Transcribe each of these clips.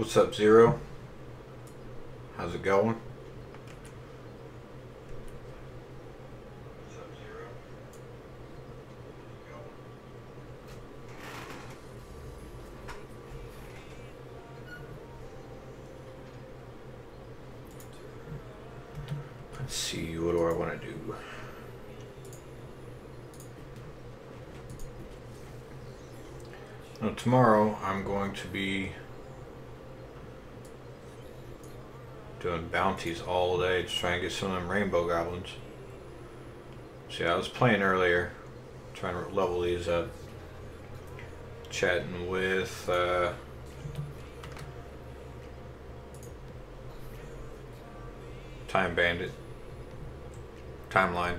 What's up, Zero? How's it going? Let's see, what do I want to do? Now, tomorrow I'm going to be doing bounties all day to try and get some of them rainbow goblins. See, I was playing earlier, trying to level these up, chatting with Time Bandit, Timeline.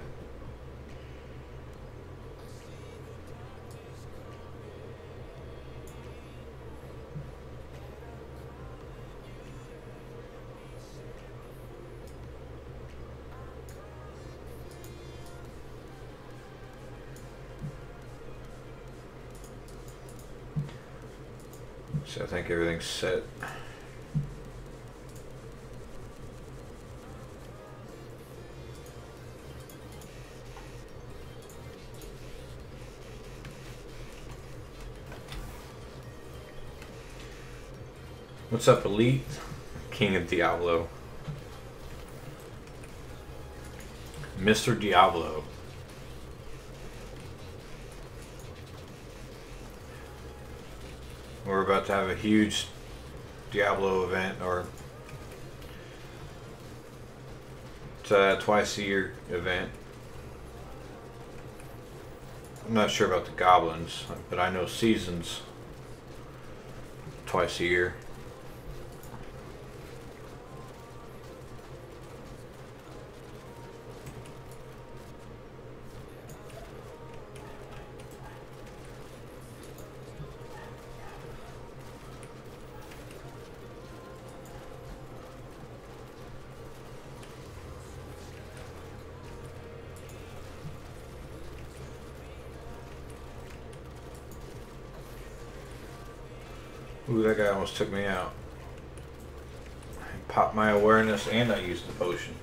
So I think everything's set. What's up, Elite? King of Diablo. Mr. Diablo. We're about to have a huge Diablo event, or it's a twice a year event. I'm not sure about the goblins, but I know seasons twice a year. Ooh, that guy almost took me out. I popped my awareness and I used the potion.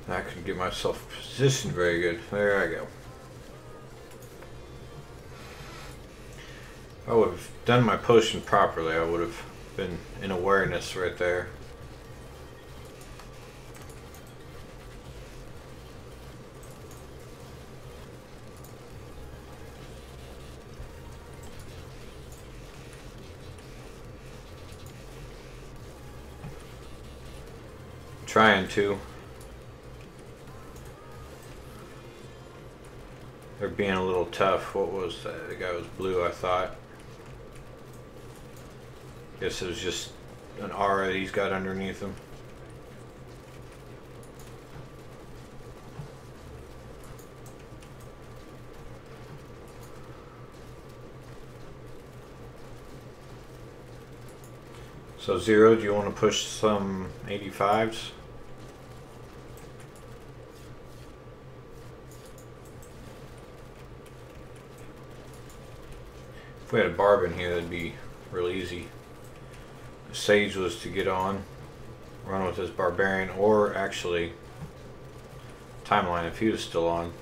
I couldn't get myself positioned very good. There I go. If I would have done my potion properly, I would have been in awareness right there. Trying to. They're being a little tough. What was that? The guy was blue, I thought. Guess it was just an aura that he's got underneath him. So Zero, do you want to push some 85s? If we had a barb in here, that'd be real easy. Sage was to get on, run with his barbarian, or actually Timeline if he was still on.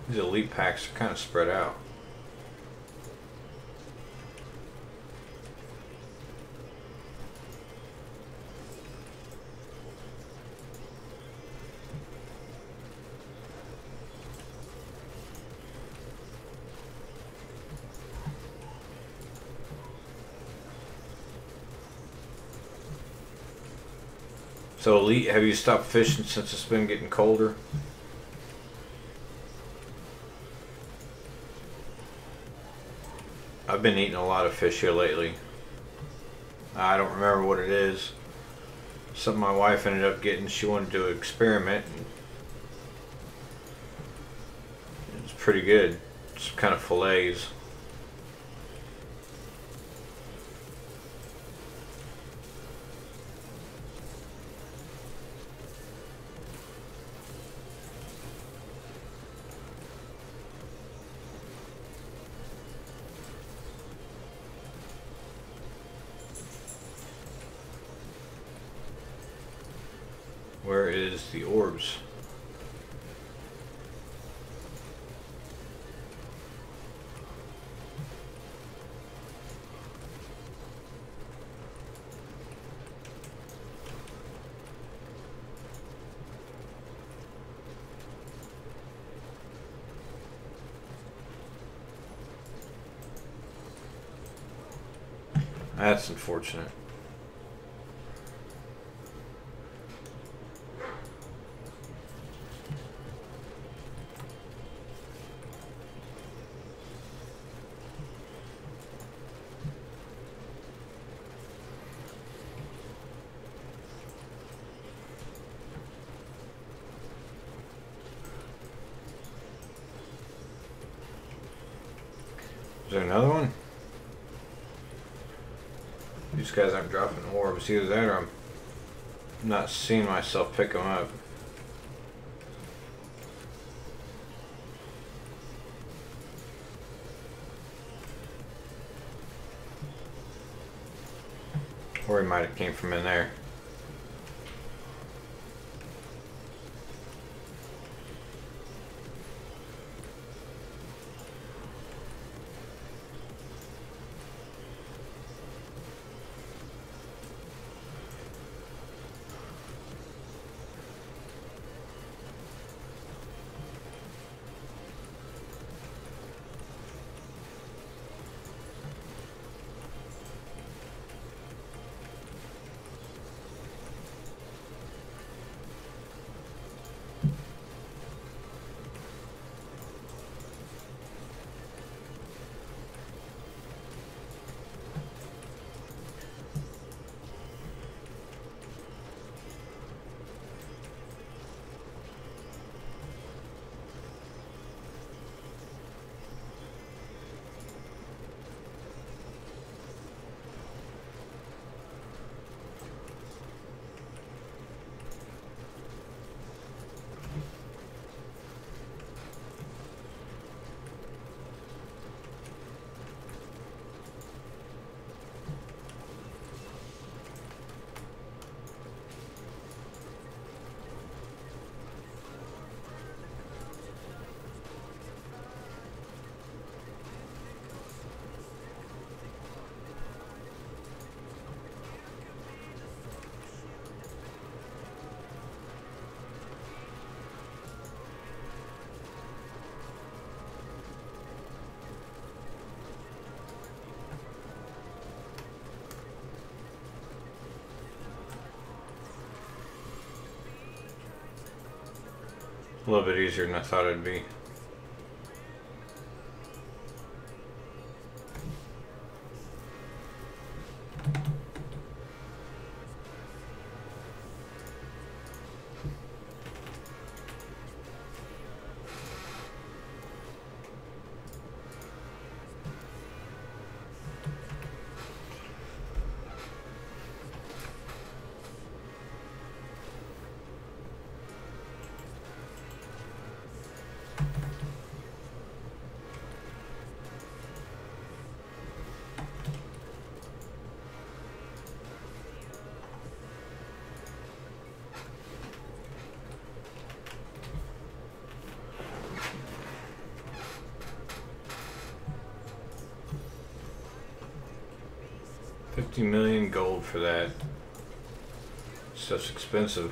These elite packs are kind of spread out. So Elite, have you stopped fishing since it's been getting colder? been eating a lot of fish here lately. I don't remember what it is. Something my wife ended up getting. She wanted to experiment. And it's pretty good. It's kind of fillets. Where is the orbs? That's unfortunate. Is there another one? These guys aren't dropping orbs. Either that or I'm not seeing myself pick them up. Or he might have came from in there. A little bit easier than I thought it'd be. $50 million gold for that. Stuff's expensive.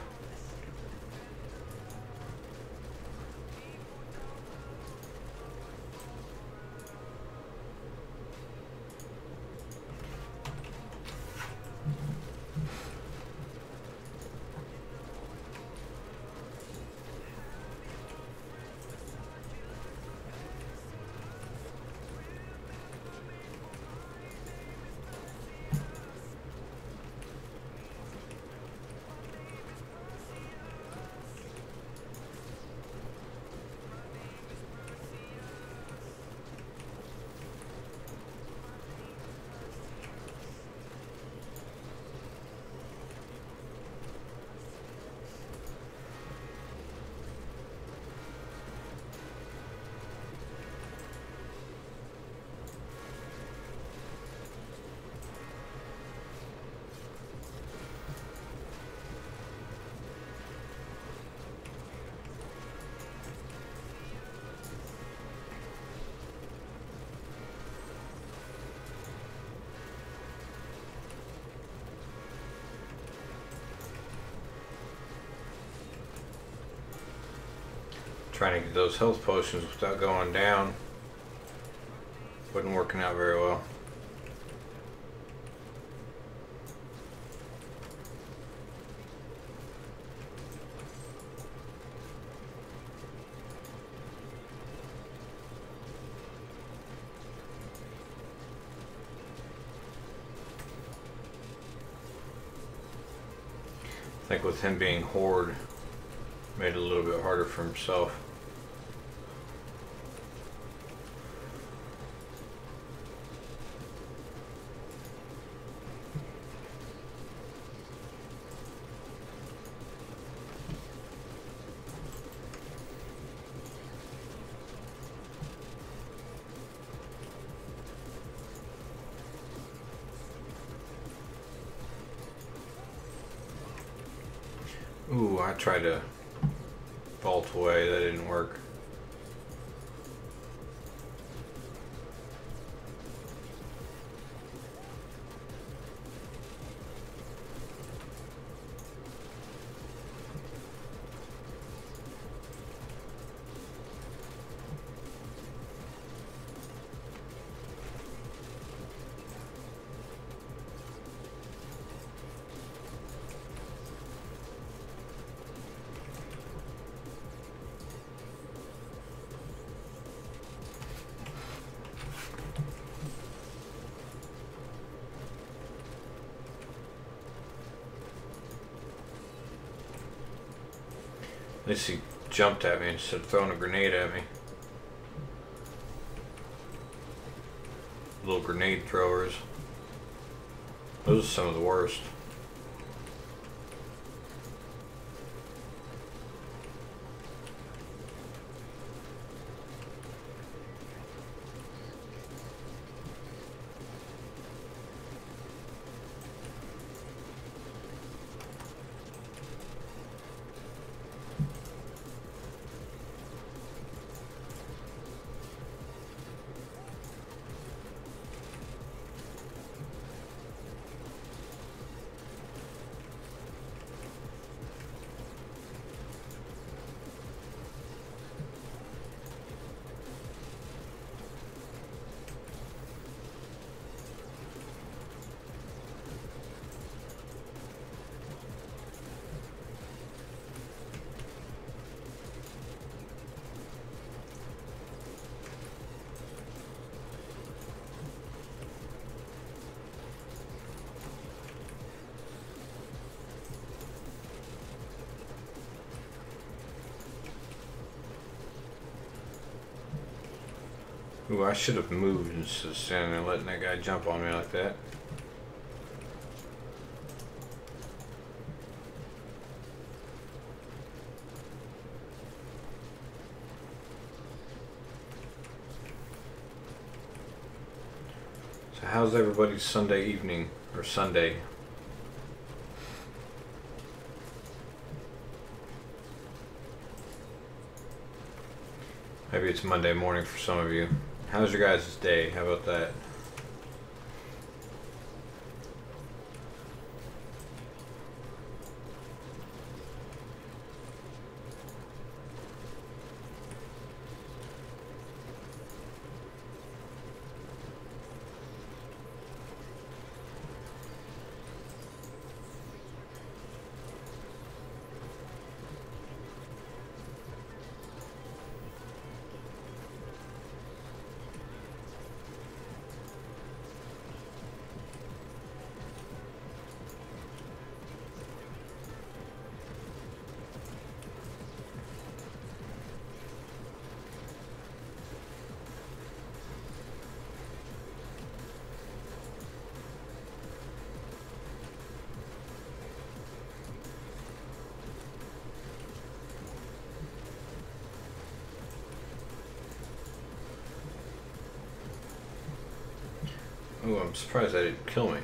Trying to get those health potions without going down wasn't working out very well. I think with him being horde, made it a little bit harder for himself. Ooh, I tried to vault away, that didn't work. At least he jumped at me instead of throwing a grenade at me. Little grenade throwers. Those are some of the worst. Ooh, I should have moved instead of standing there and letting that guy jump on me like that. So how's everybody's Sunday evening, or Sunday? Maybe it's Monday morning for some of you. How's your guys' day? How about that? Oh, I'm surprised that didn't kill me.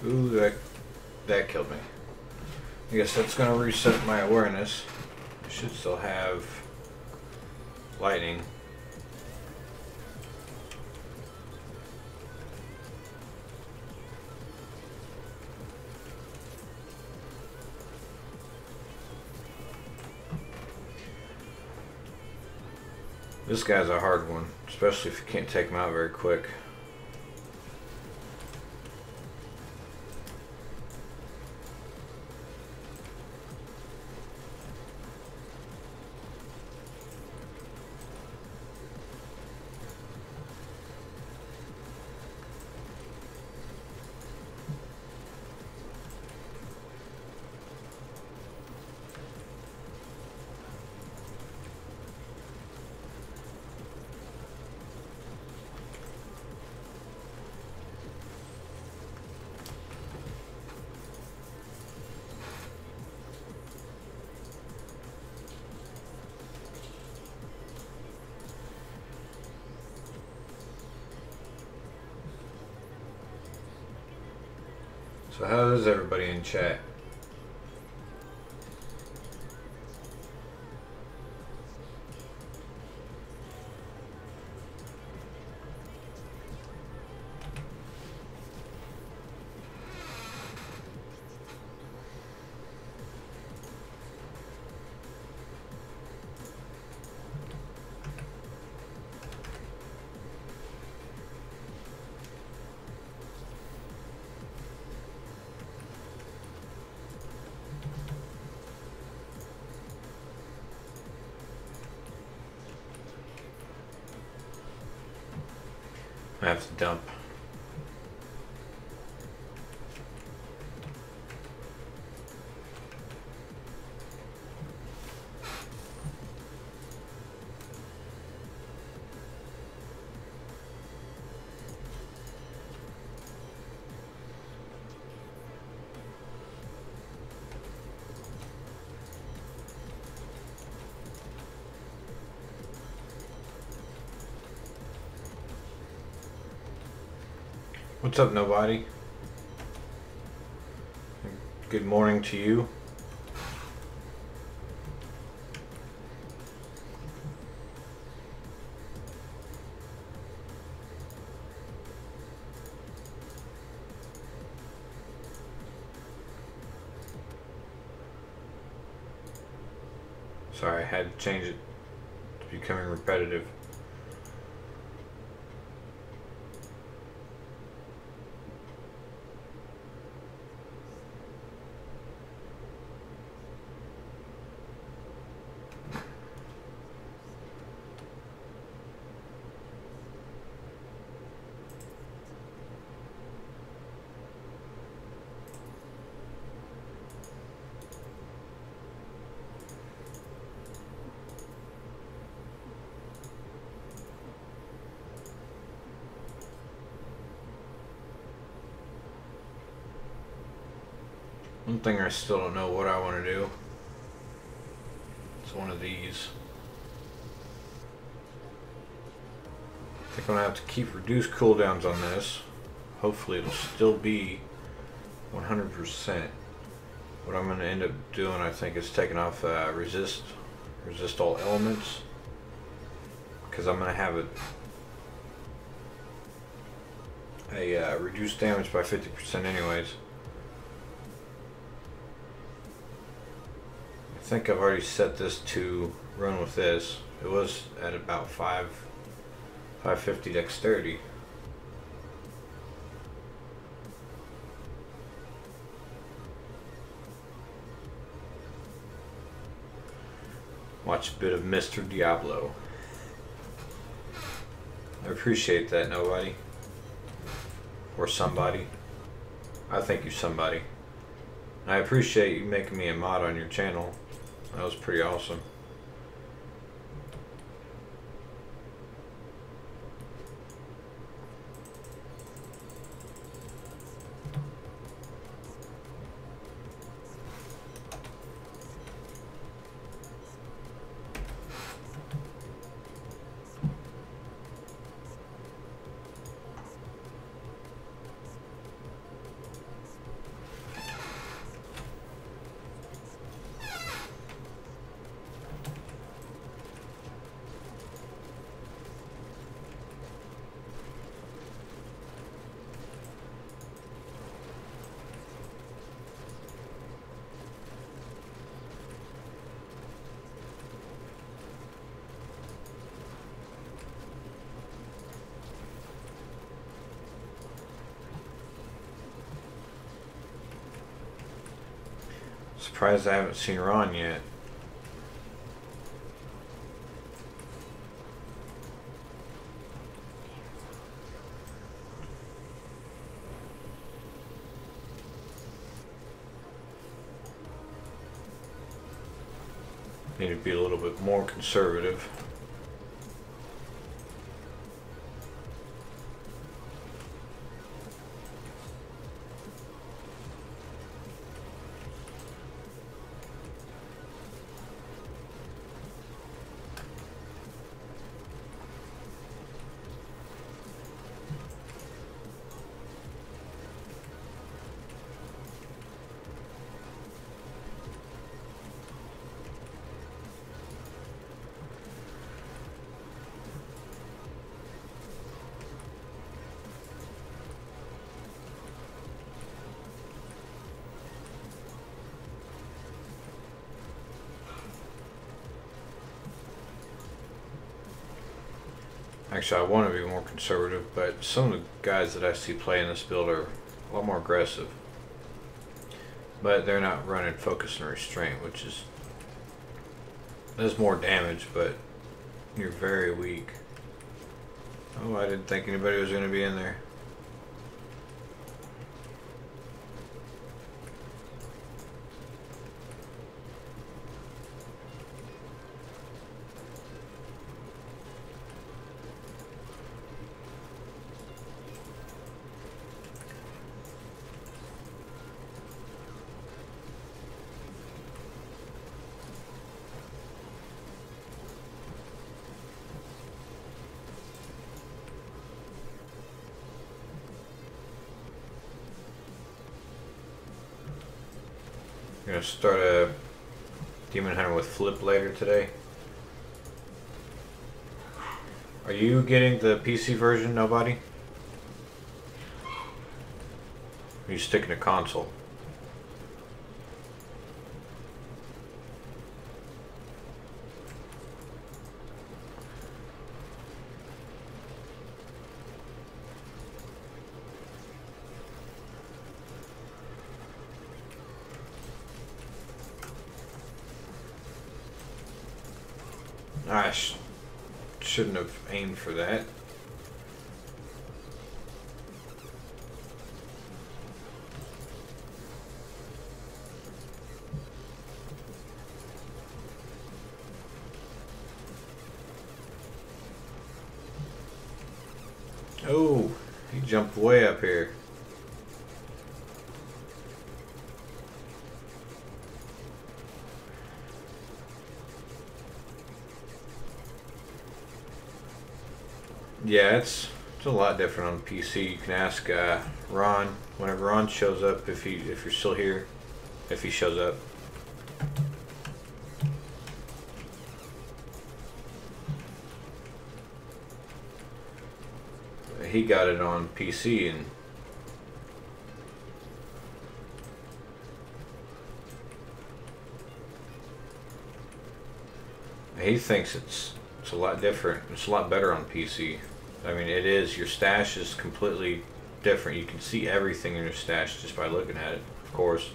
Ooh, that killed me. I guess that's gonna reset my awareness. should still have lightning. This guy's a hard one, especially if you can't take him out very quick. So how is everybody in chat? I have to dump. What's up, nobody? Good morning to you. Sorry, I had to change it to becoming repetitive. One thing I still don't know what I want to do. It's one of these. I think I'm going to have to keep reduced cooldowns on this. Hopefully it'll still be 100%. What I'm going to end up doing, I think, is taking off resist all elements. Because I'm going to have a reduced damage by 50% anyways. I think I've already set this to run with this. It was at about 550 dexterity. Watch a bit of Mr. Diablo. I appreciate that, nobody. Or somebody. I think you're somebody. I appreciate you making me a mod on your channel. That was pretty awesome. Surprised I haven't seen Ron yet. Need to be a little bit more conservative. Actually, I want to be more conservative, but some of the guys that I see playing this build are a lot more aggressive. But they're not running focus and restraint, which is does more damage, but you're very weak. Oh, I didn't think anybody was going to be in there. I'm gonna start a Demon Hunter with Flip later today. Are you getting the PC version, nobody? Are you sticking to console? I shouldn't have aimed for that. Oh, he jumped way up here. Yeah, it's a lot different on PC. You can ask Ron whenever Ron shows up if you're still here, if he shows up. He got it on PC and he thinks it's a lot different. It's a lot better on PC. I mean, it is. Your stash is completely different. You can see everything in your stash just by looking at it, of course.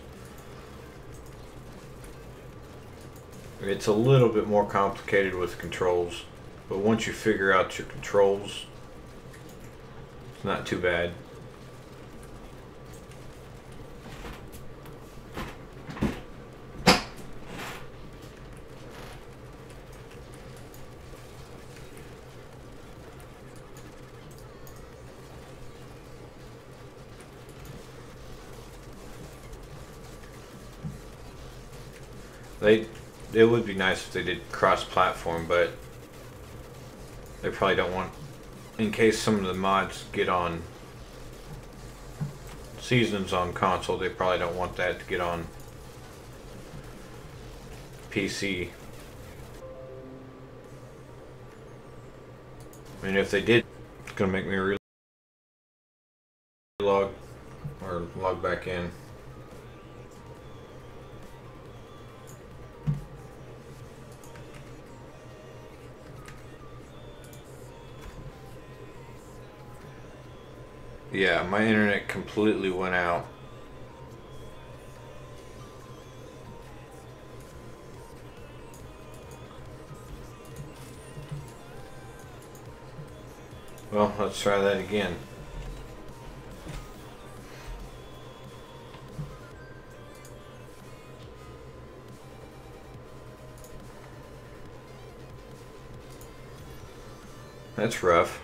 It's a little bit more complicated with controls, but once you figure out your controls, it's not too bad. It would be nice if they did cross-platform, but they probably don't want, in case some of the mods get on Seasons on console, they probably don't want that to get on PC. I mean, if they did, it's gonna make me relog or log back in. Yeah, my internet completely went out. Well, let's try that again. That's rough.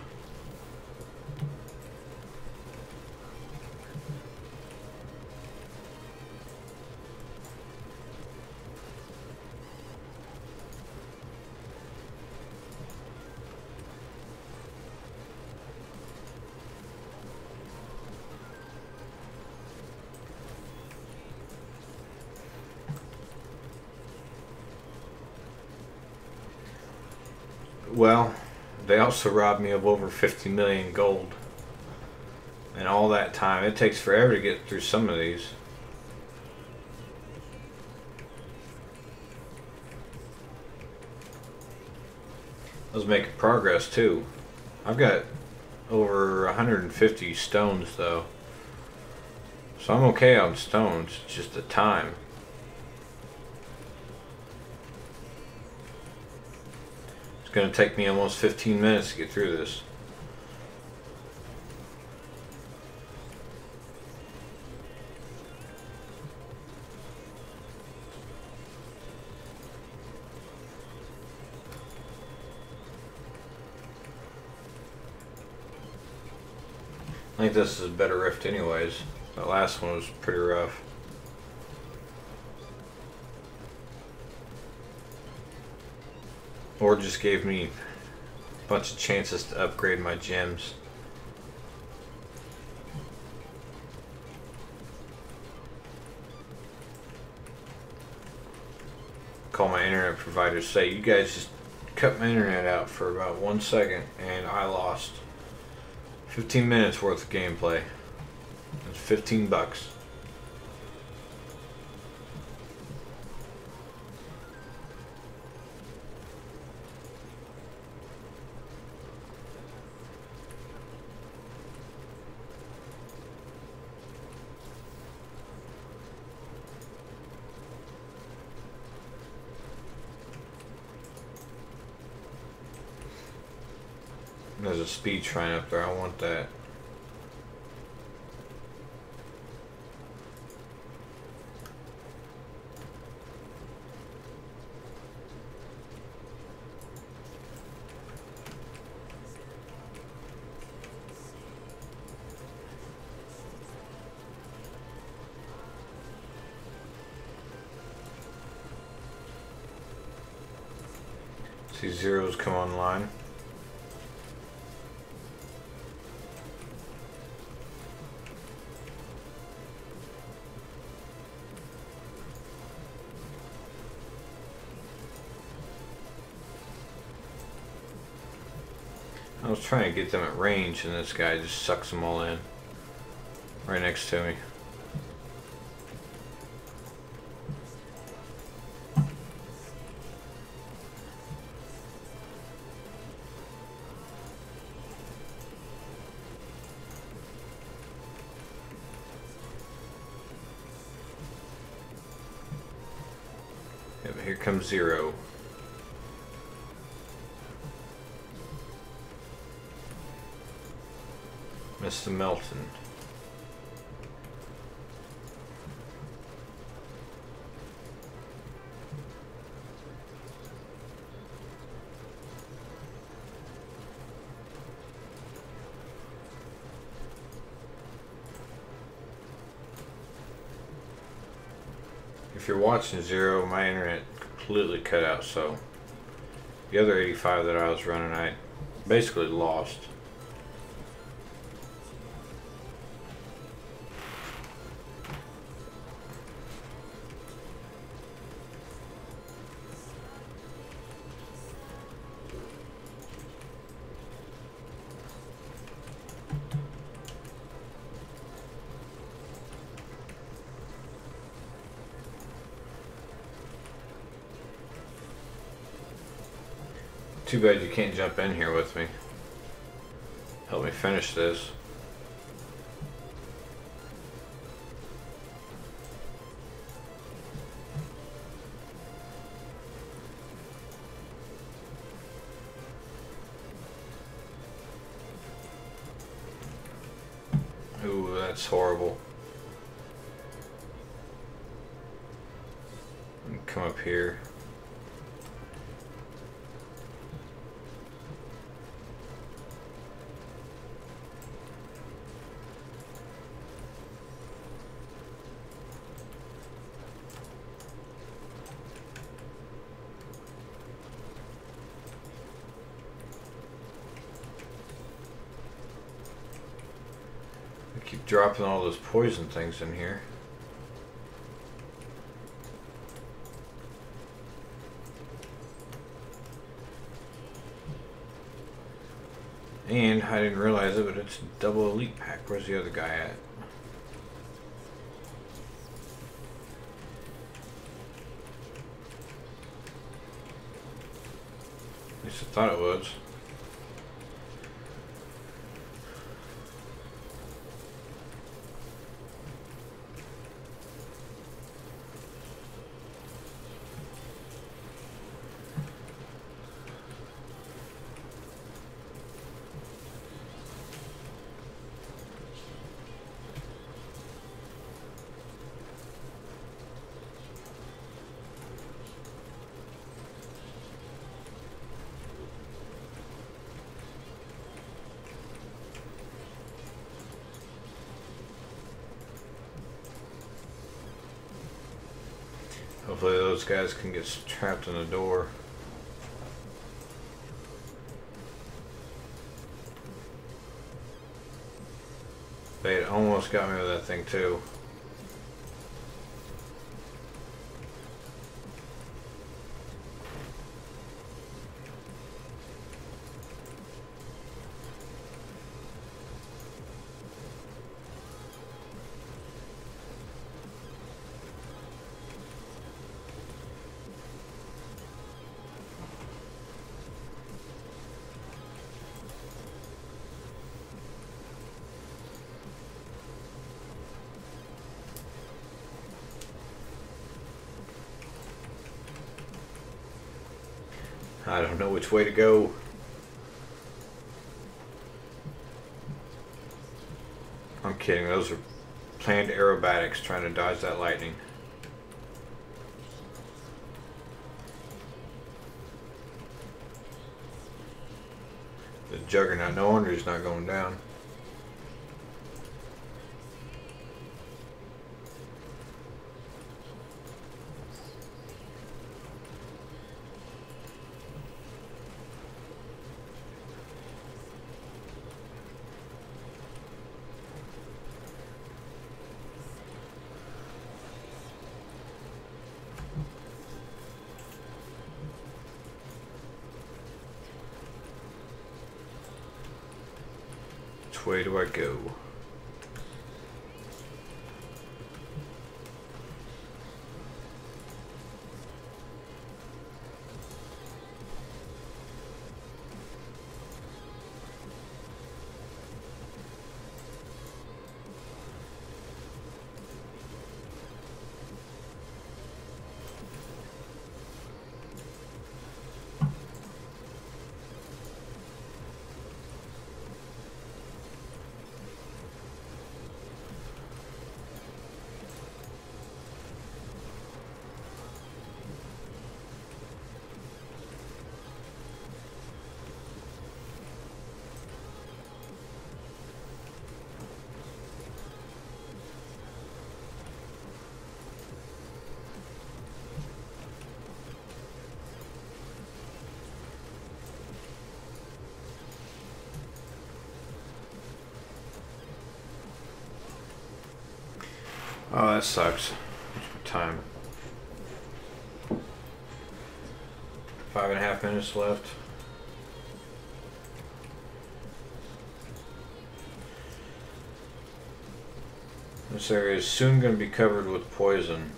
Well, they also robbed me of over 50 million gold. And all that time. It takes forever to get through some of these. I was making progress too. I've got over 150 stones though. So I'm okay on stones, it's just the time. It's going to take me almost 15 minutes to get through this. I think this is a better rift anyways. That last one was pretty rough. Or just gave me a bunch of chances to upgrade my gems. Call my internet provider, say, you guys just cut my internet out for about 1 second and I lost 15 minutes worth of gameplay. It's 15 bucks. There's a speed shrine up there, I want that. See zeros come online. I was trying to get them at range and this guy just sucks them all in. Right next to me. Yeah, but here comes zero. Mr. Melton. If you're watching Zero, my internet completely cut out, so the other 85 that I was running, I basically lost. Too bad you can't jump in here with me. Help me finish this. That's horrible. Come up here. I keep dropping all those poison things in here. And I didn't realize it, but it's double elite pack. Where's the other guy at? At least I thought it was. Hopefully those guys can get trapped in the door. They had almost got me with that thing too. I don't know which way to go. I'm kidding, those are planned aerobatics trying to dodge that lightning. The Juggernaut, no wonder he's not going down. Which way do I go? Oh, that sucks. What's my time? 5.5 minutes left. This area is soon going to be covered with poison.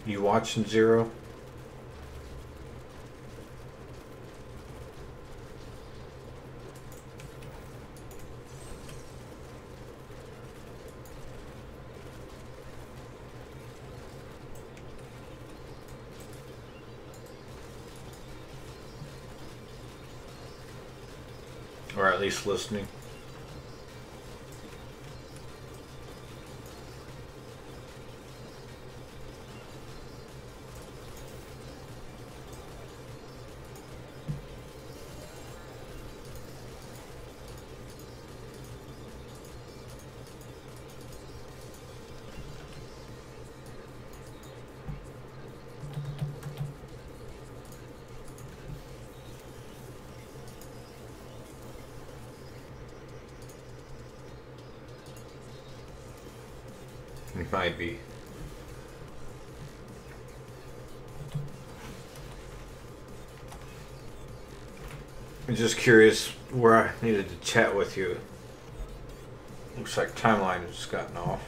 You watching Zero? Or at least listening. It might be. I'm just curious where I needed to chat with you. Looks like timeline has gotten off.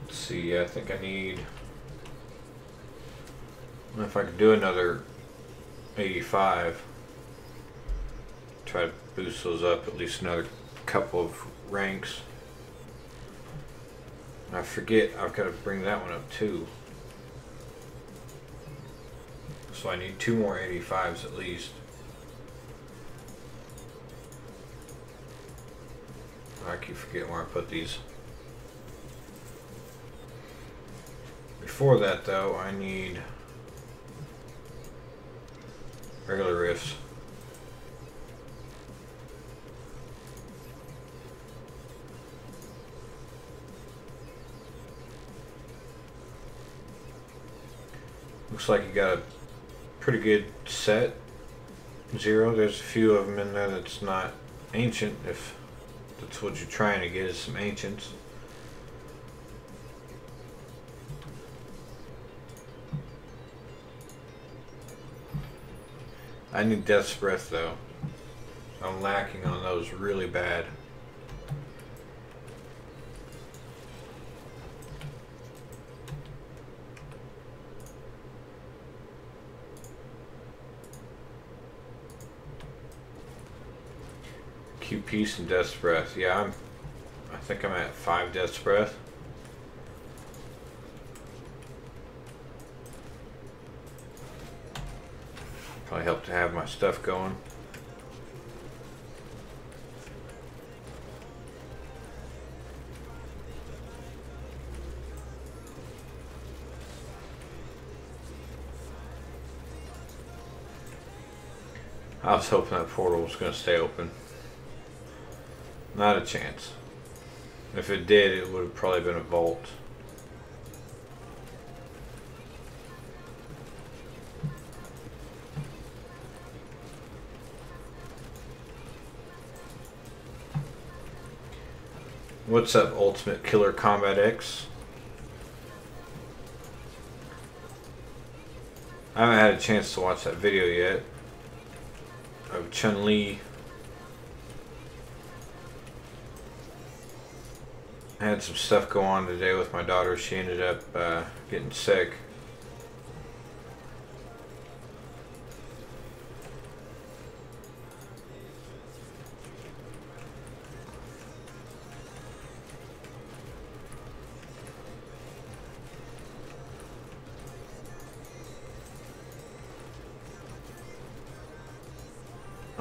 See, I think I need, if I could do another 85, try to boost those up at least another couple of ranks. I forget, I've got to bring that one up too. So I need 2 more 85s at least. I keep forgetting where I put these. Before that though, I need regular riffs. Looks like you got a pretty good set. Zero. There's a few of them in there that's not ancient, if that's what you're trying to get, is some ancients. I need Death's Breath though. I'm lacking on those really bad. Q Peace and Death's Breath. Yeah, I think I'm at 5 Death's Breath. Probably help to have my stuff going. I was hoping that portal was going to stay open. Not a chance. If it did, it would have probably been a vault. What's up, Ultimate Killer Combat X? I haven't had a chance to watch that video yet of Chun-Li. I had some stuff go on today with my daughter. She ended up getting sick.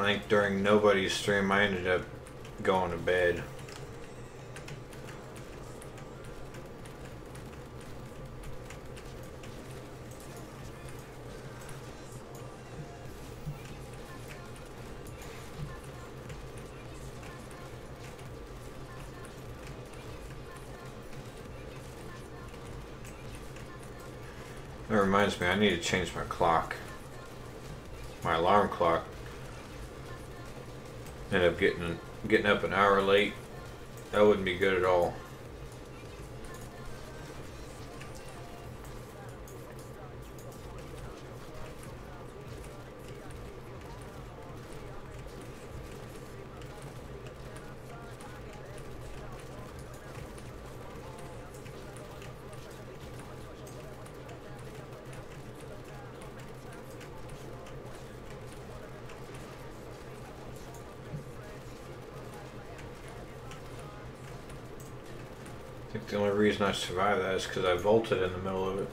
think during nobody's stream I ended up going to bed. That reminds me, I need to change my clock. My alarm clock. Ended up getting up an hour late. That wouldn't be good at all. I think the only reason I survived that is because I vaulted in the middle of it.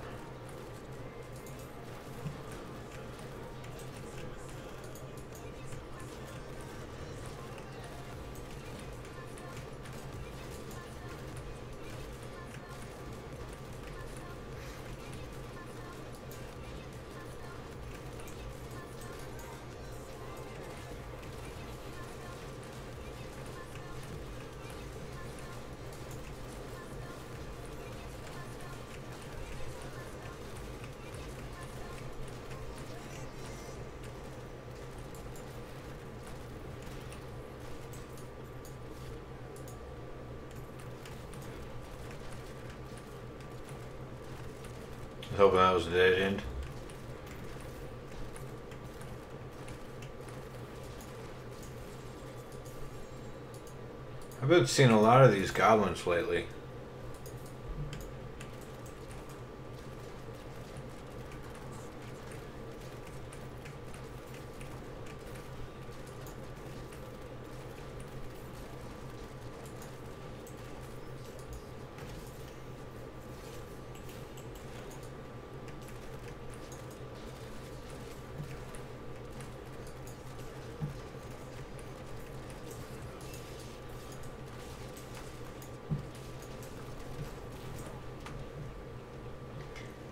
I was hoping that was a dead end. I've been seeing a lot of these goblins lately.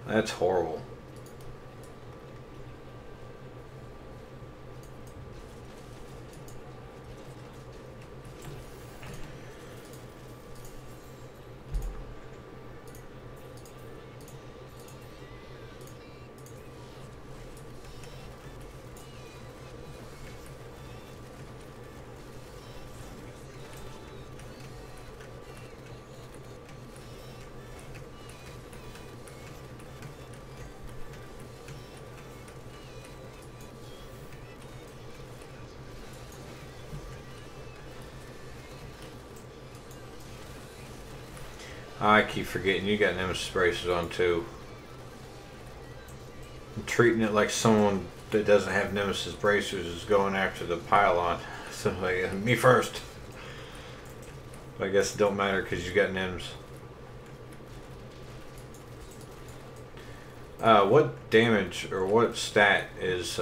That's horrible. I keep forgetting you got nemesis braces on too. I'm treating it like someone that doesn't have nemesis bracers is going after the pylon. So like, me first. But I guess it don't matter because you got nems. What damage or what stat is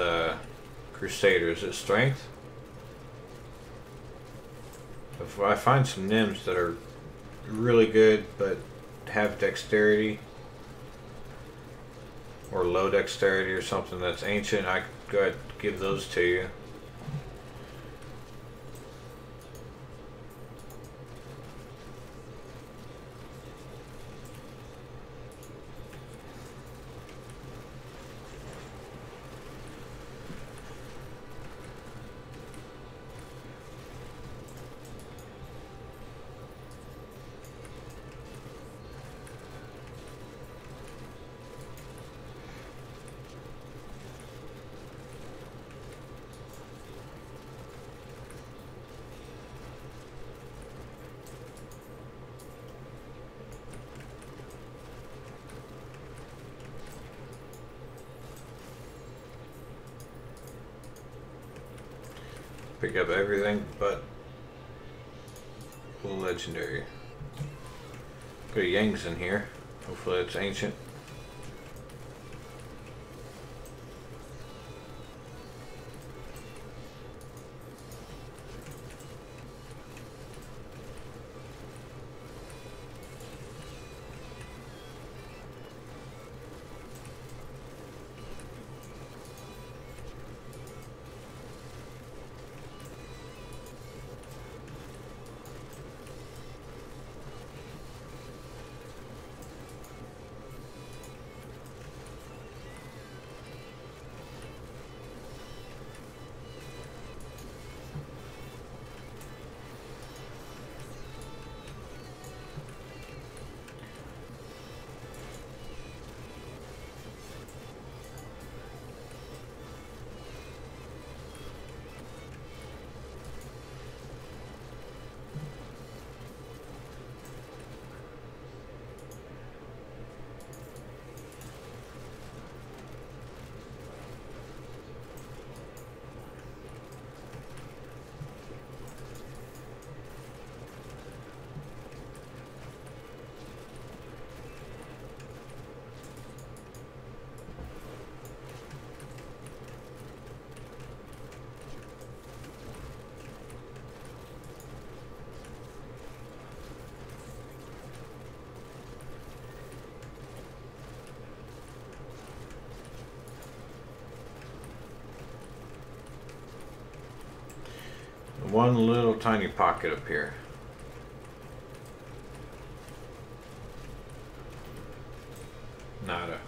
crusader? Is it strength? If I find some nems that are really good but have dexterity or low dexterity or something that's ancient, I could go ahead and give those to you. Pick up everything but legendary. Got Yang's in here. Hopefully it's ancient. one little tiny pocket up here. Nada.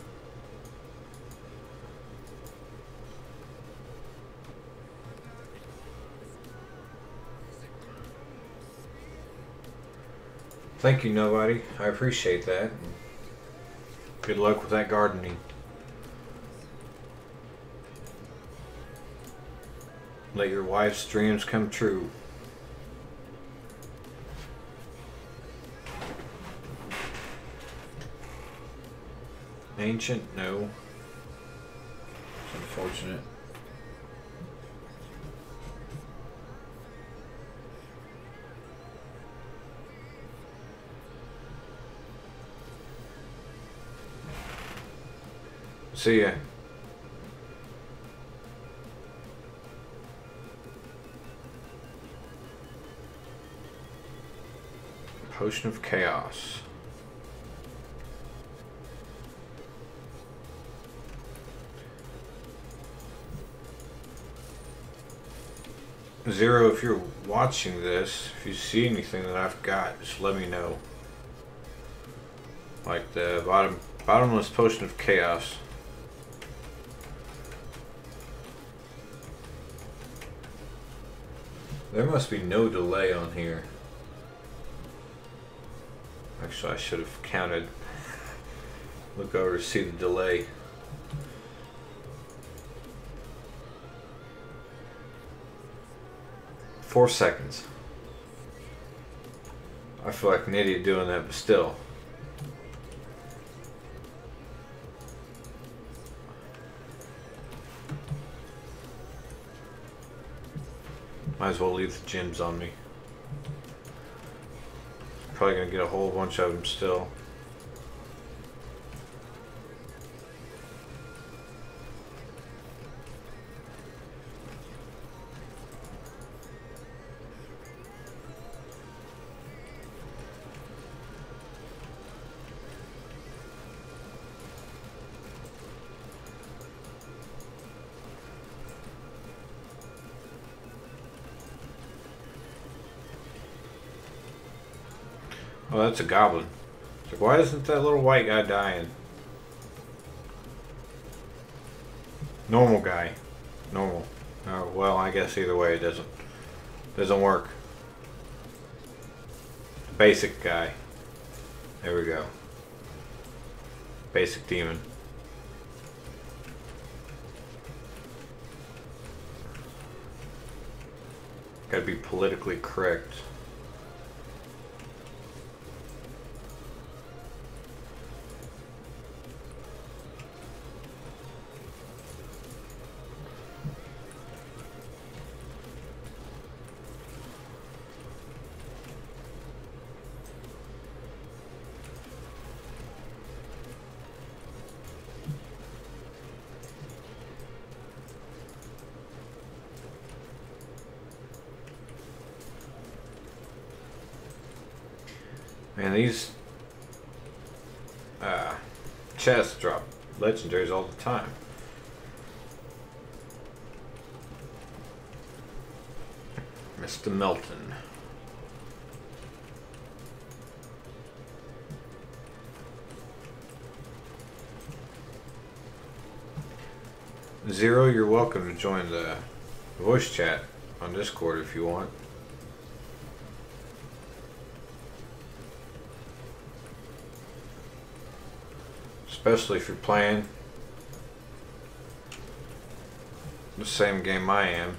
Thank you, nobody. I appreciate that. Good luck with that gardening. Let your wife's dreams come true. Ancient? No. It's unfortunate. See ya. Potion of Chaos. Zero, if you're watching this, if you see anything that I've got, just let me know. Like the bottomless potion of chaos. There must be no delay on here. Actually, I should have counted. Look over to see the delay. Four seconds. I feel like an idiot doing that, but still. Might as well leave the gems on me. Probably gonna get a whole bunch of them still. Oh, that's a goblin. It's like, why isn't that little white guy dying? Normal guy. Normal. Well, I guess either way it doesn't work. Basic guy. There we go. Basic demon. Gotta be politically correct. Man, these chests drop legendaries all the time. Mr. Melton. Zero, you're welcome to join the voice chat on Discord if you want. Especially if you're playing the same game I am.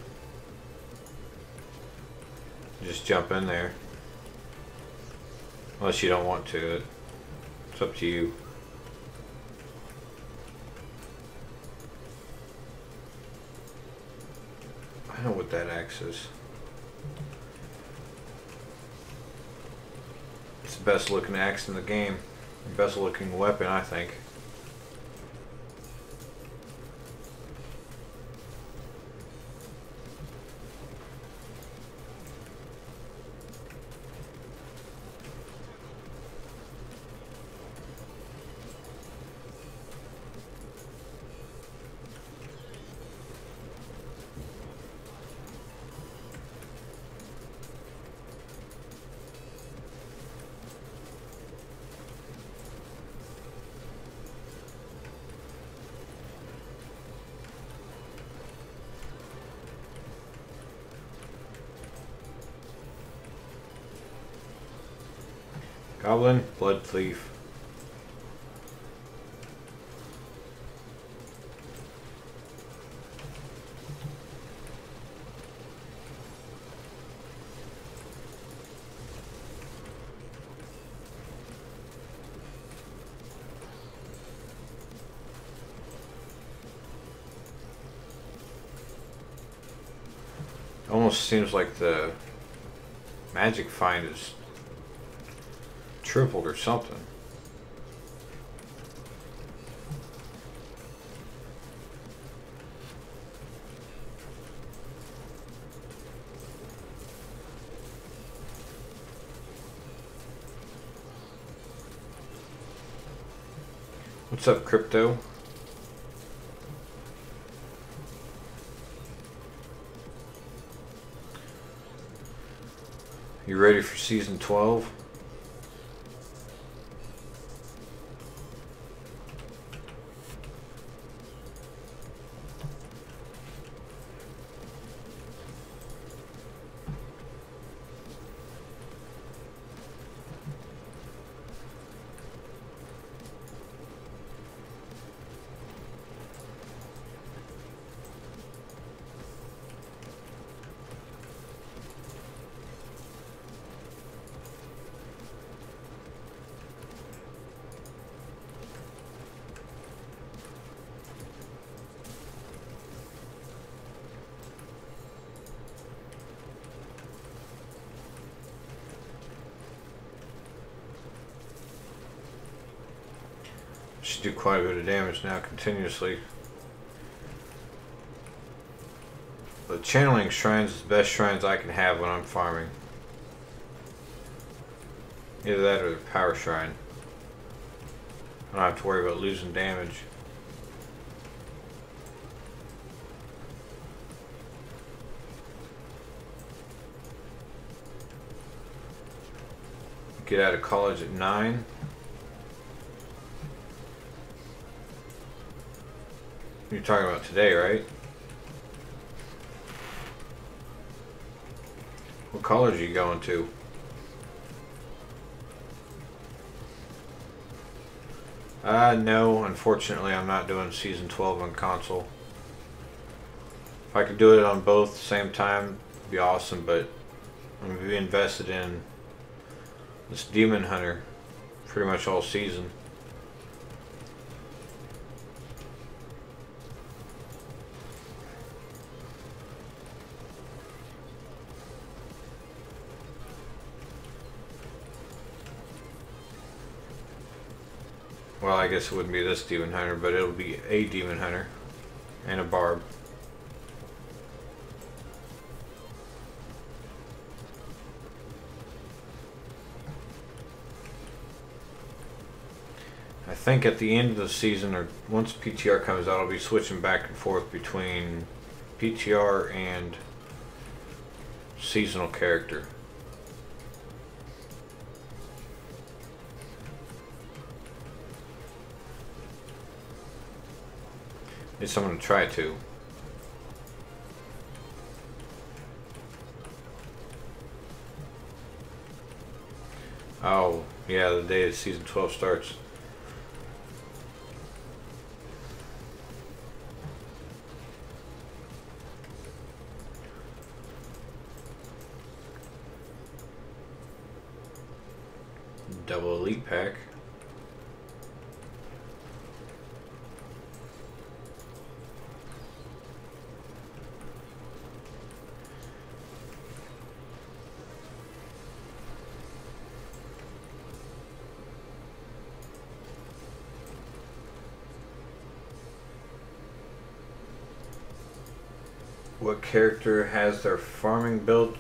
Just jump in there. Unless you don't want to. It's up to you. I know what that axe is. It's the best looking axe in the game. The best looking weapon, I think. Goblin, blood thief. Almost seems like the magic find is tripled or something. What's up, Crypto? You ready for season 12? Should do quite a bit of damage now continuously. The channeling shrines is the best shrines I can have when I'm farming. Either that or the power shrine. I don't have to worry about losing damage. Get out of college at 9. You're talking about today, right? What college are you going to? No, unfortunately I'm not doing season 12 on console. If I could do it on both at the same time, it'd be awesome, but I'm going to be invested in this Demon Hunter pretty much all season. Well, I guess it wouldn't be this Demon Hunter, but it'll be a Demon Hunter and a Barb. I think at the end of the season, or once PTR comes out, I'll be switching back and forth between PTR and seasonal character. Need someone to try to. Oh, yeah, the day that season 12 starts. Double elite pack. What character has their farming build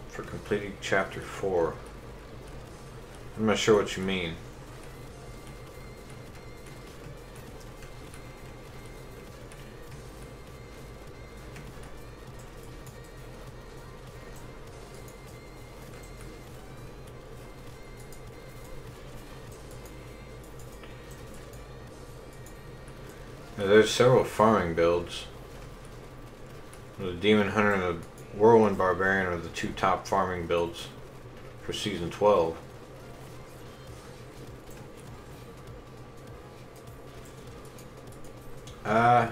for completing chapter 4? I'm not sure what you mean. Now, there's several farming builds. The Demon Hunter and the Whirlwind Barbarian are the two top farming builds for season 12. The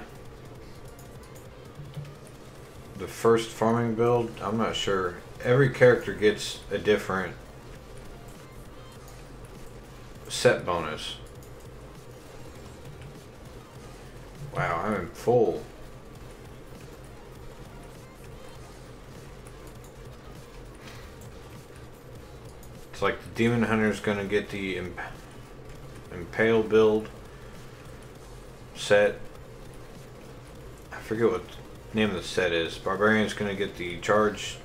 first farming build, I'm not sure. Every character gets a different set bonus. Wow, I'm full. It's like the Demon Hunter's gonna get the Impale build set. I forget what the name of the set is. Barbarian's gonna get the charge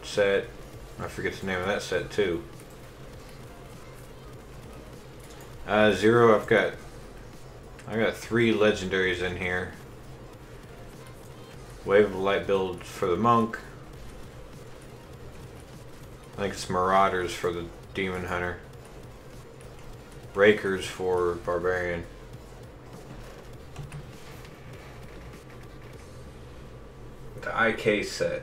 set. I forget the name of that set too. Zero, I got 3 legendaries in here. Wave of Light build for the monk. I think it's Marauders for the Demon Hunter. Rakers for Barbarian. The IK set.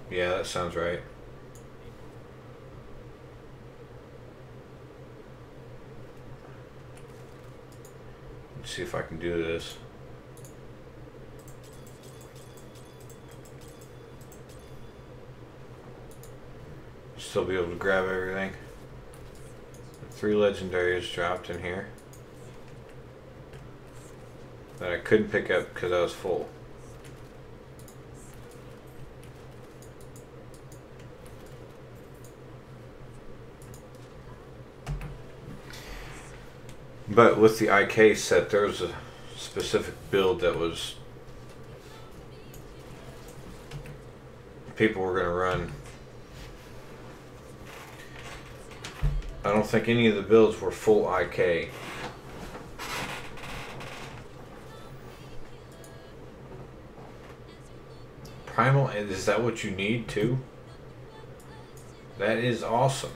Yeah, that sounds right. Let's see if I can do this. Still be able to grab everything. 3 legendaries dropped in here that I couldn't pick up because I was full. But with the IK set, there was a specific build that was people were going to run. I don't think any of the builds were full IK. Primal, is that what you need too? That is awesome.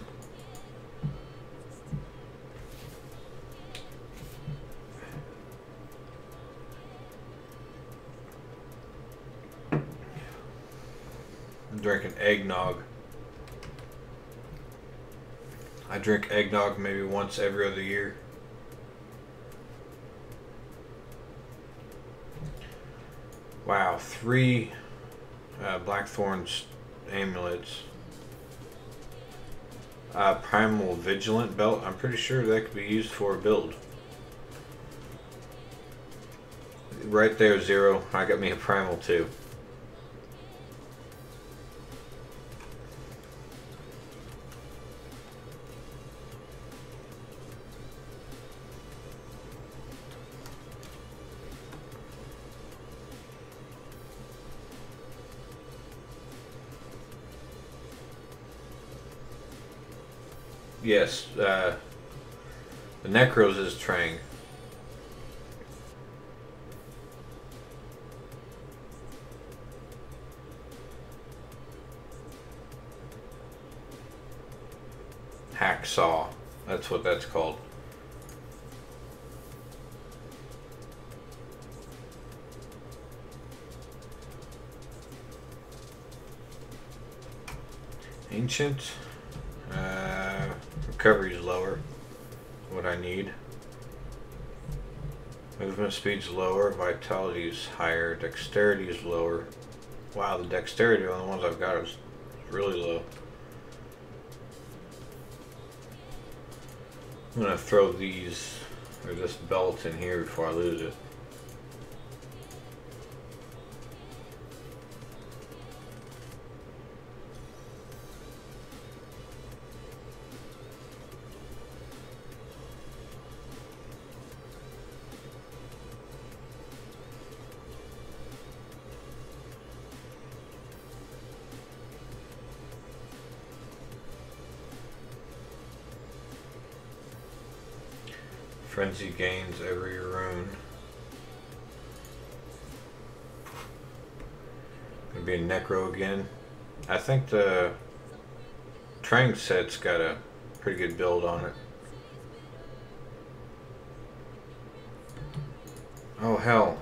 I'm drinking eggnog. I drink eggnog maybe once every other year. Wow, 3 Blackthorn's amulets. Primal Vigilant belt. I'm pretty sure that could be used for a build. Right there, Zero. I got me a Primal too. Yes, the Necros is Trang. Hacksaw, that's what that's called. Ancient. Recovery is lower. What I need. Movement speed's lower. Vitality is higher. Dexterity is lower. Wow, the dexterity on the ones I've got is really low. I'm gonna throw these or this belt in here before I lose it. Frenzy gains every rune. Gonna be a Necro again. I think the Trang set's got a pretty good build on it. Oh hell.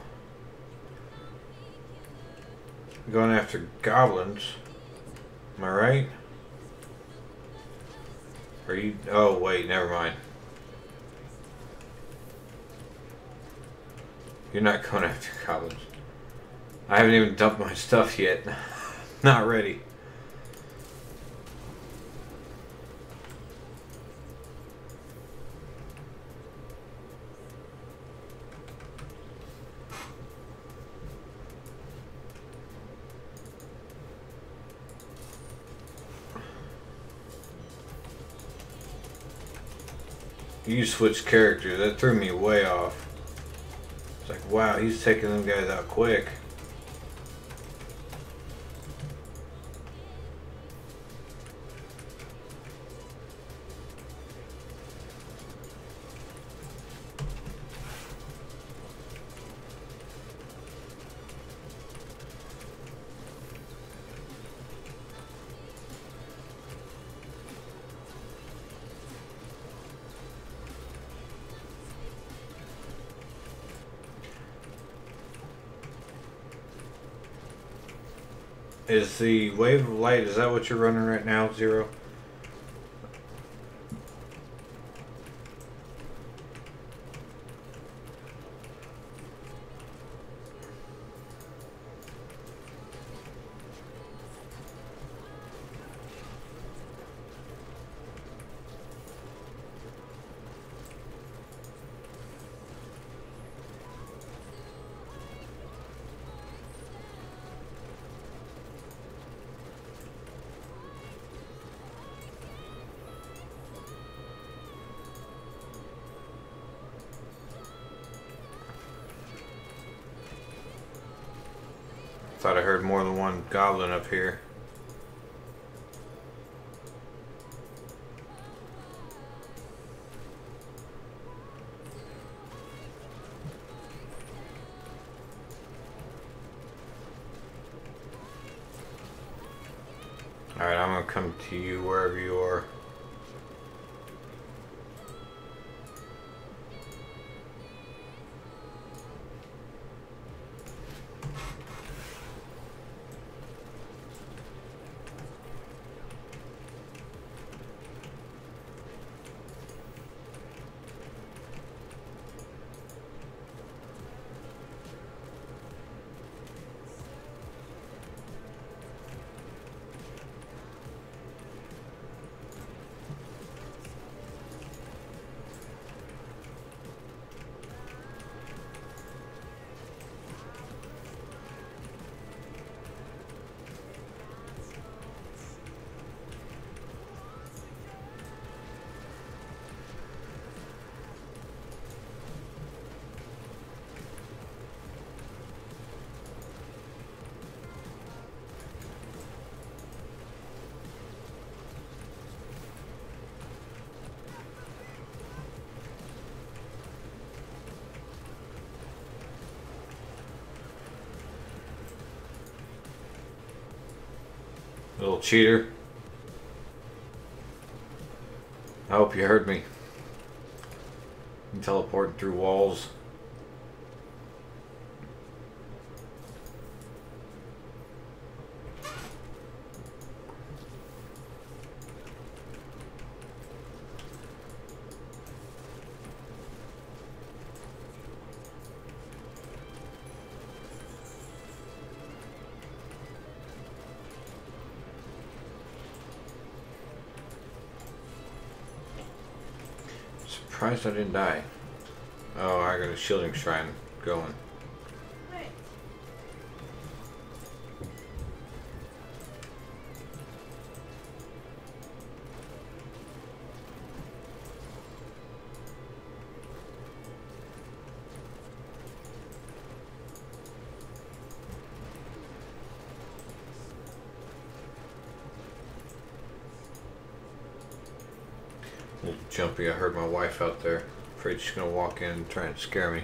I'm going after goblins. Am I right? Are you? Oh wait, never mind. You're not going after goblins. I haven't even dumped my stuff yet. Not ready. You switched characters. That threw me way off. It's like, wow, he's taking them guys out quick. Is the wave of light, is that what you're running right now, Zero? Thought I heard more than one goblin up here. Alright, I'm gonna come to you wherever you are. Little cheater. I hope you heard me. I'm teleporting through walls. Surprised I didn't die. Oh, I got a shielding shrine going. Jumpy, I heard my wife out there. Afraid she's gonna walk in and try and scare me.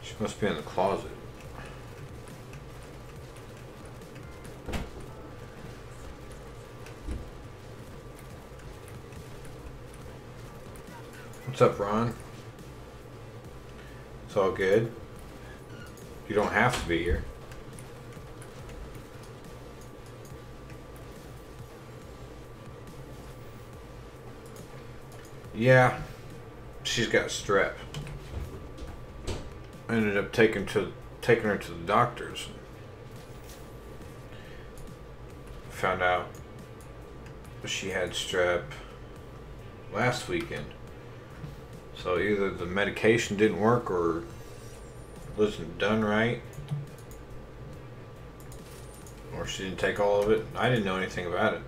She must be in the closet. What's up, Ron? It's all good. You don't have to be here. Yeah, she's got strep. I ended up taking her to the doctors. Found out she had strep last weekend. So either the medication didn't work or wasn't done right, or she didn't take all of it. I didn't know anything about it.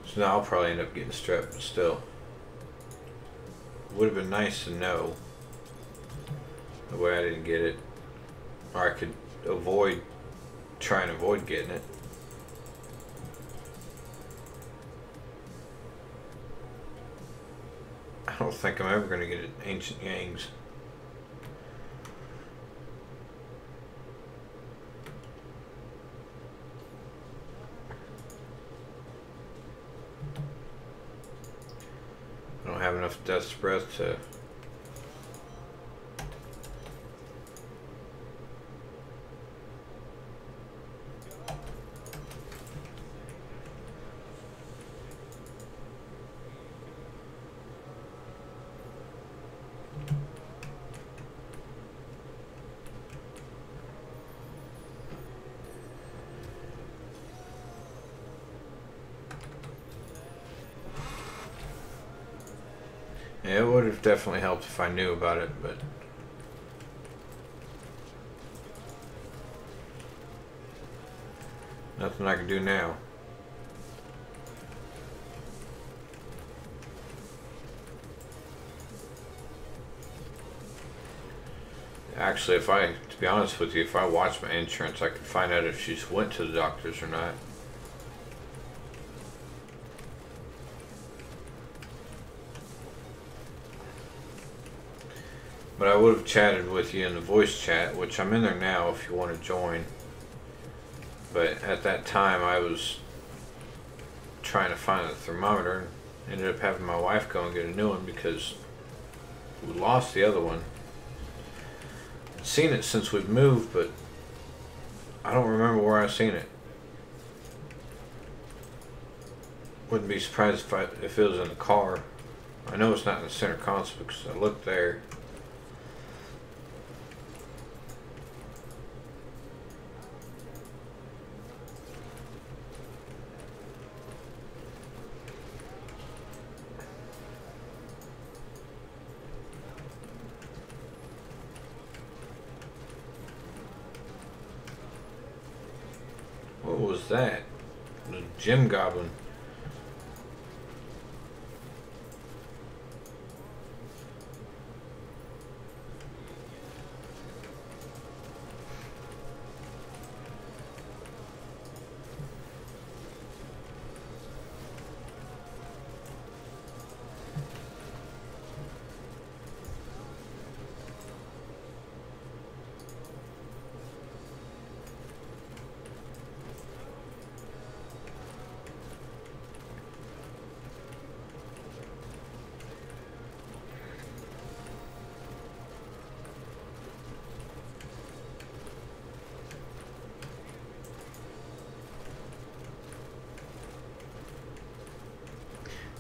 So now I'll probably end up getting strep, but still. It would have been nice to know the way I didn't get it, or I could try and avoid getting it. I don't think I'm ever going to get it, Ancient Yangs. I don't have enough Death's Breath to... Yeah, it would have definitely helped if I knew about it, but nothing I can do now. Actually, to be honest with you, if I watch my insurance, I could find out if she's went to the doctors or not. But I would have chatted with you in the voice chat, which I'm in there now if you want to join. But at that time I was trying to find the thermometer and ended up having my wife go and get a new one because we lost the other one. I've seen it since we've moved, but I don't remember where I've seen it. Wouldn't be surprised if it was in the car. I know it's not in the center console because I looked there. What was that? The gym goblin.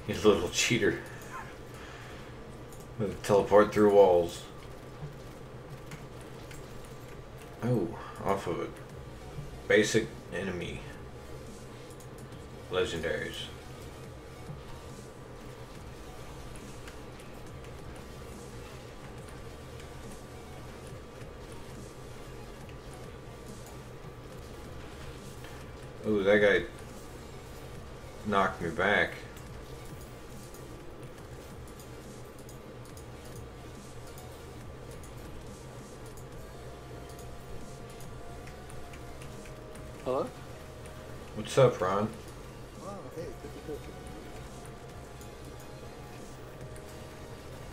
You little cheater. Teleport through walls. Oh, off of it. Basic enemy. Legendaries. Oh, that guy knocked me back. Hello? What's up, Ron? Oh, hey, good to talk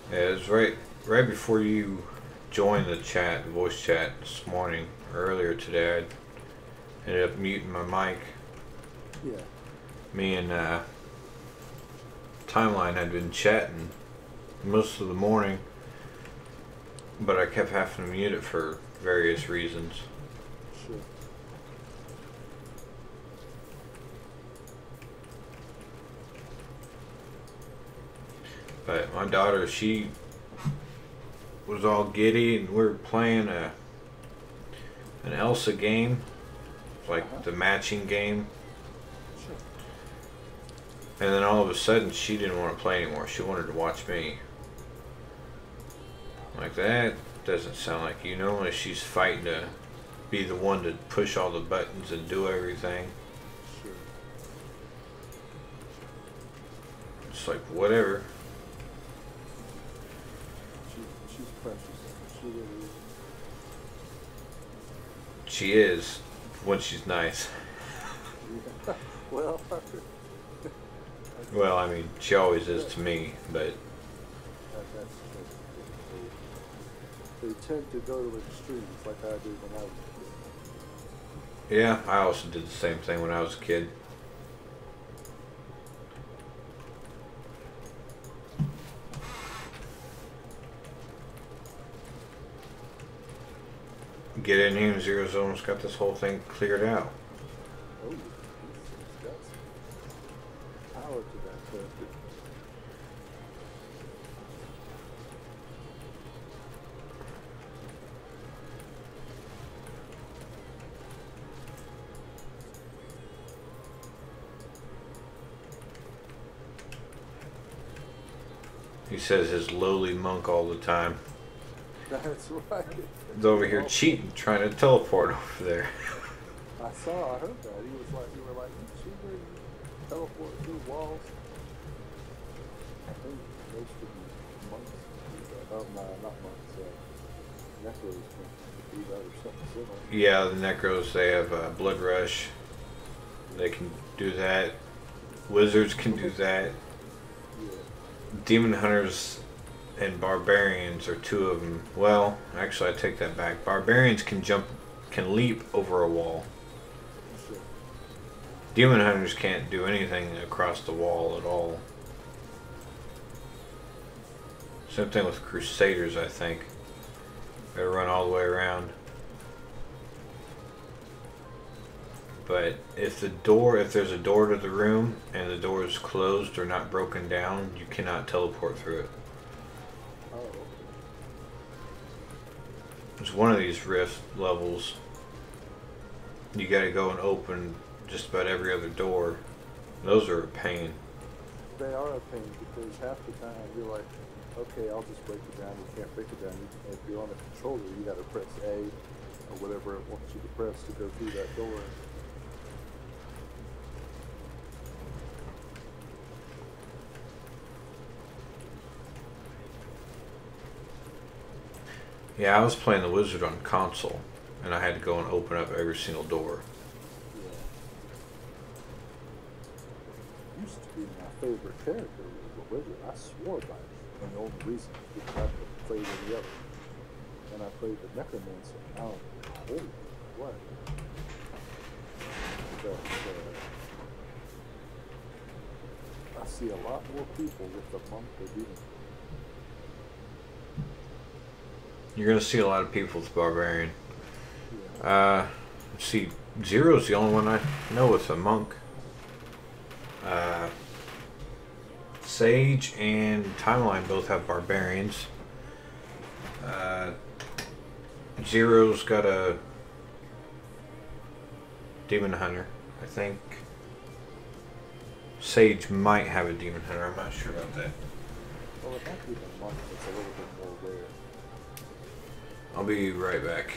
to Yeah, it was right before you join the chat, voice chat this morning, earlier today. I ended up muting my mic. Yeah. Me and Timeline had been chatting most of the morning, but I kept having to mute it for various reasons. Sure. But my daughter, she was all giddy, and we were playing an Elsa game, like the matching game. Sure. And then all of a sudden, she didn't want to play anymore. She wanted to watch me. Like, that doesn't sound like you. Normally she's fighting to be the one to push all the buttons and do everything. Sure. It's like, whatever. She's precious. She really is. She is, when she's nice. Yeah. Well, Well, I mean, she always is to me, but that's they tend to go to extremes like I did when I was a yeah, I also did the same thing when I was a kid. Get in here and Zero's almost got this whole thing cleared out. kid. Oh, he's got some power to that character. He says his lowly monk all the time. That's right. He's over here cheating, trying to teleport over there. I heard that. He was like, you were like, you cheater, you teleport through walls. I think most of the monks do that. Oh, no, not monks. Necros can do that or something similar. Yeah, the Necros, they have Blood Rush. They can do that. Wizards can do that. Yeah. Demon Hunters and Barbarians are two of them. Well, actually, I take that back. Barbarians can leap over a wall. Sure. Demon Hunters can't do anything across the wall at all. Same thing with Crusaders, I think. They run all the way around. But if there's a door to the room and the door is closed or not broken down, you cannot teleport through it. Oh, okay. It's one of these rift levels. You gotta go and open just about every other door. Those are a pain. They are a pain because half the time you're like, okay, I'll just break it down. You can't break it down. If you're on a controller, you gotta press A or whatever it wants you to press to go through that door. Yeah, I was playing the wizard on console, and I had to go and open up every single door. Yeah. Used to be my favorite character was the wizard. I swore by it. And the only reason because I haven't played any other. And I played the Necromancer. Now, holy what? But, I see a lot more people with the monk or demon. You're gonna see a lot of people with Barbarian. Yeah. Let's see, Zero's the only one I know with a monk. Sage and Timeline both have Barbarians. Zero's got a Demon Hunter, I think. Sage might have a Demon Hunter, I'm not sure about that. Well, it might be the monk that's a little bit more rare. I'll be right back.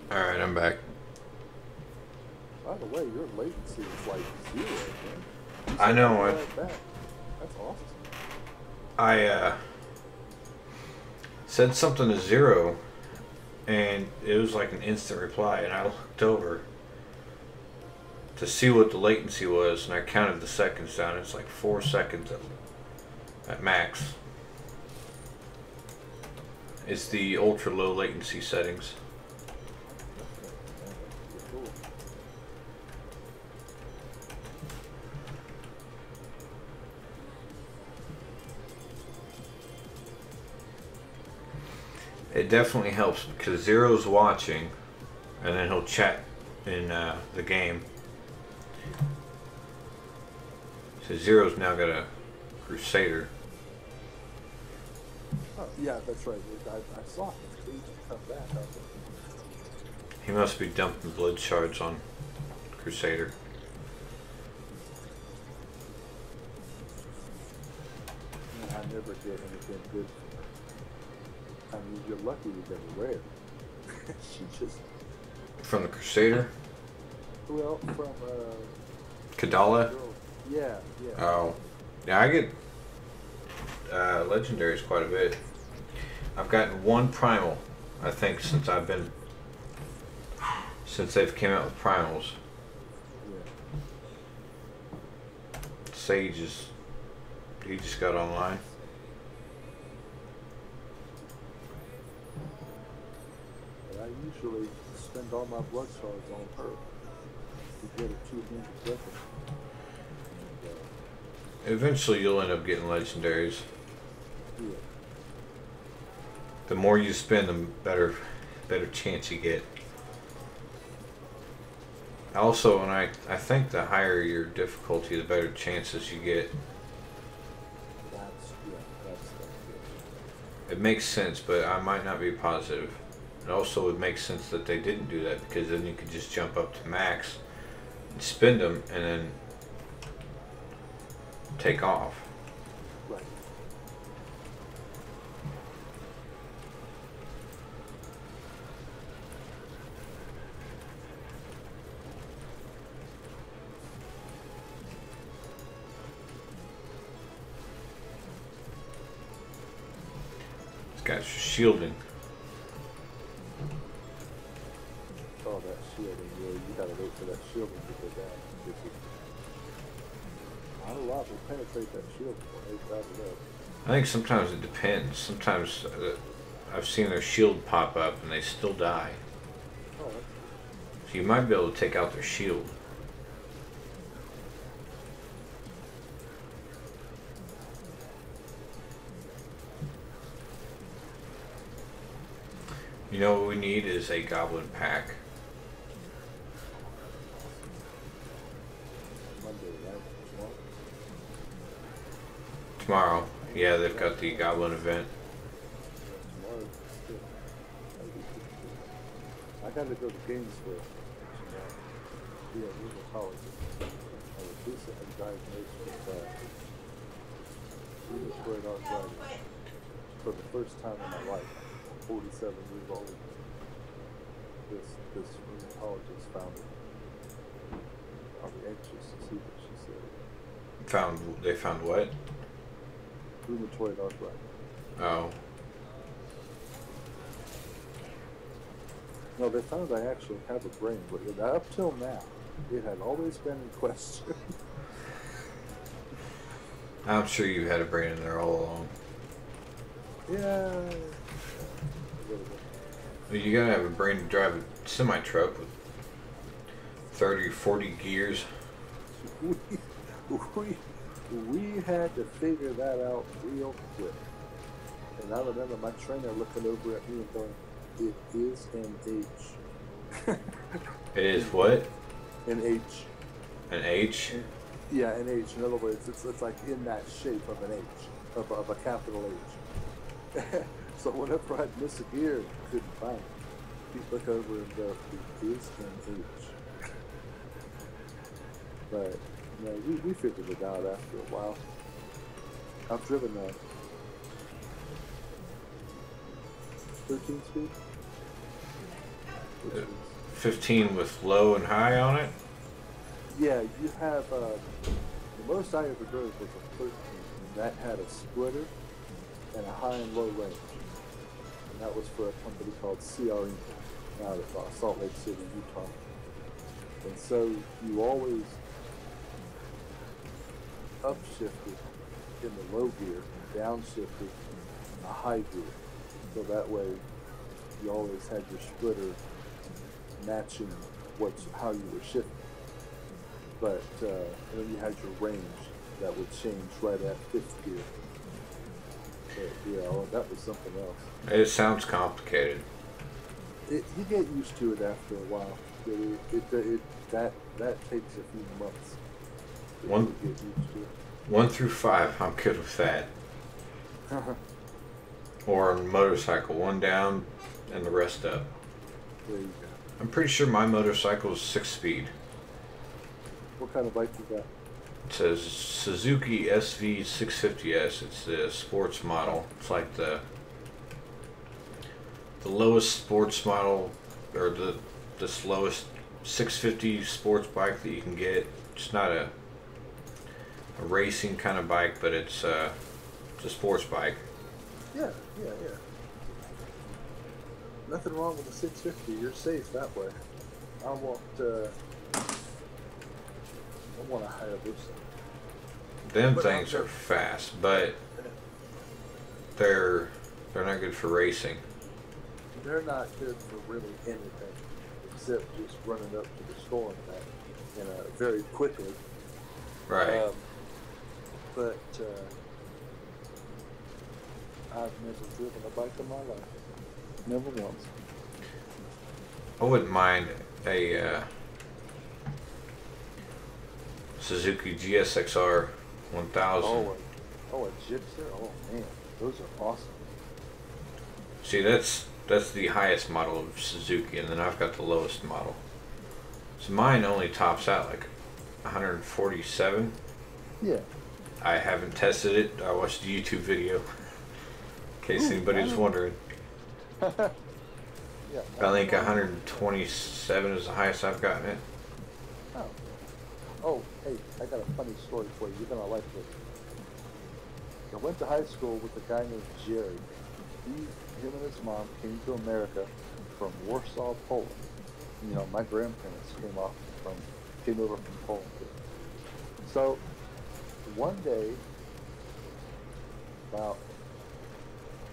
Alright, I'm back. By the way, your latency is like 0, man. I know. That's awesome. I said something to 0, and it was like an instant reply, and I looked over to see what the latency was, and I counted the seconds down. It's like 4 seconds at max. It's the ultra low latency settings. It definitely helps because Zero's watching, and then he'll chat in the game. So Zero's now got a crusader. Oh, yeah, that's right. I saw him. He just come back. He must be dumping blood shards on crusader. I never get anything good. I mean, you're lucky you get a rare. She just... From the crusader? Well, from, Kadala? Yeah, yeah. Oh. Yeah, I get legendaries quite a bit. I've gotten 1 primal, I think, since they've came out with primals. Yeah. Sage he just got online. I usually spend all my blood shards on her to get a 200 weapon. Eventually you'll end up getting legendaries. Yeah. The more you spend, the better chance you get. Also, and I think the higher your difficulty, the better chances you get. That's It makes sense, but I might not be positive. It also would make sense that they didn't do that, because then you could just jump up to max and spend them and then take off. right. This guy's shielding. Oh, that shielding, yeah, you gotta wait for that shielding to go down. Not a lot will penetrate that shield before they grab it up. I think sometimes it depends. Sometimes I've seen their shield pop up and they still die. Oh, that's So you might be able to take out their shield. You know what we need is a goblin pack. Monday, right? Tomorrow. Yeah, they've got the goblin event. Tomorrow. I gotta go to Gainesville. Be a rheumatologist. I was recently diagnosed with rheumatoid arthritis for the first time in my life. I'm 47 years old. This rheumatologist found it. I'll be anxious to see what she said. They found what? Rheumatoid arthritis. Oh. No, they found I actually have a brain, but up till now, it had always been in question. I'm sure you had a brain in there all along. Yeah. Well, you gotta have a brain to drive a semi-truck with 30 or 40 gears. We had to figure that out real quick. And I remember my trainer looking over at me and going, "It is an H." It is what? An H. An H? Yeah, an H. In other words, it's like in that shape of an H, of a capital H. So whenever I'd miss a gear, I couldn't find it. He'd look over and go, "It is an H." But you know, we figured it out after a while. I've driven that 13 speed. which is 15 with low and high on it? yeah. You have the most I ever drove was a 13, and that had a splitter and a high and low range, and that was for a company called CRE out of Salt Lake City, Utah. And so you always upshifted in the low gear and downshifted in the high gear. So that way you always had your splitter matching how you were shifting. But and then you had your range that would change right at 5th gear. But yeah, well, that was something else. It sounds complicated. You get used to it after a while. That takes a few months. To One- get used to it. 1 through 5, I'm good with that. Or on motorcycle, 1 down and the rest up. There you go. I'm pretty sure my motorcycle is 6-speed. What kind of bike you got? It says Suzuki SV650S. It's the sports model. It's like the lowest sports model, or the slowest 650 sports bike that you can get. It's not a racing kind of bike, but it's a sports bike. Yeah. Nothing wrong with the 650. You're safe that way. I want a Hayabusa. Them But things are fast, but they're not good for racing. They're not good for really anything except just running up to the store and back, very quickly. Right. But I've never driven a bike in my life. Never once. I wouldn't mind a Suzuki GSXR 1000. Oh, a Gypser? Oh man, those are awesome. See, that's the highest model of Suzuki, and then I've got the lowest model. So mine only tops out like 147. Yeah. I haven't tested it. I watched a YouTube video. In case anybody was wondering. Yeah. I think 127 is the highest I've gotten it. Oh, hey, I got a funny story for you. You're gonna like this. I went to high school with a guy named Jerry. Him and his mom came to America from Warsaw, Poland. You know, my grandparents came over from Poland. So one day, about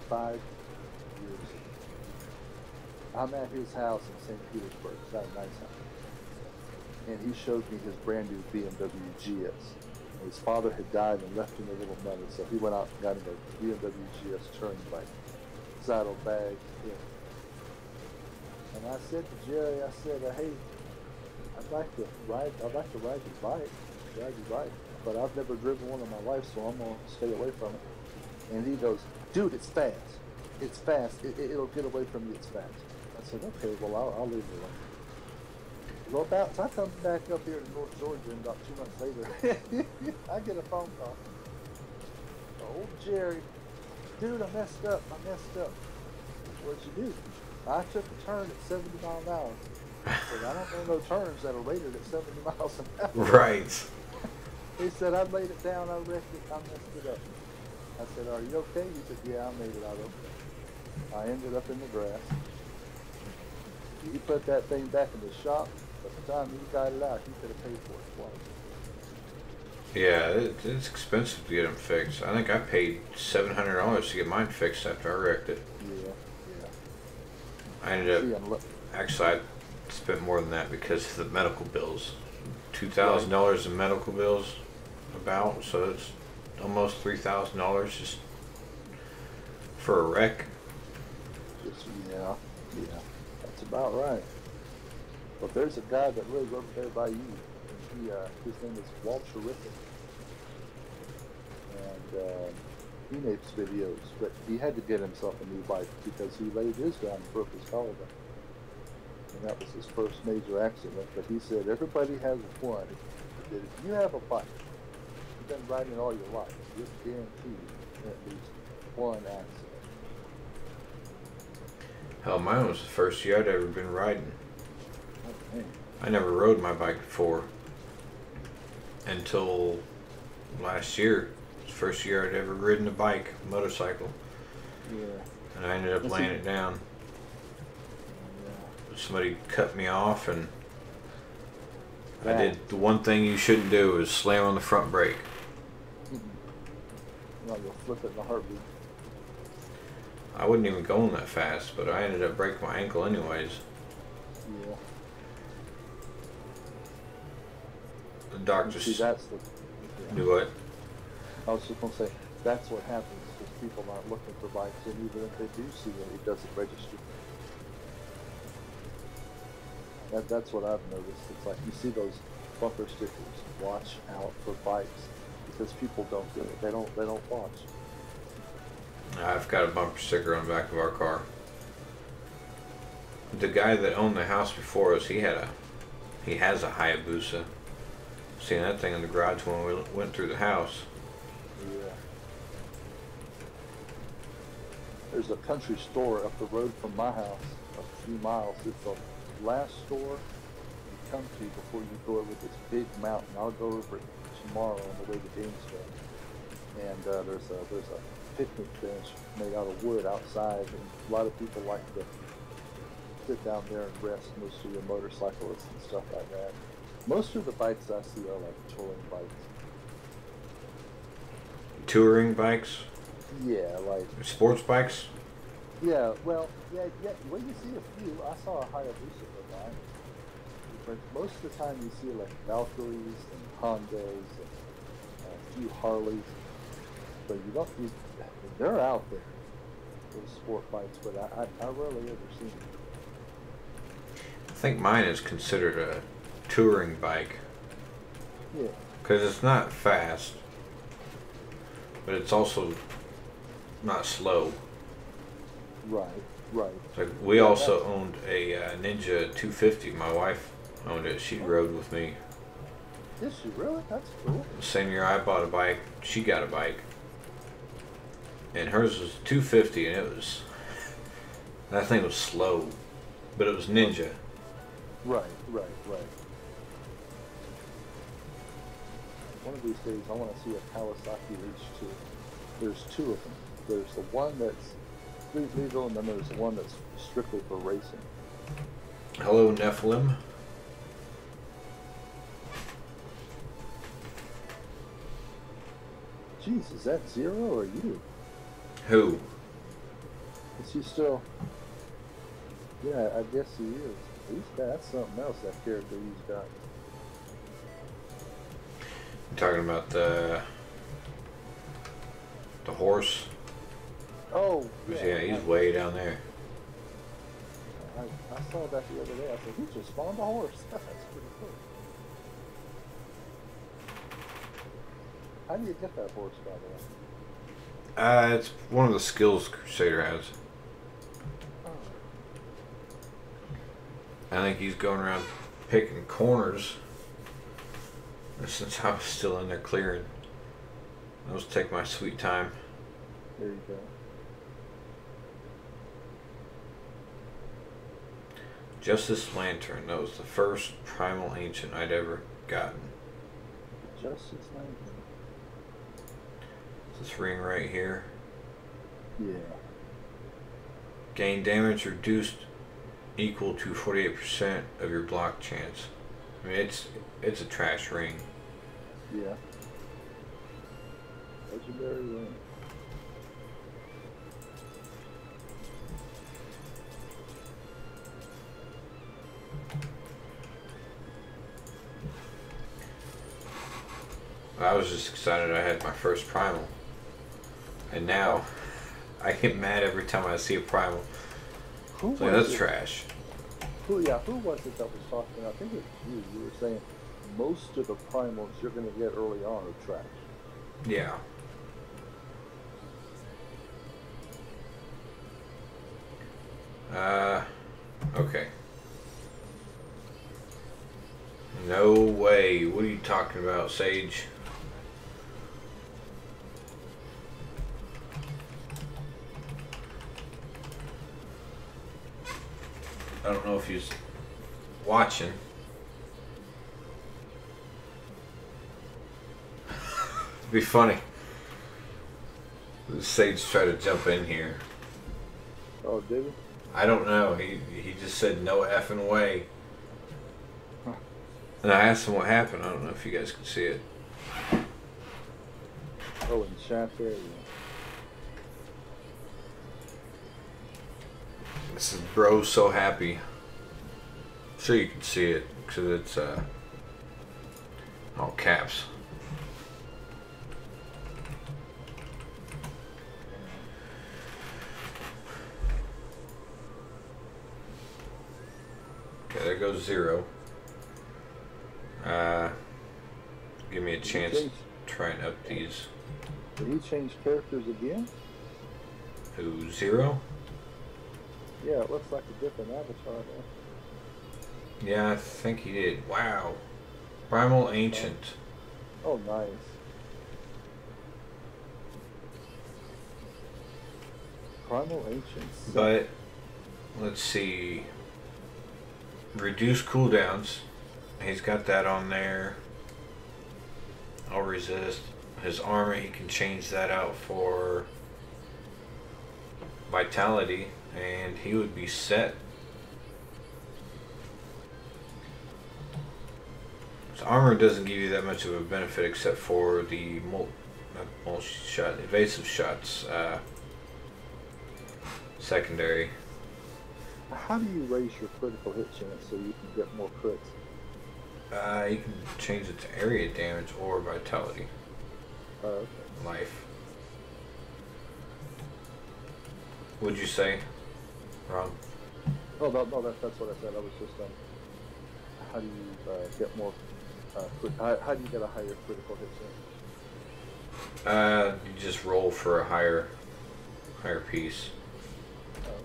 5 years ago, I'm at his house in St. Petersburg. It's not a nice house. And he showed me his brand new BMW GS. And his father had died and left him a little money, so he went out and got him a BMW GS touring bike. Saddlebag, yeah. And I said to Jerry, hey, I'd like to ride your bike, but I've never driven one in my life, so I'm gonna stay away from it. And he goes, dude, it's fast. It's fast. It'll get away from you. It's fast. I said, okay, well, I'll leave it alone. So I come back up here to North Georgia, and about 2 months later, I get a phone call. Old Jerry, dude, I messed up. What'd you do? I took a turn at 70 miles an hour. I said, I don't know no turns that are rated at 70 miles an hour. Right. He said, I laid it down, I wrecked it, I messed it up. I said, are you okay? He said, yeah, I made it out okay. I ended up in the grass. He put that thing back in the shop. By the time he got it out, he could have paid for it twice. Yeah, it's expensive to get them fixed. I think I paid $700 to get mine fixed after I wrecked it. Yeah. I ended up, actually, I spent more than that because of the medical bills. $2,000 in medical bills, so it's almost $3,000 just for a wreck. Yeah, that's about right. But there's a guy that lives over there by you, and his name is Walter Rippon, and he makes videos, but he had to get himself a new bike because he laid his down and broke his collarbone. And that was his first major accident, but he said everybody has one. That if you have a bike, you've been riding all your life, you're guaranteed at least one accident. Hell, mine was the first year I'd ever been riding. Oh, man. I never rode my bike before until last year. It was the first year I'd ever ridden a bike, motorcycle. Yeah. And I ended up laying it down. Somebody cut me off, and I did the one thing you shouldn't do is slam on the front brake. No, you'll flip it in a heartbeat. I wasn't even going that fast, but I ended up breaking my ankle anyways. Yeah. The doctor See, that's the... Yeah. do what? I was just going to say, that's what happens, is people aren't looking for bikes, and even if they do see it, it doesn't register. That's what I've noticed. It's like you see those bumper stickers, watch out for bikes, because people don't do it. They don't watch. I've got a bumper sticker on the back of our car. The guy that owned the house before us, he has a Hayabusa. Seen that thing in the garage when we went through the house. Yeah. There's a country store up the road from my house, a few miles. It's the last store you come to before you go over this big mountain. I'll go over it tomorrow on the way to Gainesville. And there's a picnic bench made out of wood outside, and a lot of people like to sit down there and rest, mostly your motorcyclists and stuff like that. Most of the bikes I see are like touring bikes. Touring bikes? Yeah, like... Sports bikes? Yeah, well, yeah, well, you see a few. I saw a Hayabusa go by. But most of the time you see like Valkyries and Hondas and a few Harleys. But they're out there, those sport bikes, but I rarely ever see them. I think mine is considered a touring bike. Yeah. Because it's not fast, but it's also not slow. Right. Like we also owned a Ninja 250. My wife owned it. She rode with me. Did she really? That's cool. The same year I bought a bike, she got a bike. And hers was 250, and that thing was slow, but it was Ninja. Right. One of these days I want to see a Kawasaki H2. There's two of them. There's the one that's street legal, and then there's the one that's strictly for racing. Hello, Nephilim. Jeez, is that Zero or you? Who? Is he still? Yeah, I guess he is. That's something else, that character he's got. You talking about the horse? Oh, Yeah, he's way down there. I saw that the other day. I said, he just spawned a horse. That's pretty cool. How do you get that horse, by the way? It's one of the skills Crusader has. Oh. I think he's going around picking corners. Since I was still in there clearing. I was taking my sweet time. There you go. Justice Lantern. That was the first Primal Ancient I'd ever gotten. Justice Lantern. This ring right here. Yeah. Gain damage reduced equal to 48% of your block chance. I mean, it's a trash ring. Yeah. Legendary ring. I was just excited I had my first Primal. And now, I get mad every time I see a Primal. So that's trash. Who was it that was talking? I think it was you. You were saying most of the primals you're going to get early on are trash. Yeah. Okay. No way. What are you talking about, Sage? I don't know if he's watching. It'd be funny. Sage tried to jump in here. Oh, did he? I don't know. He just said no effing way. And I asked him what happened. I don't know if you guys can see it. Oh, in chat there. Yeah. This is bro so happy. Sure you can see it because it's all caps. Okay, there goes 0. Give me a chance to try and up these. Did he change characters again? Who, 0? Yeah, it looks like a different avatar there. Yeah, I think he did. Wow. Primal Ancient. Oh, nice. Primal Ancients. But, let's see. Reduce cooldowns. He's got that on there. I'll resist. His armor, he can change that out for vitality, and he would be set. His armor doesn't give you that much of a benefit except for the multi-shot, evasive shots, secondary. How do you raise your critical hit chance so you can get more crits? You can change it to area damage or vitality. Okay. Life. Would you say? Wrong. Oh, no, that's what I said. I was just, how do you get more, how do you get a higher critical hit chance? You just roll for a higher piece. Oh.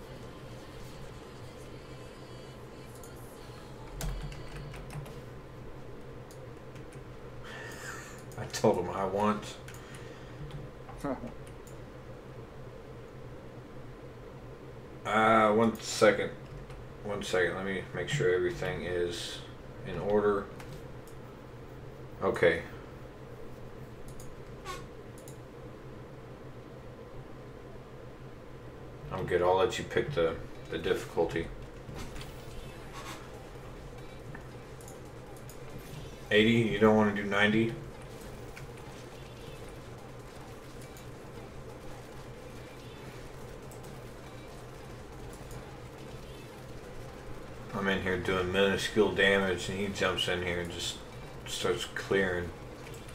I told him I want. 1 second. 1 second. Let me make sure everything is in order. Okay. I'm good. I'll let you pick the difficulty. 80? You don't want to do 90? I'm in here doing minuscule damage and he jumps in here and just starts clearing.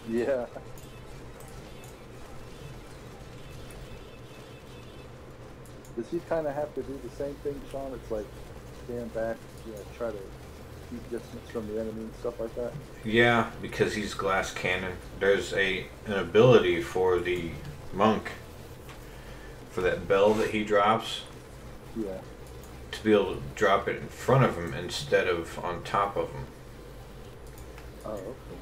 Yeah. Does he kind of have to do the same thing, Shaun? It's like stand back, try to keep distance from the enemy and stuff like that? Yeah, because he's glass cannon. There's an ability for the monk, for that bell that he drops. Yeah. To be able to drop it in front of him instead of on top of him. Oh, okay.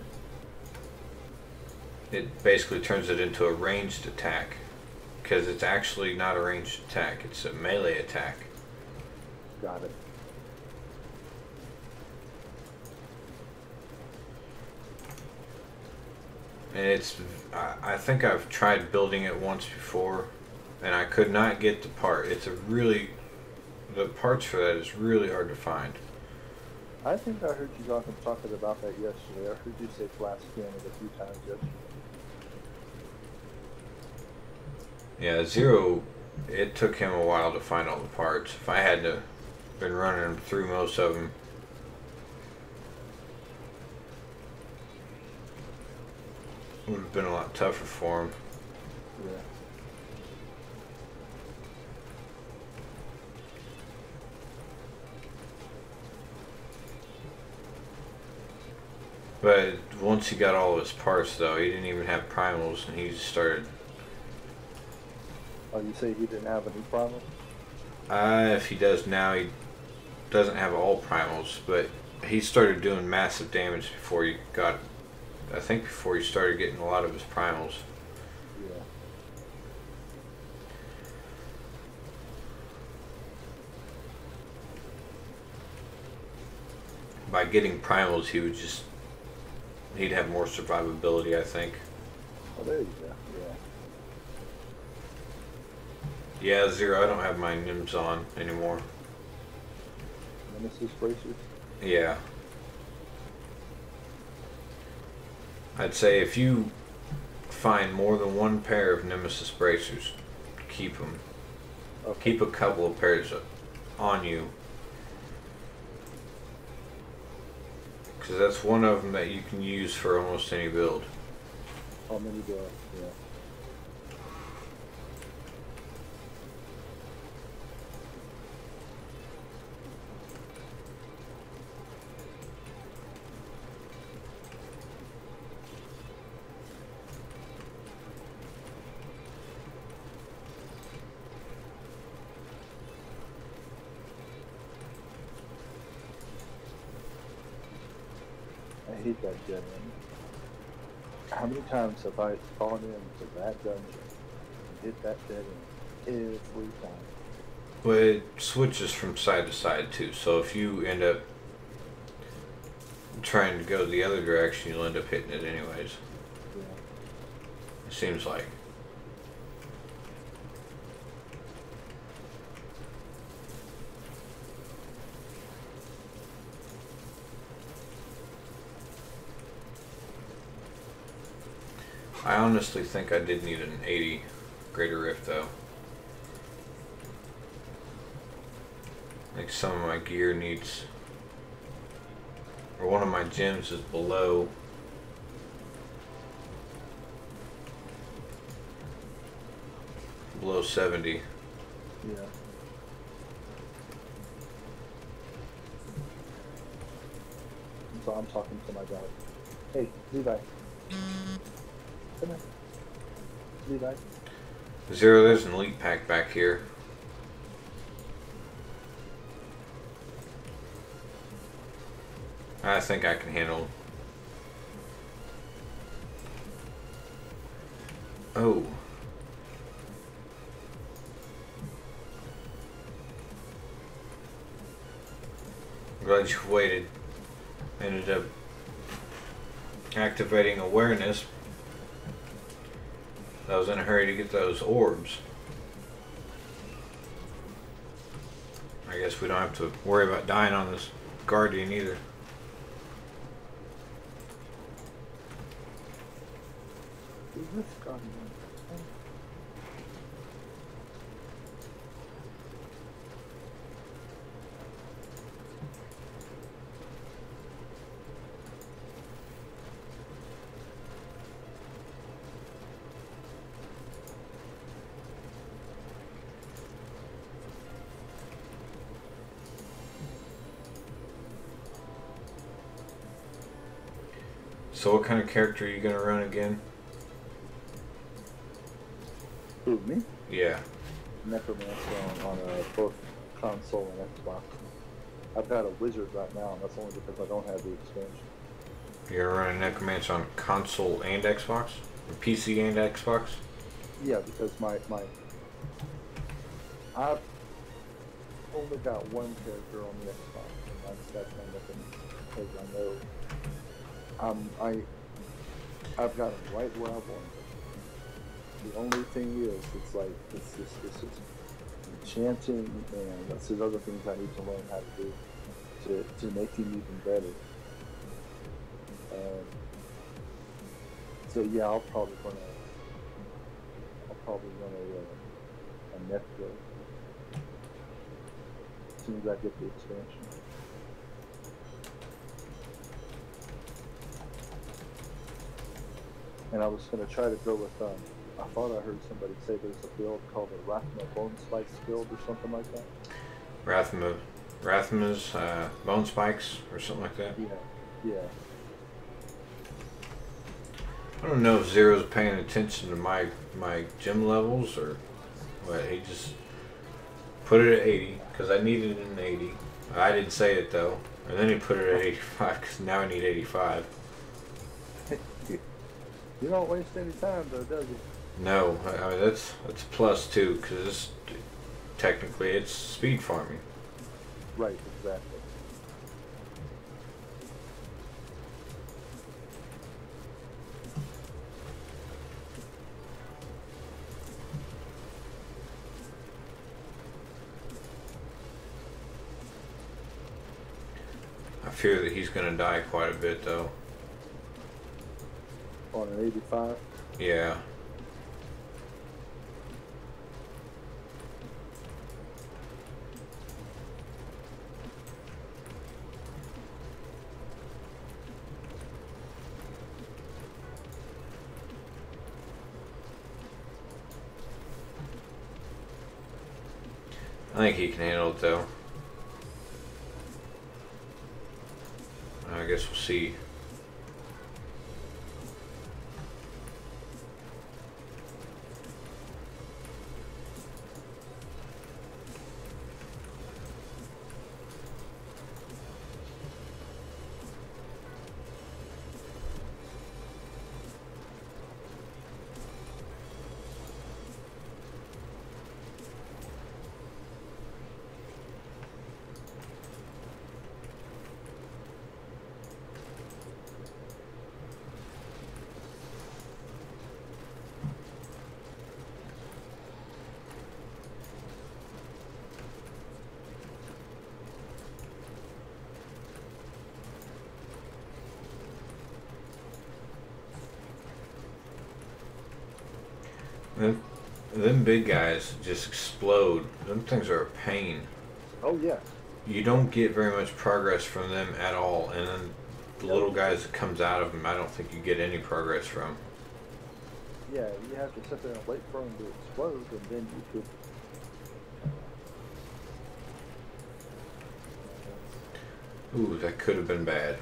It basically turns it into a ranged attack. Because it's actually not a ranged attack, it's a melee attack. Got it. And it's, I think I've tried building it once before, and I could not get the part. It's the parts for that is really hard to find. I think I heard you talking about that yesterday. I heard you say glass cannon a few times yesterday. Yeah, 0, it took him a while to find all the parts. If I had to been running through most of them, it would have been a lot tougher for him. Yeah. But once he got all his parts, though, he didn't even have primals, and he just started. Oh, you say he didn't have any primals? If he does now, he doesn't have all primals, but he started doing massive damage before he got. I think before he started getting a lot of his primals. Yeah. by getting primals, he'd have more survivability, I think. Oh, there you go. Yeah, Zero, I don't have my Nims on anymore. Nemesis bracers? Yeah. I'd say if you find more than one pair of Nemesis bracers, keep them. Okay. Keep a couple of pairs on you. Because that's one of them that you can use for almost any build. How many do I? Yeah. I hate that dead end. How many times have I gone into that dungeon and hit that dead end every time? But it switches from side to side too, so if you end up trying to go the other direction, you'll end up hitting it anyways. Yeah. It seems like. I honestly think I did need an 80 Greater Rift though. Like some of my gear needs, or one of my gems is below below 70. Yeah. So I'm talking to my dog. Hey, Levi. Come here. Levi. Zero, there's an elite pack back here. I think I can handle. Oh. I'm glad you waited. Ended up activating awareness. I was in a hurry to get those orbs. I guess we don't have to worry about dying on this guardian either. Is this guardian? So what kind of character are you going to run again? Who, me? Yeah. Necromancer on both console and Xbox. I've got a wizard right now, and that's only because I don't have the expansion. You're going to run a Necromancer on console and Xbox? Or PC and Xbox? Yeah, because I've only got one character on the Xbox, and that's my Necromancer, because I know I've got it right where I want it. The only thing is, it's just enchanting, and that's the other things I need to learn how to do to make him even better. So yeah, I'll probably run a net build as soon as I get the expansion. And I was going to try to go with, I thought I heard somebody say there's a build called the Rathma Bone Spikes build or something like that. Rathma's Bone Spikes or something like that? Yeah. I don't know if Zero's paying attention to my gem levels or what. He just put it at 80 because I needed an 80. I didn't say it though. And then he put it at 85 because now I need 85. You don't waste any time though, does you? No, I mean that's a plus too because technically it's speed farming. Right, exactly. fear that he's going to die quite a bit, though. On an 85? Yeah. I think he can handle it, though. I guess we'll see. Them big guys just explode. Them things are a pain. Oh, yeah. You don't get very much progress from them at all. And then the little guys that comes out of them, I don't think you get any progress from. Yeah, you have to sit there and wait for them to explode, and then you could... Ooh, that could have been bad.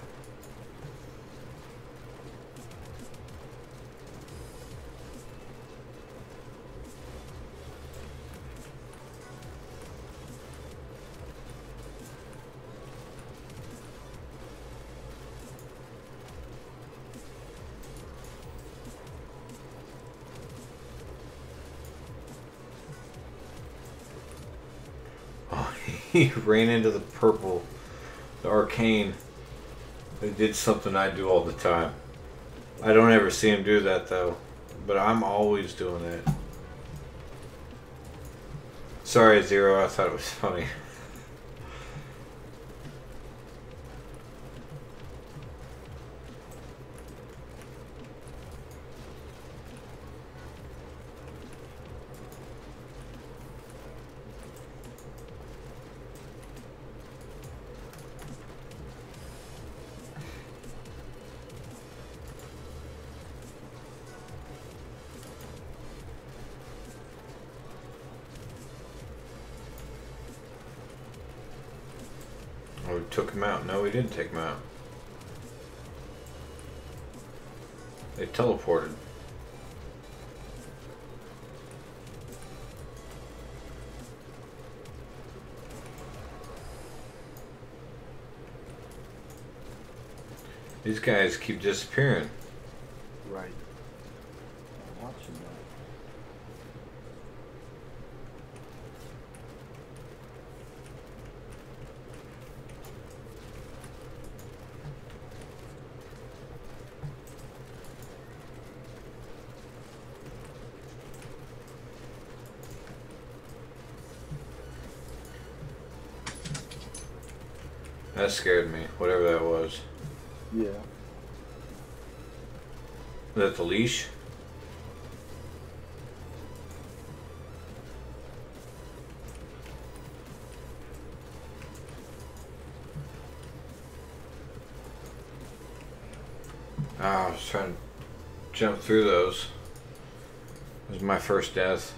He ran into the purple, the arcane. It did something I do all the time. I don't ever see him do that though, but I'm always doing that. Sorry, Zero, I thought it was funny. Oh, we took him out. No, we didn't take him out. They teleported. These guys keep disappearing. Right. I'm watching that. That scared me, whatever that was. Yeah. Was that the leash? Ah, I was trying to jump through those. It was my first death.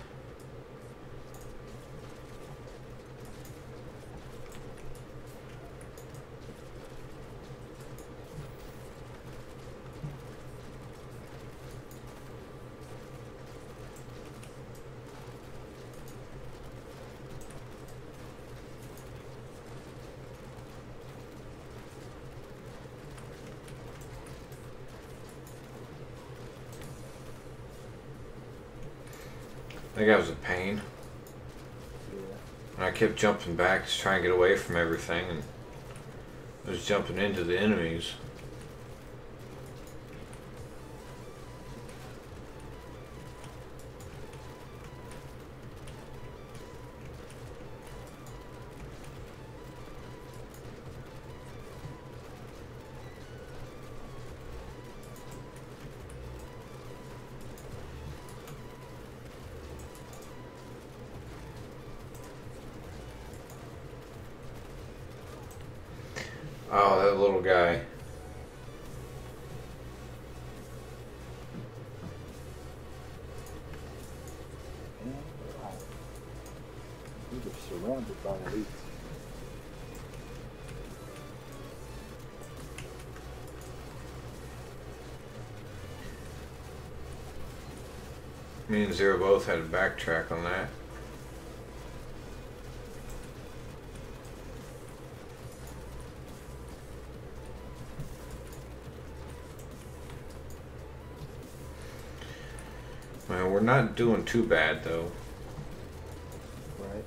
That guy was a pain. Yeah. And I kept jumping back to try and get away from everything, and I was jumping into the enemies. Oh, that little guy. And we were surrounded by elites. Me and Zero both had to backtrack on that. Well, we're not doing too bad though. Right.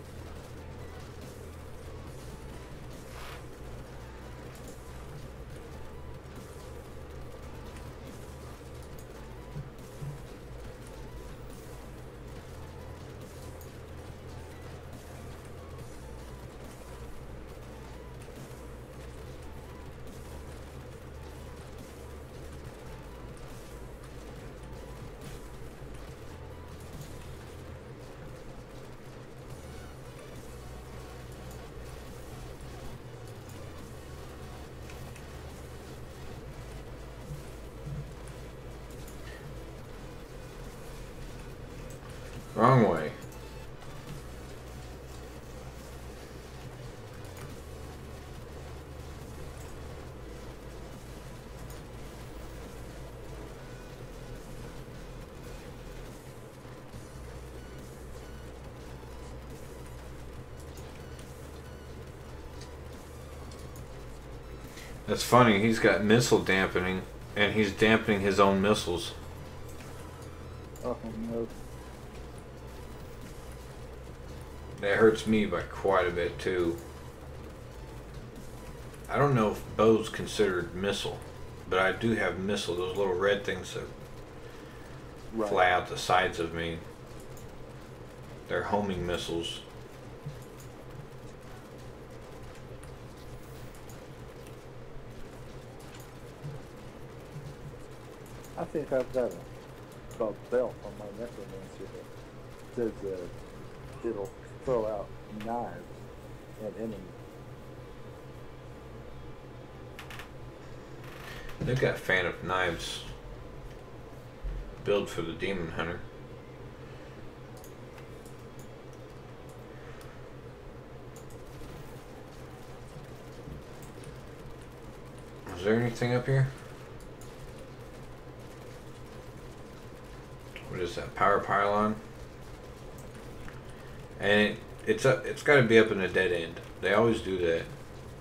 Wrong way. That's funny, he's got missile dampening, and he's dampening his own missiles. Oh no. That hurts me by quite a bit too. I don't know if bow's considered missile, but I do have missile, those little red things that Right. fly out the sides of me. They're homing missiles. I think I've got a belt on my Necromancer that says it'll throw out knives at enemies. They've got fan of knives build for the demon hunter. Is there anything up here? What is that? Power pylon? And it's got to be up in a dead end. They always do that.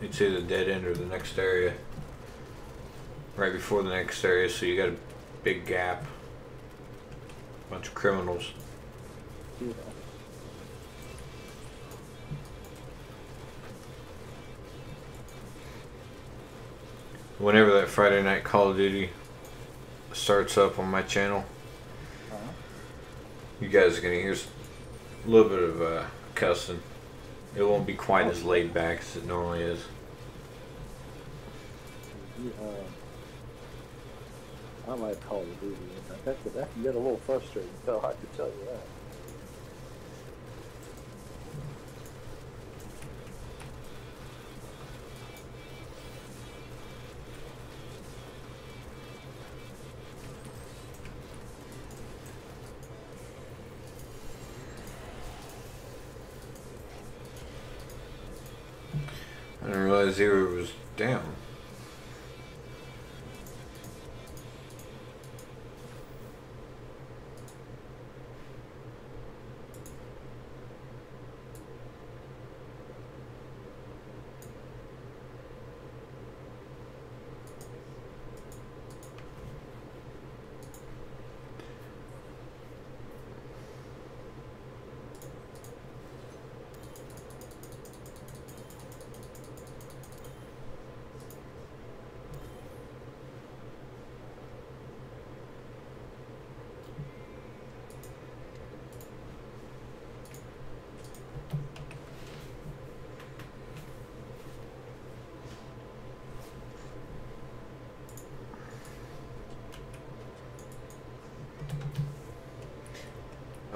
It's either the dead end or the next area. Right before the next area, so you got a big gap. Bunch of criminals. Yeah. Whenever that Friday night Call of Duty starts up on my channel, you guys are going to hear a little bit of cussing. It won't be quite as laid back as it normally is. I like Call of Duty. That can get a little frustrating, though, I can tell you that. I didn't realize Zero was down.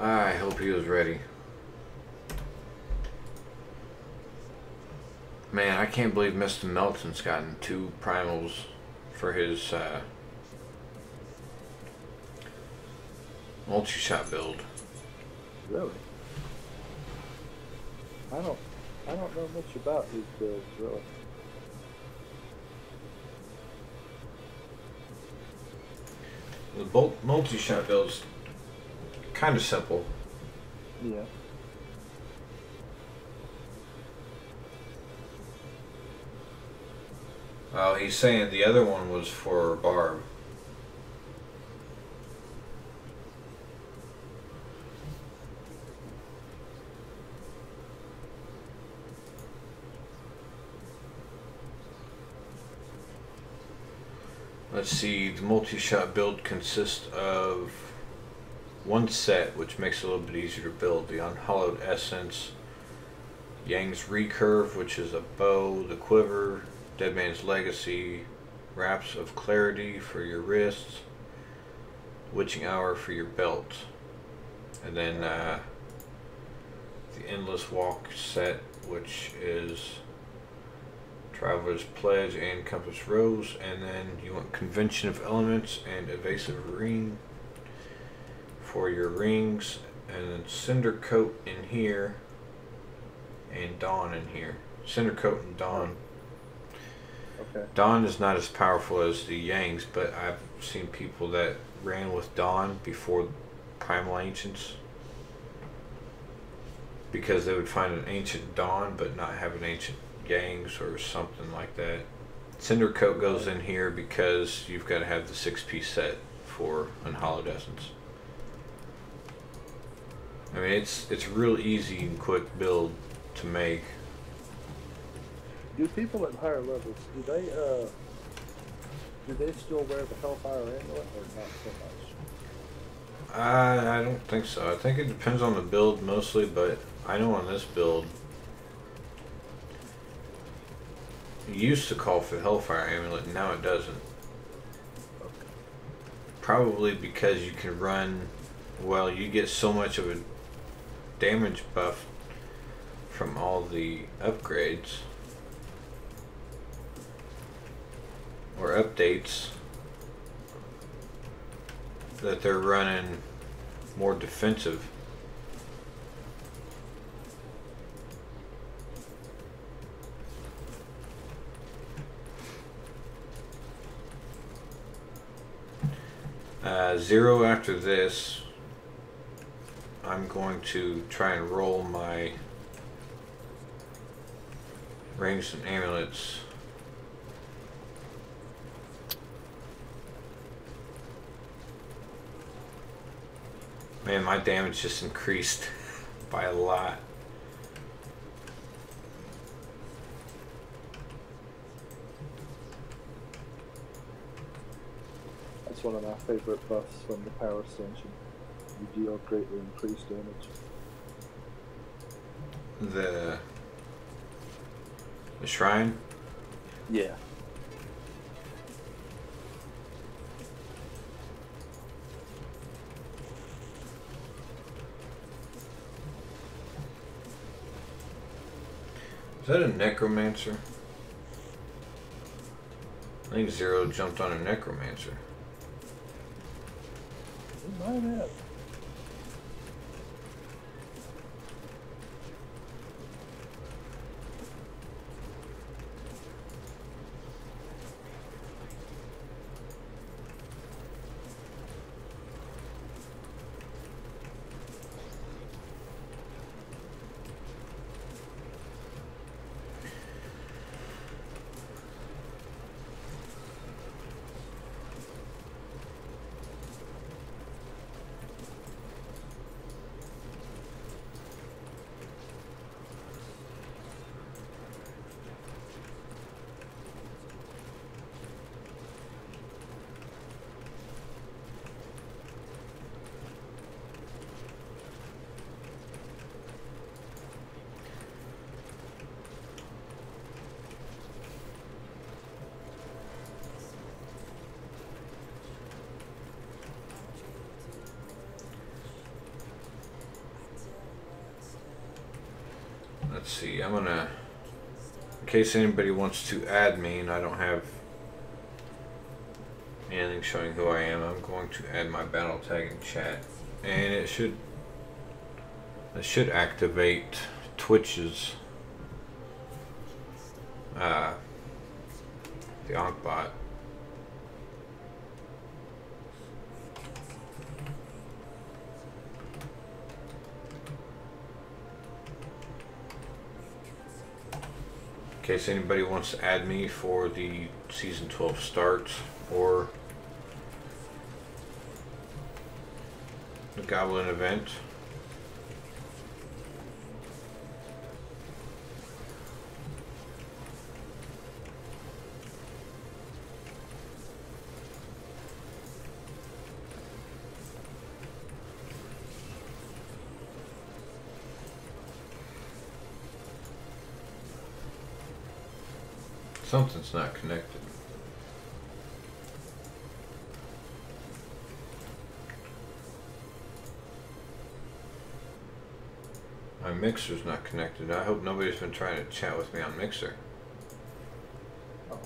I hope he was ready. Man, I can't believe Mr. Melton's gotten 2 primals for his multi-shot build. Really? I don't know much about his builds, really. The multi-shot build's kind of simple. Yeah. Oh, he's saying the other one was for Barb. Let's see, the multi-shot build consists of 1 set, which makes it a little bit easier to build. The Unhallowed Essence, Yang's Recurve, which is a bow, the Quiver, Dead Man's Legacy, Wraps of Clarity for your wrists, Witching Hour for your belt. And then the Endless Walk set, which is Traveler's Pledge and Compass Rose. And then you want Convention of Elements and Evasive Ring for your rings. And then Cinder Coat in here and Dawn in here. Cinder Coat and Dawn. Okay. Dawn is not as powerful as the Yangs, but I've seen people that ran with Dawn before Primal Ancients because they would find an ancient Dawn but not have an ancient Yangs or something like that. Cinder Coat goes in here because you've got to have the 6-piece set for Unhallowed Essence. I mean, it's real easy and quick build to make. Do people at higher levels, do they still wear the Hellfire Amulet or not so much? I don't think so. I think it depends on the build mostly, but I know on this build it used to call for the Hellfire Amulet and now it doesn't. Okay. Probably because you can run, well, you get so much of a damage buff from all the upgrades or updates that they're running more defensive. Zero after this, I'm going to try and roll my rings and amulets. Man, my damage just increased by a lot. That's one of my favorite buffs from the Power Ascension. You deal greatly increased damage. The shrine? Yeah. Is that a Necromancer? I think Zero jumped on a Necromancer. It might have. Let's see, I'm gonna case anybody wants to add me and I don't have anything showing who I am, I'm going to add my battle tag in chat, and it should activate Twitch's the Ankh bot. In case anybody wants to add me for the season 12 start or the Goblin event. Something's not connected. My Mixer's not connected. I hope nobody's been trying to chat with me on Mixer. Oh.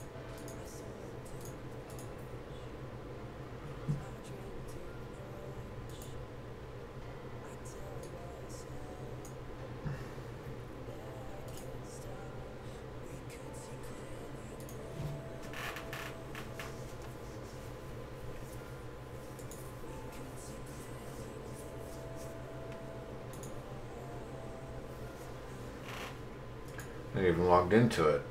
I even logged into it.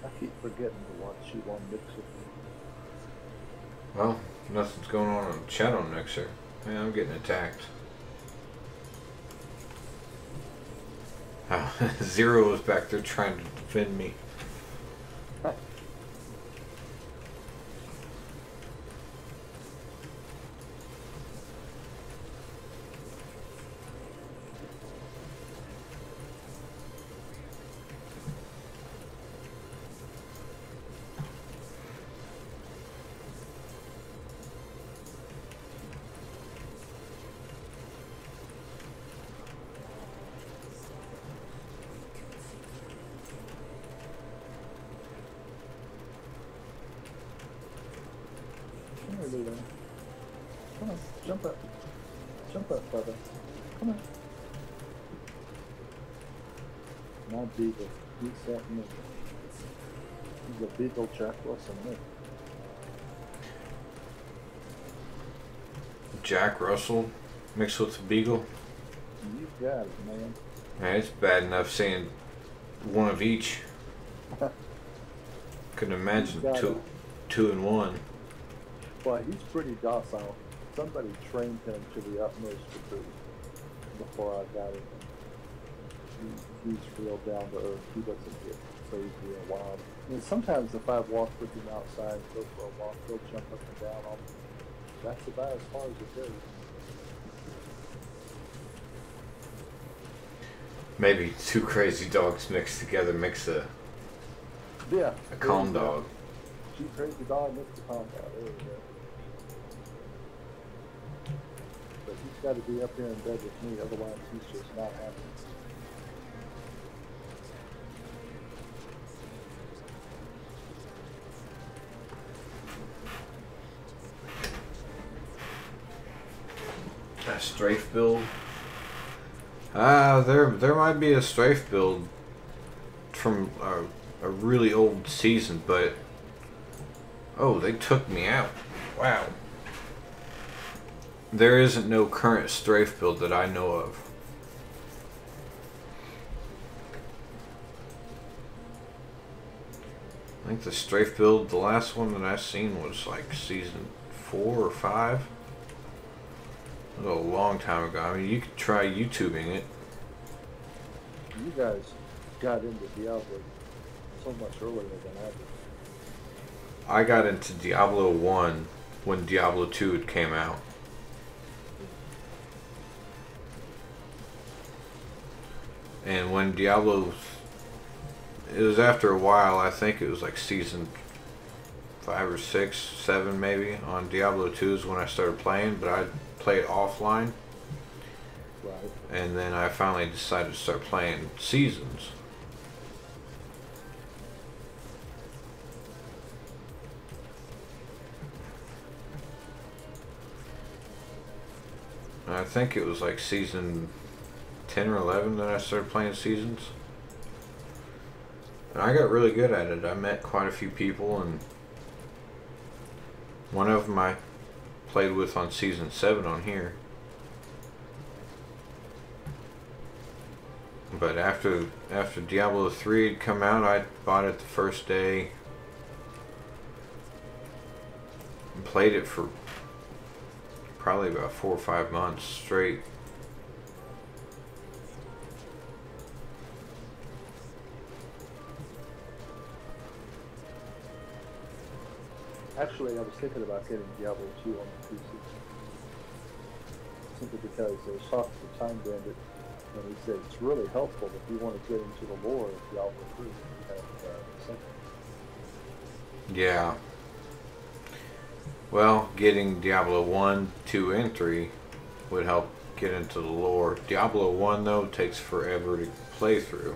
I keep forgetting to watch you on Mixer. Well, nothing's going on in chat on Mixer. Man, I'm getting attacked. Oh, Zero is back there trying to defend me. Come on, jump up. Jump up, brother. Come on. My beagle. He's that me. He's a beagle Jack Russell me. Jack Russell mixed with the Beagle. You got it, man. Man, it's bad enough saying one of each. Couldn't imagine two and one. Well, he's pretty docile. Somebody trained him to the utmost before I got him. He's real down to earth. He doesn't get crazy or wild. I mean, sometimes if I walk with him outside and go for a walk, he'll jump up and down on me. That's about as far as it goes. Maybe two crazy dogs mixed together makes a calm dog. Two crazy dog makes a calm dog. There we go. But he's got to be up here in bed with me, otherwise he's just not happy. A strafe build? There might be a strafe build from a really old season, but oh, they took me out. Wow. There isn't no current strafe build that I know of. I think the strafe build, the last one that I seen was like season 4 or 5. It was a long time ago. I mean, you could try YouTubing it. You guys got into Diablo so much earlier than I did. I got into Diablo 1 when Diablo 2 had came out. And when Diablo it was after a while. I think it was like season 5 or 6, 7 maybe on Diablo 2 is when I started playing, but I played offline. Right. And then I finally decided to start playing seasons. And I think it was like season 10 or 11 that I started playing seasons. And I got really good at it. I met quite a few people, and one of them I played with on season 7 on here. But after Diablo 3 had come out, I bought it the first day and played it for probably about 4 or 5 months straight. Actually, I was thinking about getting Diablo 2 on the PC. Simply because there's software time bandit, and he said it's really helpful if you want to get into the lore of Diablo 3. You have second. Yeah. Well, getting Diablo 1, 2, and 3 would help get into the lore. Diablo 1, though, takes forever to play through.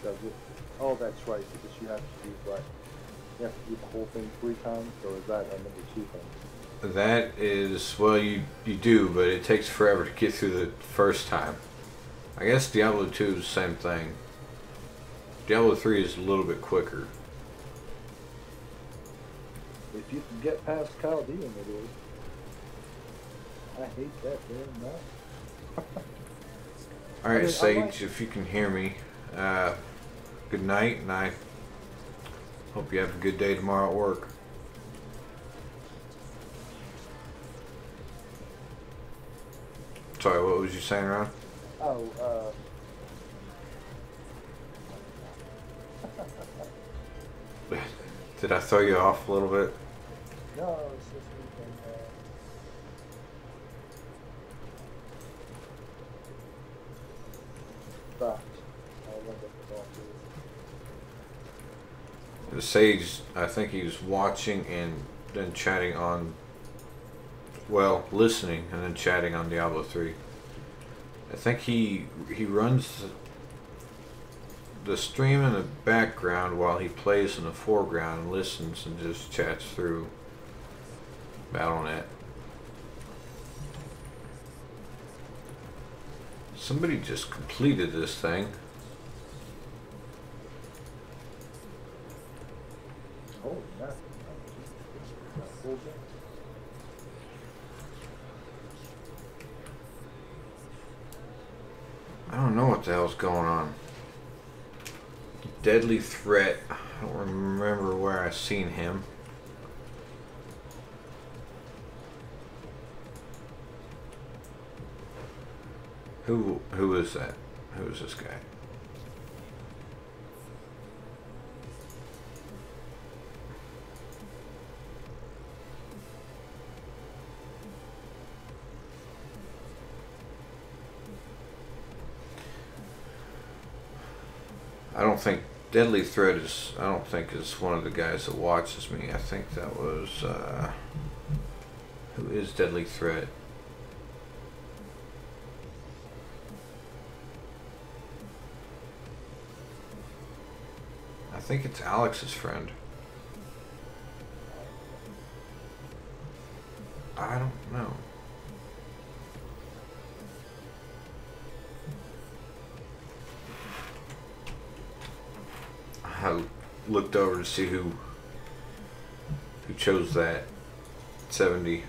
Does it? Oh, that's right, because you have to do what? You have to do the whole thing 3 times, or is that a number 2 thing? That is, well, you do, but it takes forever to get through the first time. I guess Diablo 2 is the same thing. Diablo 3 is a little bit quicker. If you can get past Chaldean, it is. I hate that damn map. Alright, I Sage, like... if you can hear me, good night, and I hope you have a good day tomorrow at work. Sorry, what was you saying, Ron? Oh, Did I throw you off a little bit? no, it's just anything, but I wonder if the boss is. The Sage, I think he was watching and then chatting on, well, listening and then chatting on Diablo 3. I think he runs the stream in the background while he plays in the foreground and listens and just chats through Battle.net. Somebody just completed this thing. Oh, yeah. I don't know what the hell's going on. Deadly Threat. I don't remember where I seen him. Who is that? Who is this guy? I don't think Deadly Threat is, I don't think is one of the guys that watches me. I think that was, who is Deadly Threat? I think it's Alex's friend. I don't know. I looked over to see who chose that 70.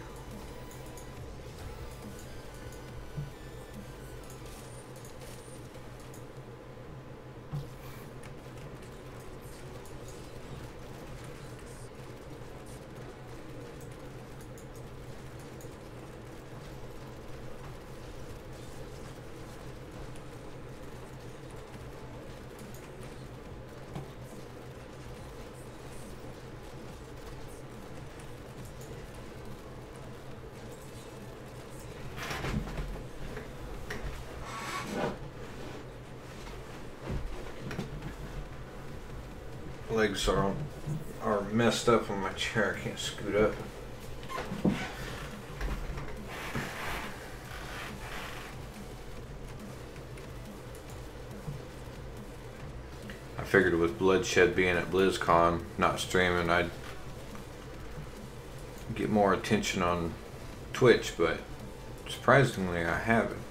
Legs are messed up on my chair. I can't scoot up. I figured with Bloodshed being at BlizzCon, not streaming, I'd get more attention on Twitch, but surprisingly I haven't.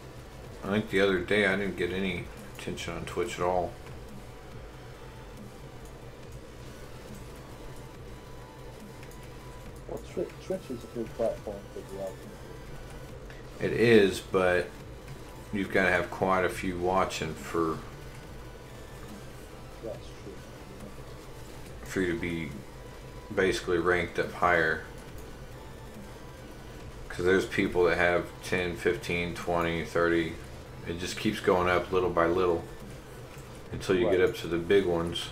I think the other day I didn't get any attention on Twitch at all. Well, Twitch is a good platform for the audience. It is, but you've got to have quite a few watching for That's true. for you to be basically ranked up higher. Because there's people that have 10, 15, 20, 30. It just keeps going up little by little until you get up to the big ones.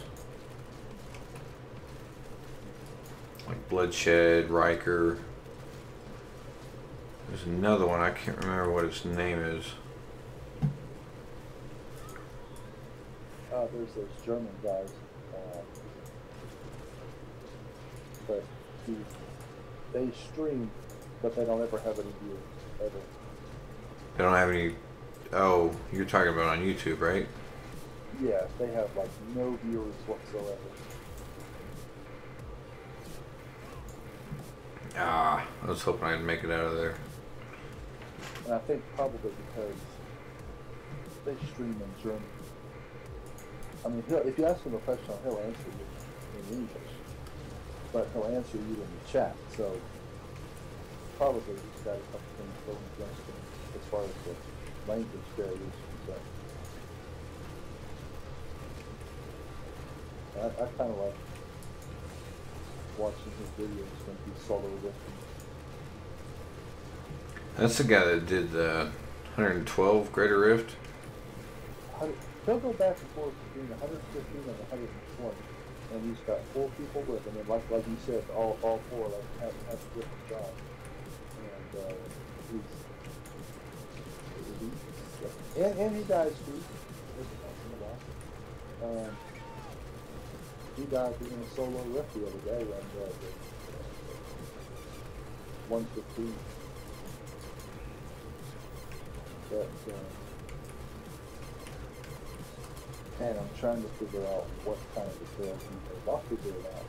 Like Bloodshed, Riker. There's another one, I can't remember what its name is. There's those German guys. But they stream, but they don't ever have any viewers, ever. They don't have any... Oh, you're talking about on YouTube, right? Yeah, they have like no viewers whatsoever. Ah, I was hoping I'd make it out of there. And I think probably because they stream in German. I mean, if you ask him a question, he'll answer you in English, but he'll answer you in the chat. So probably he's got a couple things going against him as far as the language barriers and stuff. I kind of like watching his videos when he's solo with him. That's the guy that did the 112 Greater Rift. He'll go back and forth between 115 and 120, and he's got 4 people with him, and like you said, all 4 like have a different job, and he dies too. He died doing a solo rift the other day on 115. But and I'm trying to figure out what kind of a trail he is. I'll figure it out.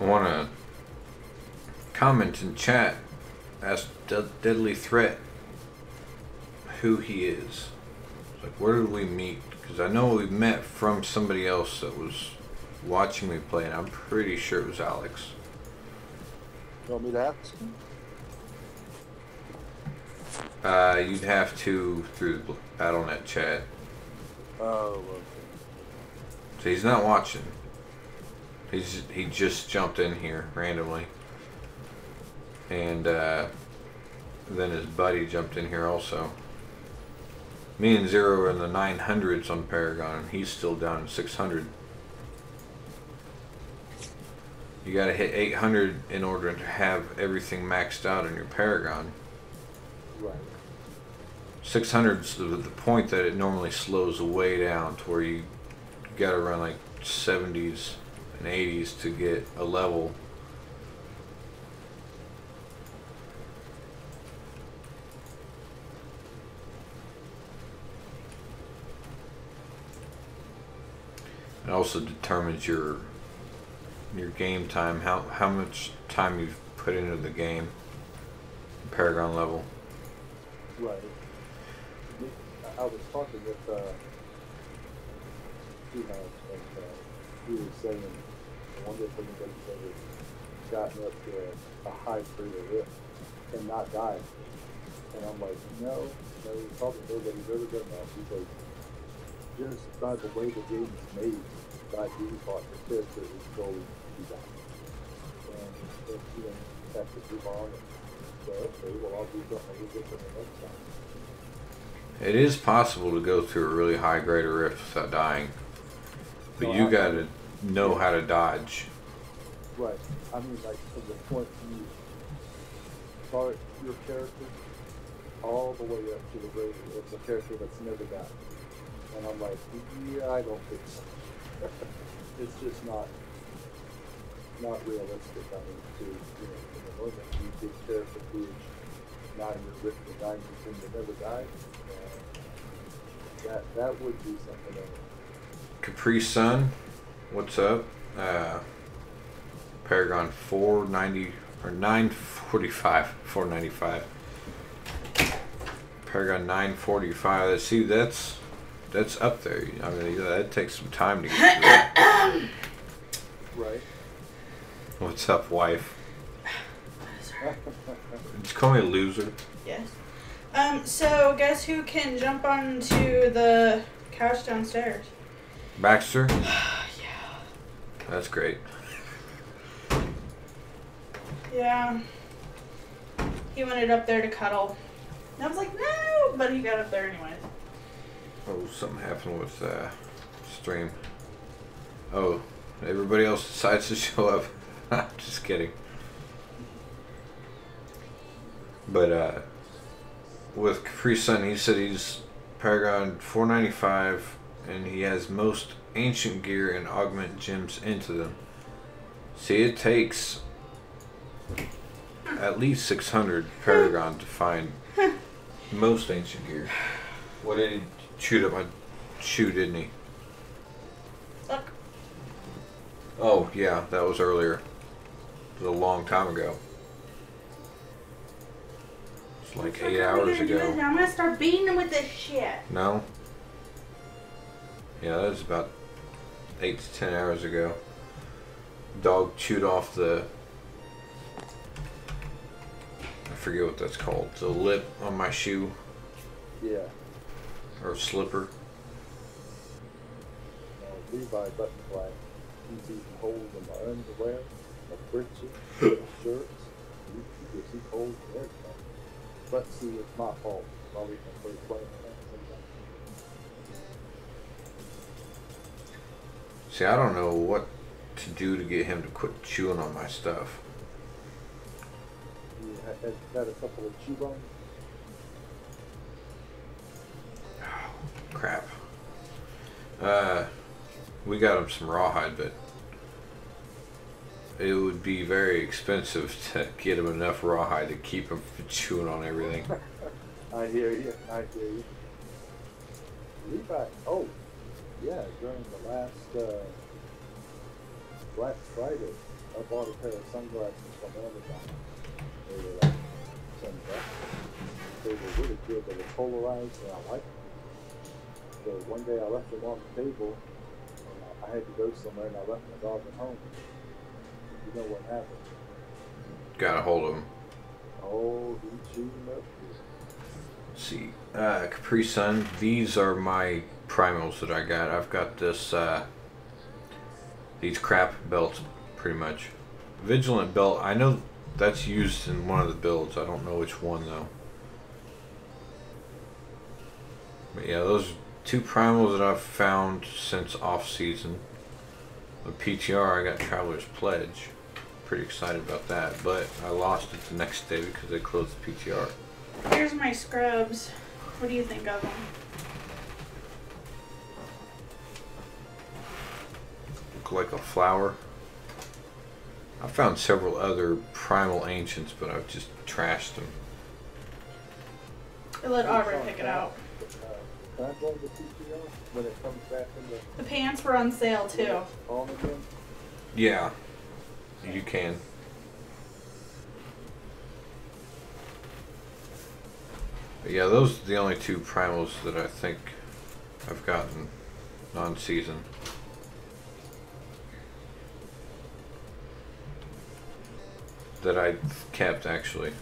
I want to comment in chat, ask Deadly Threat who he is. Like, where did we meet? Because I know we met from somebody else that was watching me play, and I'm pretty sure it was Alex. You want me to ask him? You'd have to through the BattleNet chat. Oh, okay. So he's not watching. He just jumped in here randomly, and then his buddy jumped in here also. Me and Zero are in the 900s on Paragon, and he's still down in 600. You gotta hit 800 in order to have everything maxed out in your Paragon. Right. 600's the point that it normally slows way down to where you gotta run like 70s and 80s to get a level. It also determines your game time, how much time you've put into the game, Paragon level. Right. I was talking with he was saying I wonder if anybody's ever gotten up to a high Greater Rift and not died. And I'm like, no, probably nobody's ever done that. He's like, just by the way the game is made, by default, the character is going to die. And you know, have to move on and say, okay, well, I'll do something a little different the next time. It is possible to go through a really high Greater Rift without dying, but you gotta know how to dodge. Right. I mean, like, from the point you start your character all the way up to the grade of the character that's never died. And I'm like, yeah, I don't think so. It's just not realistic. I mean, to, you know, in the moment you get character who's 9 years rich and 9 years and never died, that would be something else. Capri Sun, what's up? Paragon 490 or 945, 495. Paragon 945. See, that's up there. I mean, that takes some time to get through that. Right. What's up, wife? Just call me a loser. Yes. So guess who can jump onto the couch downstairs? Baxter? Yeah. That's great. Yeah. He wanted up there to cuddle. And I was like, no, but he got up there anyways. Oh, something happened with stream. Oh, everybody else decides to show up. Just kidding. But with Capri Sun, he said he's Paragon 495, and he has most ancient gear and augment gems into them. See, it takes at least 600 Paragon to find most ancient gear. What did he shoot up my shoe, didn't he? Look. Oh, yeah, that was earlier. It was a long time ago. It's like 8 hours ago. I'm gonna start beating him with this shit. No? Yeah, that was about 8 to 10 hours ago. Dog chewed off the... I forget what that's called. The lip on my shoe. Yeah. Or slipper. Levi button flag. You see holes in my underwear, my breeches, my shirts. You can see holes in everything. But see, it's my fault. I'll leave my first play. See, I don't know what to do to get him to quit chewing on my stuff. You had a couple of chew bones. Crap. We got him some rawhide, but it would be very expensive to get him enough rawhide to keep him from chewing on everything. I hear you. Levi, oh, yeah, during the last Black Friday, I bought a pair of sunglasses from Amazon. They were like $10. They were really good. They were polarized, and I liked them. So one day I left them on the table, and I had to go somewhere, and I left my dog at home. You know what happened? Got a hold of him. Oh, he chewed them up. Let's see, Capri Sun. These are my primals that I got. I've got this, these crap belts, pretty much. Vigilant belt. I know that's used in one of the builds. I don't know which one though. But yeah, those are 2 primals that I've found since off season. The PTR, I got Traveler's Pledge. Pretty excited about that, but I lost it the next day because they closed the PTR. Here's my scrubs. What do you think of them? Look like a flower. I found several other primal ancients, but I've just trashed them. I let Aubrey pick it out. Can I join the PTO when it comes back in The pants were on sale too. on again? Yeah, you can. But yeah, those are the only 2 primals that I think I've gotten non-season. That I kept, actually.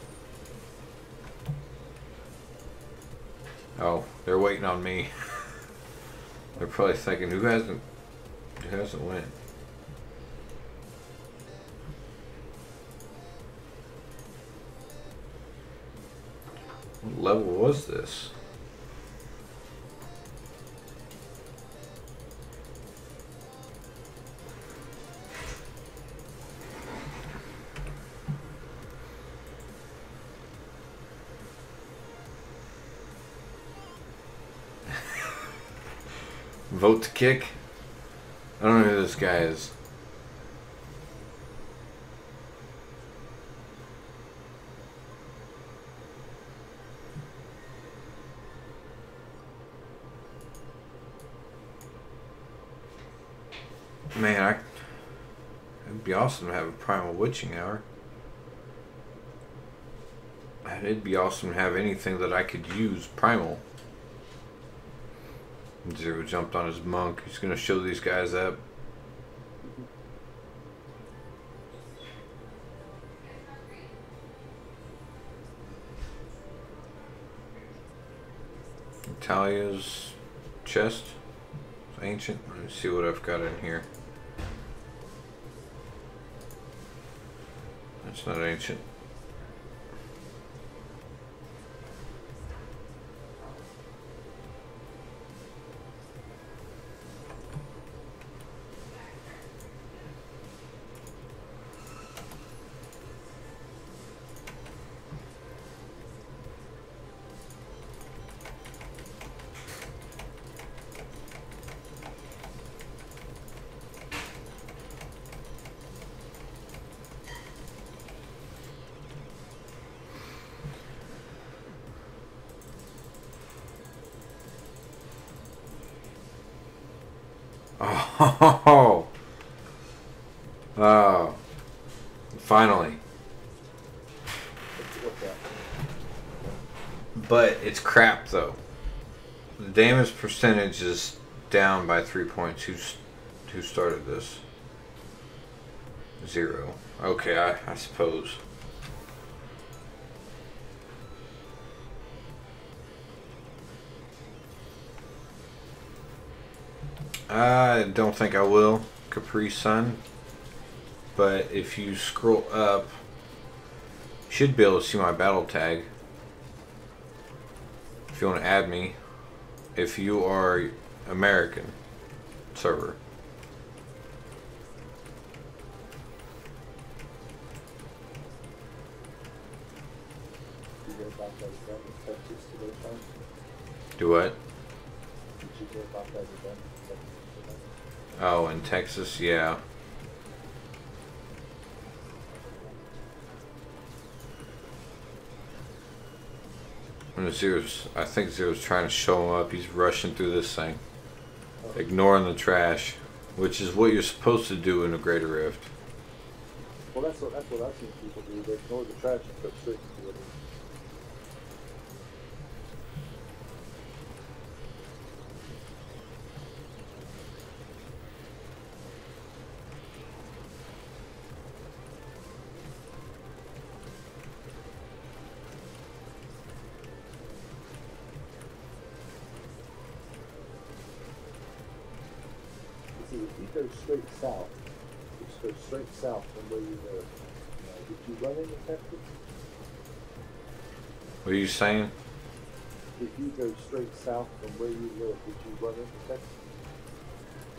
Oh, they're waiting on me. They're probably thinking, who hasn't went? What level was this? Vote to kick? I don't know who this guy is. Man, it'd be awesome to have a primal witching hour. And it'd be awesome to have anything that I could use primal. Zero jumped on his monk. He's gonna show these guys up. Talia's chest. It's ancient. Let me see what I've got in here. That's not ancient. Oh, oh, finally. But it's crap though. The damage percentage is down by 3.2. Who started this? 0. Okay, I suppose. I don't think I will, Capri Sun. But if you scroll up, you should be able to see my battle tag. If you want to add me, if you are American server. Do what? Oh, in Texas, yeah. And Zero's, I think Zero's trying to show him up. He's rushing through this thing, ignoring the trash, which is what you're supposed to do in a Greater Rift. Well, that's what I've seen people do. They ignore the trash and go straight to it. If you go straight south, just go straight south from where you live. Did you run into Texas? What are you saying? If you go straight south from where you live, did you run into Texas?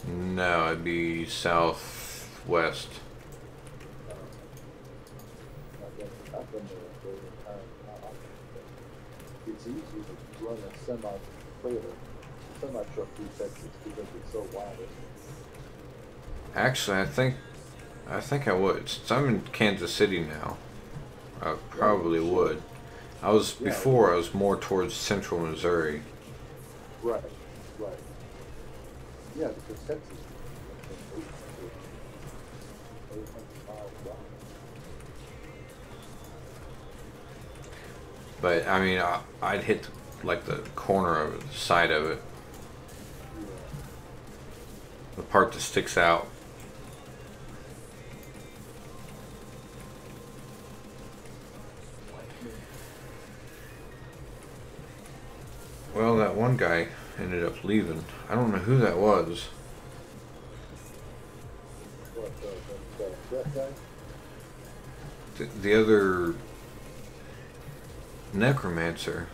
No, it'd be southwest. I've been there for a time. It's easy to run a semi-truck through Texas because it's so wide. Actually, I think I would. Since I'm in Kansas City now, I probably would. Before I was more towards central Missouri. Right. Yeah, because Texas is 800 miles wide. But I mean, I'd hit like the corner of it, the side of it, the part that sticks out. Well, that one guy ended up leaving. I don't know who that was. What, that guy? The other Necromancer.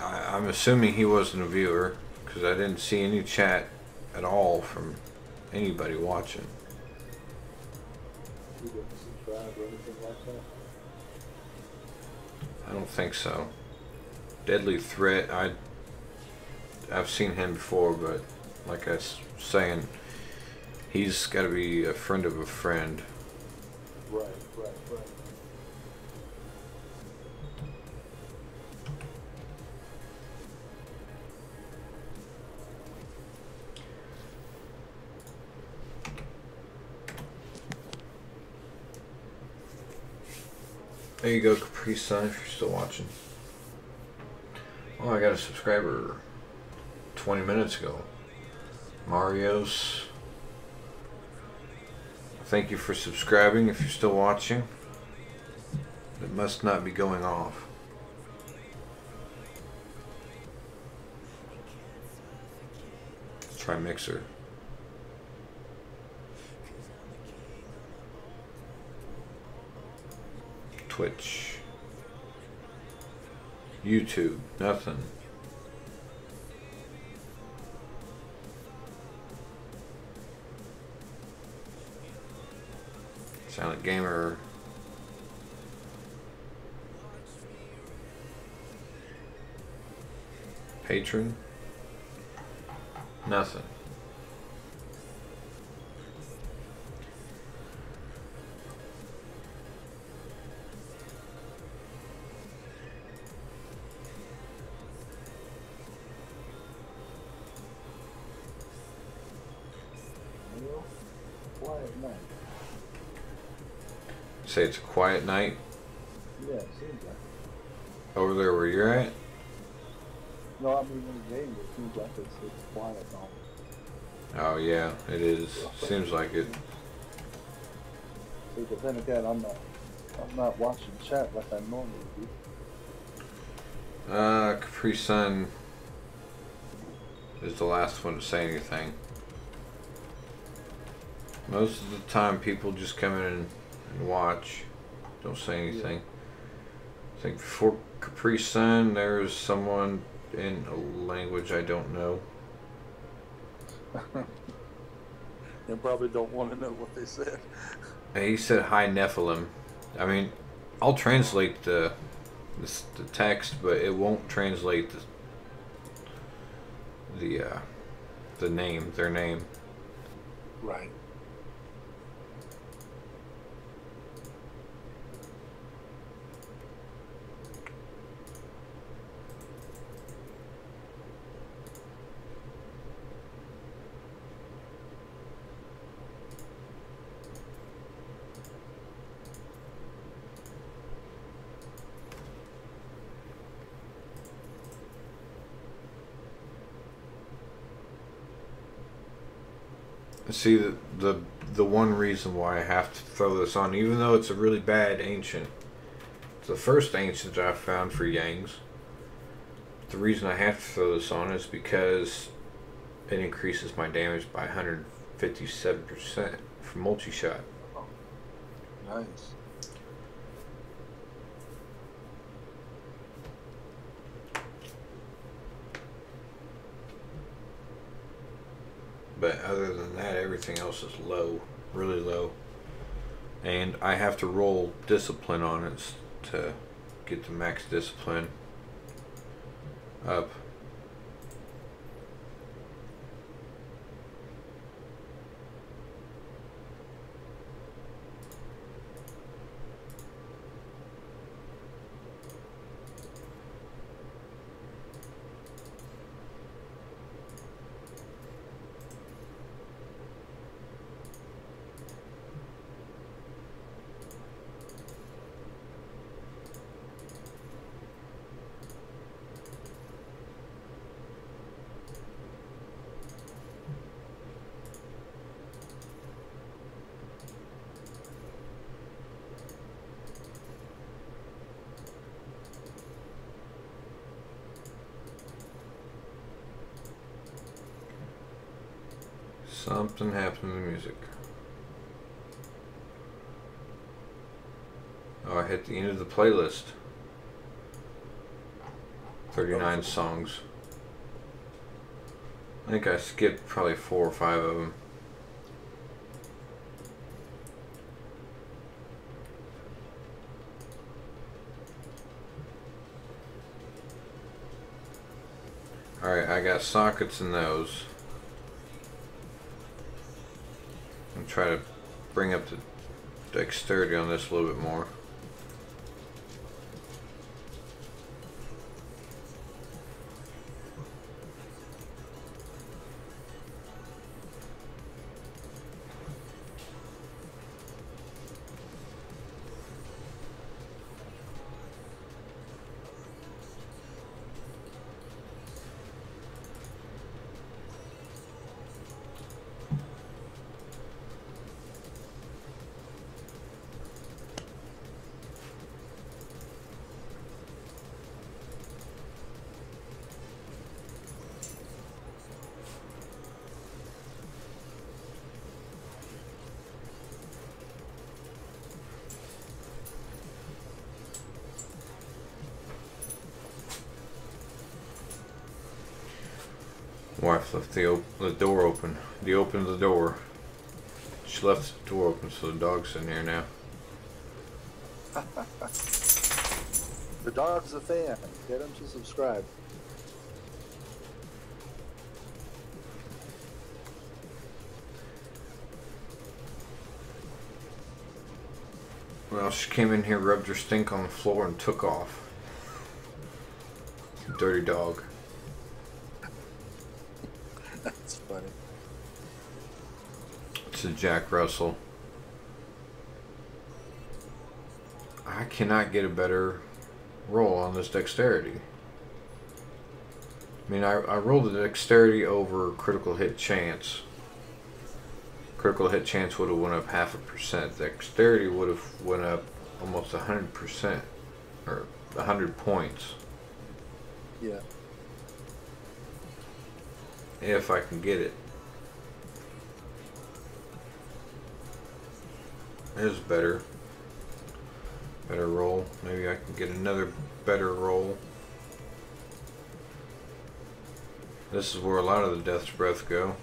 I'm assuming he wasn't a viewer because I didn't see any chat at all from anybody watching. You didn't subscribe or anything like that? I don't think so. deadly threat. I've seen him before, but like I was saying, he's got to be a friend of a friend. Right, right, right. There you go, Capri Sun, if you're still watching. Oh, I got a subscriber 20 minutes ago. Marios. Thank you for subscribing if you're still watching. It must not be going off. Let's try Mixer. Twitch. YouTube. Nothing. Silent Gamer. Patron. Nothing. Well, quiet night. Say it's a quiet night Yeah, it seems like it. over there where you're at. No, I mean in the game, it seems like it's quiet on. Oh yeah, it is. Seems like it. See, but then again, I'm not watching chat like I normally do. Capri Sun is the last one to say anything. Most of the time, people just come in and watch. Don't say anything. I think before Capri Sun, there was someone in a language I don't know. They probably don't want to know what they said. And he said hi Nephilim. I mean, I'll translate the text, but it won't translate the name, their name. Right. See, the one reason why I have to throw this on, even though it's a really bad ancient, it's the first ancient I've found for Yangs. The reason I have to throw this on is because it increases my damage by 157% for multi-shot. Oh, nice. But other than that, everything else is low, really low. And I have to roll discipline on it to get the max discipline up. Something happened to the music. Oh, I hit the end of the playlist. 39 songs. I think I skipped probably 4 or 5 of them. Alright, I got sockets in those. I'm trying to bring up the dexterity on this a little bit more. Wife left the door open. He opened the door. She left the door open, so the dog's in here now. The dog's a fan. Get him to subscribe. Well, she came in here, rubbed her stink on the floor, and took off. Dirty dog. That's funny. It's a Jack Russell. I cannot get a better roll on this dexterity. I mean, I rolled the dexterity over critical hit chance. Critical hit chance would have went up 0.5%. Dexterity would have went up almost 100%, or 100 points. Yeah. If I can get it. There's better. Better roll. Maybe I can get another better roll. This is where a lot of the Death's Breath go.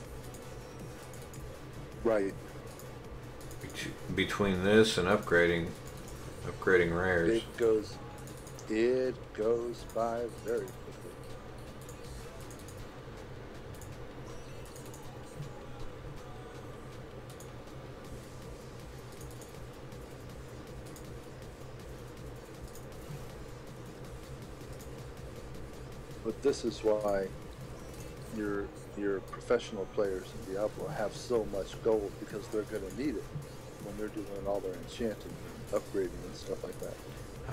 Right. Between this and upgrading rares. It goes by very quickly. But this is why your professional players in Diablo have so much gold, because they're going to need it when they're doing all their enchanting and upgrading and stuff like that.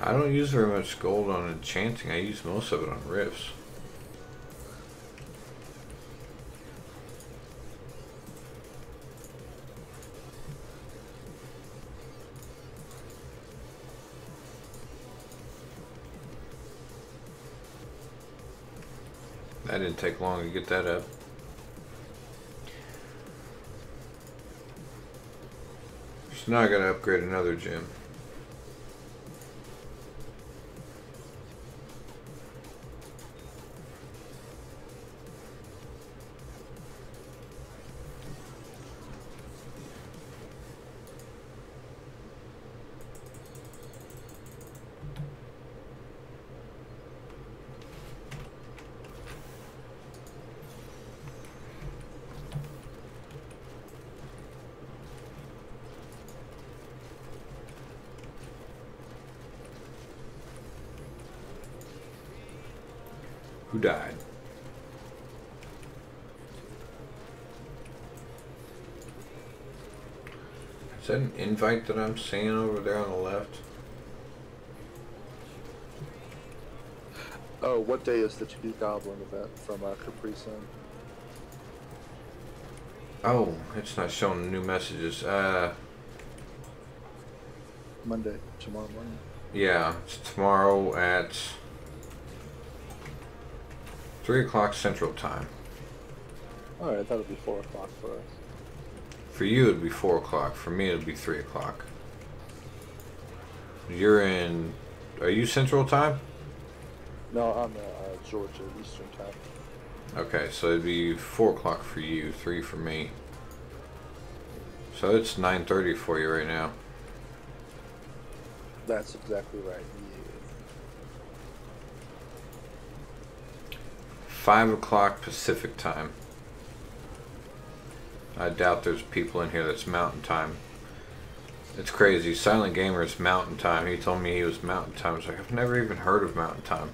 I don't use very much gold on enchanting. I use most of it on rifts. That didn't take long to get that up. So now I gotta upgrade another gem. Who died? Is that an invite that I'm seeing over there on the left? Oh, what day is the Treasure Goblin event from Capri Sun? Oh, it's not showing new messages. Monday, tomorrow morning. Yeah, it's tomorrow at 3 o'clock Central Time. Alright, I thought it'd be 4 o'clock for us. For you, it'd be 4 o'clock. For me, it'd be 3 o'clock. You're in... Are you Central Time? No, I'm Georgia, Eastern Time. Okay, so it'd be 4 o'clock for you, 3 for me. So it's 9:30 for you right now. That's exactly right. 5 o'clock Pacific time. I doubt there's people in here that's mountain time. It's crazy. Silent Gamer's mountain time. He told me he was mountain time. I was like, I've never even heard of mountain time.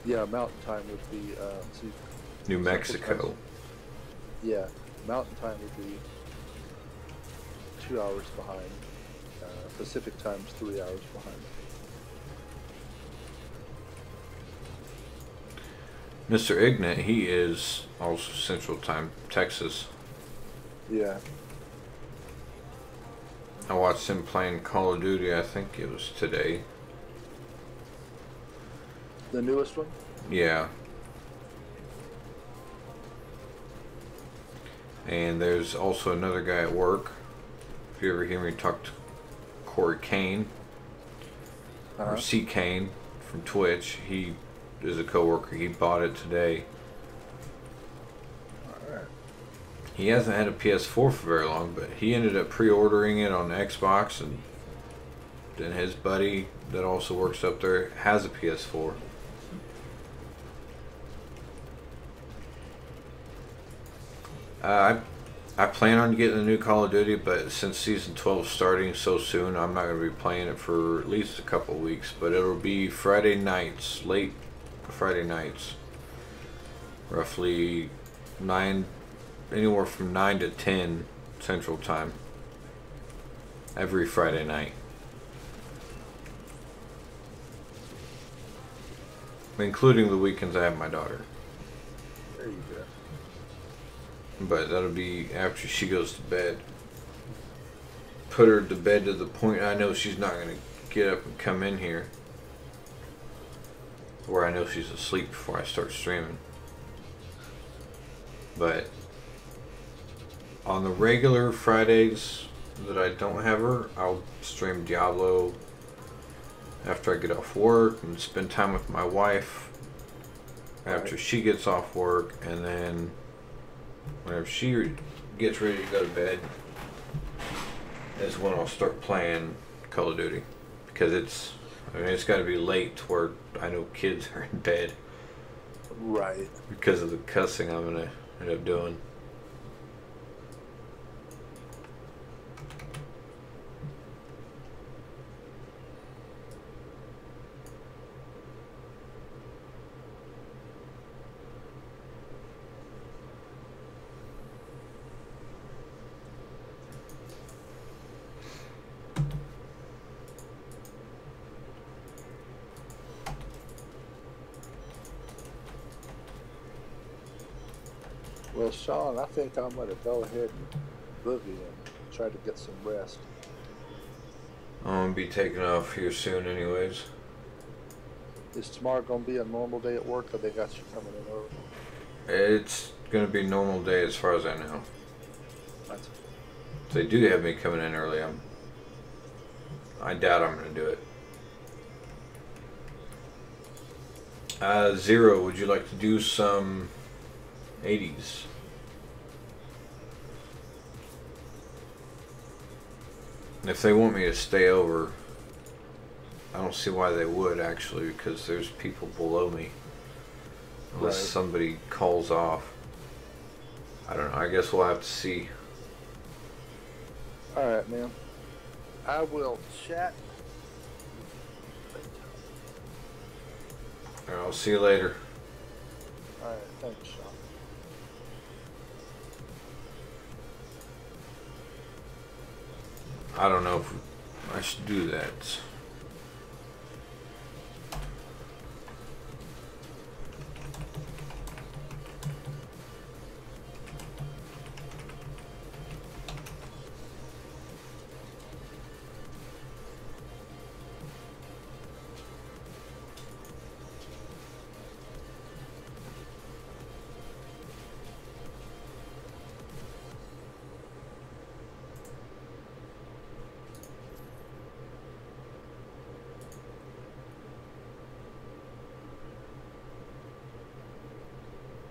Yeah, mountain time would be New Mexico. Yeah, mountain time would be 2 hours behind. Pacific time's 3 hours behind. Mr. Mrignut, he is also Central Time, Texas. Yeah. I watched him playing Call of Duty, I think it was today. The newest one? Yeah. And there's also another guy at work. If you ever hear me talk to Corey Kane, or C. Kane from Twitch, he is a coworker. He bought it today. Alright. He hasn't had a PS4 for very long, but he ended up pre-ordering it on Xbox, and then his buddy that also works up there has a PS4. I plan on getting a new Call of Duty, but since Season 12 is starting so soon, I'm not going to be playing it for at least a couple of weeks. But it'll be Friday nights, late Friday nights. Roughly 9, anywhere from 9 to 10 Central Time. Every Friday night. Including the weekends I have my daughter. There you go. But that'll be after she goes to bed. Put her to bed to the point I know she's not going to get up and come in here. Where I know she's asleep before I start streaming. But on the regular Fridays that I don't have her, I'll stream Diablo after I get off work and spend time with my wife after she gets off work, and then whenever she gets ready to go to bed is when I'll start playing Call of Duty, because it's got to be late to where I know kids are in bed, right, because of the cussing I'm gonna end up doing. Well, Shaun, I think I'm going to go ahead and boogie and try to get some rest. I'm gonna be taking off here soon anyways. Is tomorrow going to be a normal day at work, or they got you coming in early? It's gonna be a normal day as far as I know. That's If they do have me coming in early, I doubt I'm gonna do it. Zero, would you like to do some 80s? If they want me to stay over, I don't see why they would, actually, because there's people below me. Unless somebody calls off. I don't know, I guess we'll have to see. Alright, man. I will chat. Alright, I'll see you later. Alright, thanks, Shaun. I don't know if I should do that.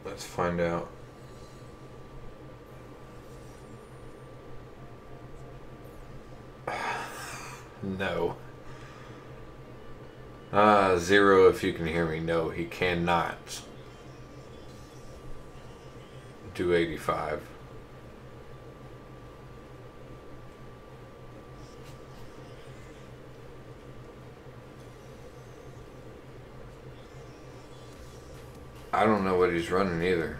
Let's find out. No. Zero, if you can hear me. No, he cannot. do 85. I don't know what he's running either.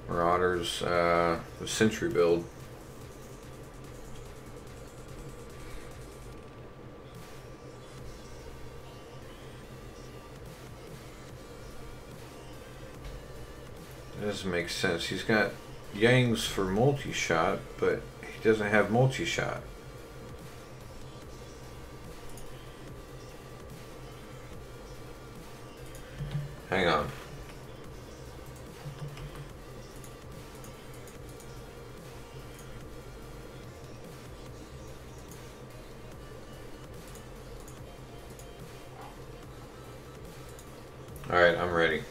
Marauders, the Sentry build. That doesn't make sense. He's got Yangs for multi-shot, but he doesn't have multi-shot. Hang on. Alright, I'm ready.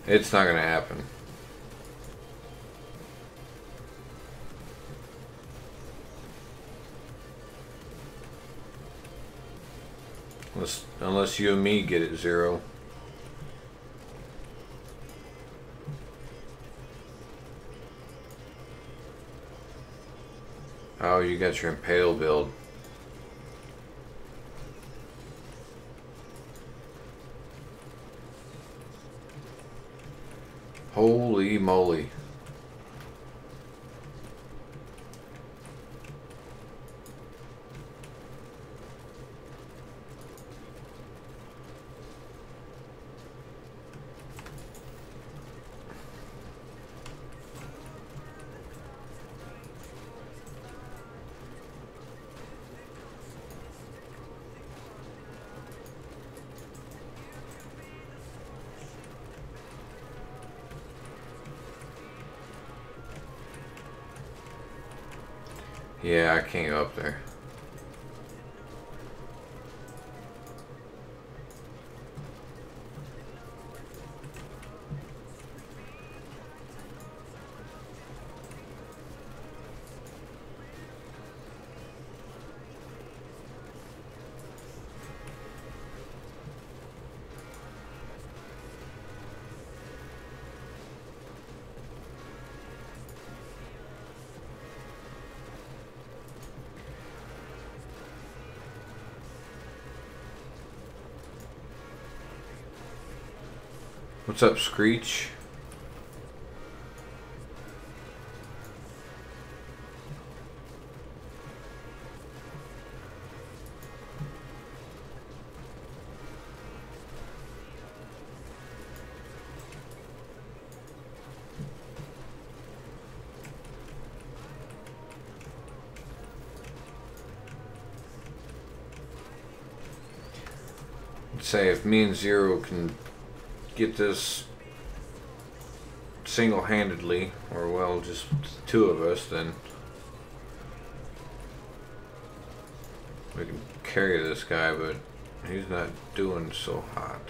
It's not gonna happen. Unless you and me get it 0. Oh, you got your Impale build. Holy moly. Yeah, I can't go up there. What's up, Screech? Let's say if me and Zero can get this single-handedly, or well, just the two of us, then we can carry this guy, but he's not doing so hot.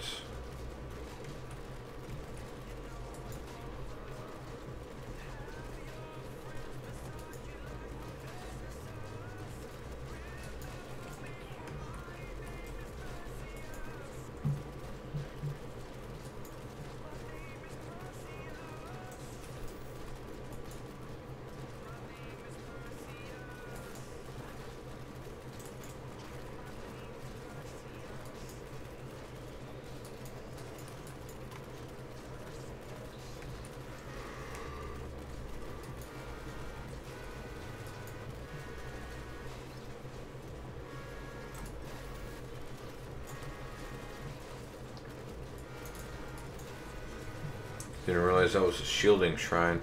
Didn't realize that was a shielding shrine.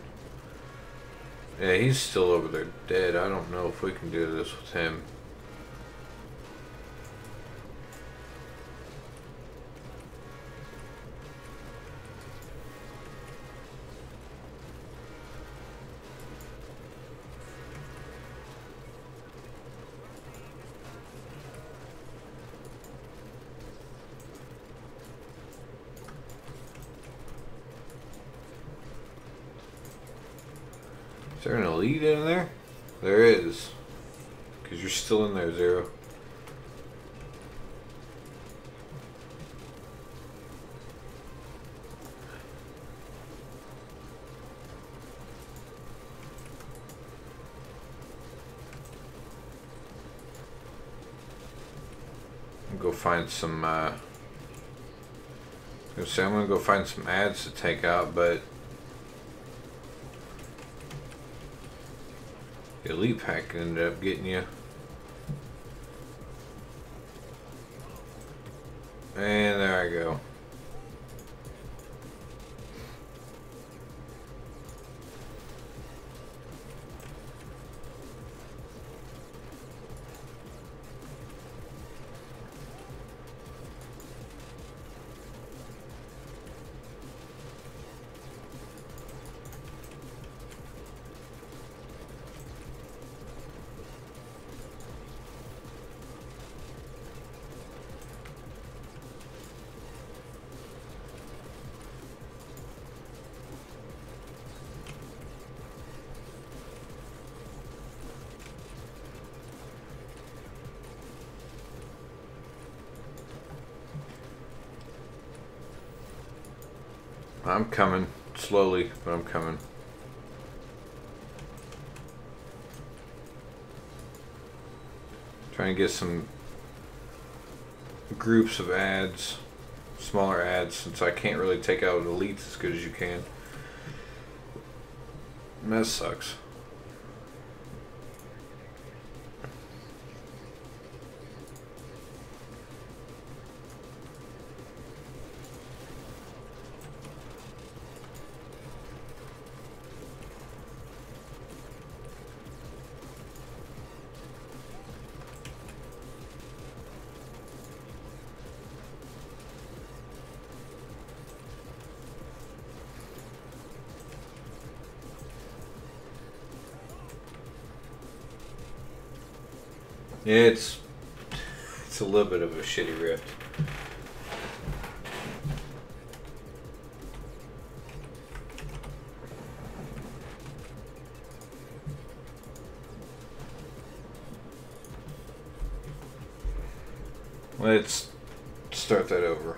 Yeah, he's still over there dead. I don't know if we can do this with him. Is there an elite in there? There is. Because you're still in there, Zero. go find some. I'm gonna go find some ads to take out, but the elite pack ended up getting you. And there I go. I'm coming slowly, but I'm coming. Trying to get some groups of ads, smaller ads, since I can't really take out elites as good as you can. And that sucks. It's a little bit of a shitty rift. Let's start that over.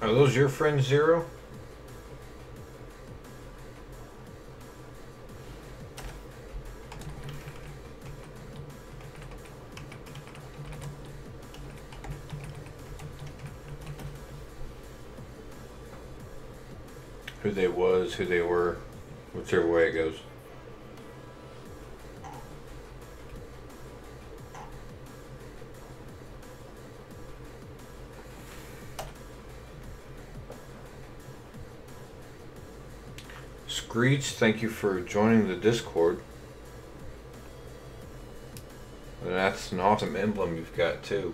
Are those your friends, Zero? Who they was, who they were, whichever way it goes. Screech, thank you for joining the Discord. And that's an awesome emblem you've got too.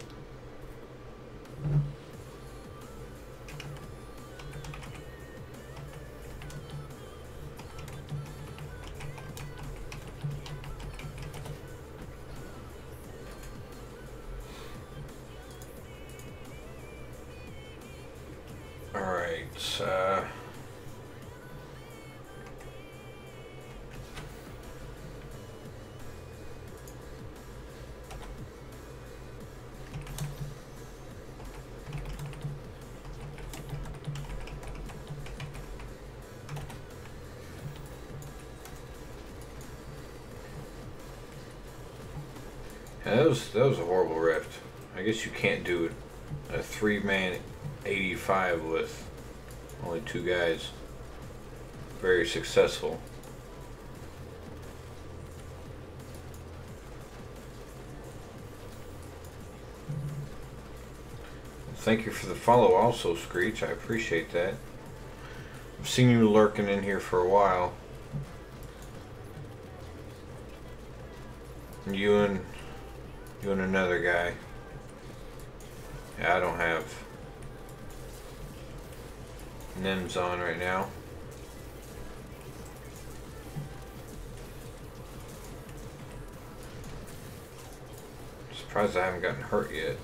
That was a horrible rift. I guess you can't do a 3-man 85 with only 2 guys. Very successful. Thank you for the follow also, Screech. I appreciate that. I've seen you lurking in here for a while. You and another guy. Yeah, I don't have NIMS on right now. Surprised I haven't gotten hurt yet.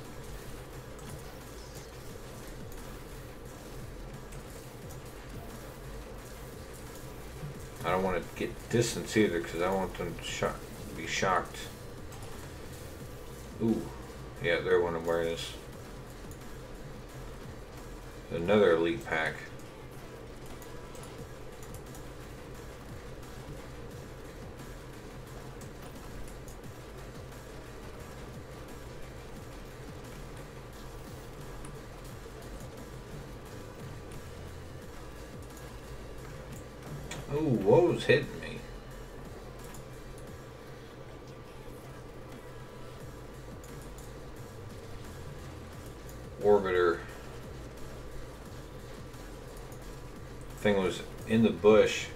I don't want to get distance either because I don't want them to be shocked. Ooh, yeah, they're one of awareness. Another elite pack. Ooh, what was hitting me? Orbiter. Thing was in the bush.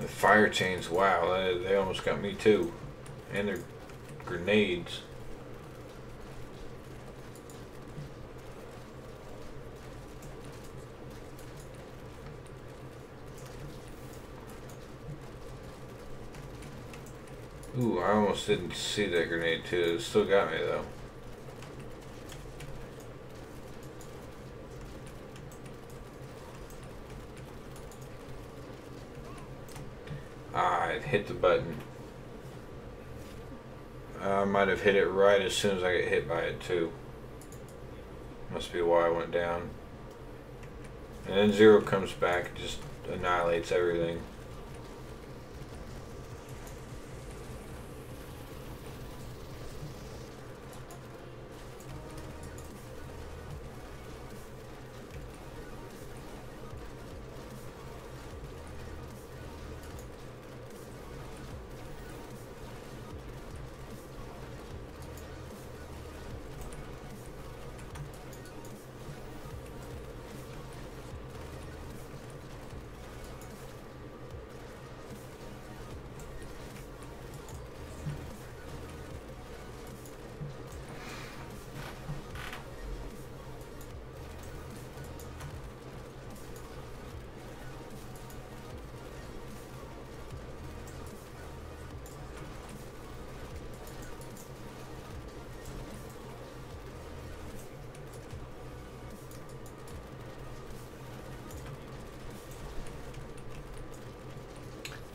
The fire chains, wow, they almost got me too. And their grenades. Ooh, I almost didn't see that grenade too. It still got me though. Ah, it hit the button. I might have hit it right as soon as I get hit by it too. Must be why I went down. And then Zero comes back and just annihilates everything.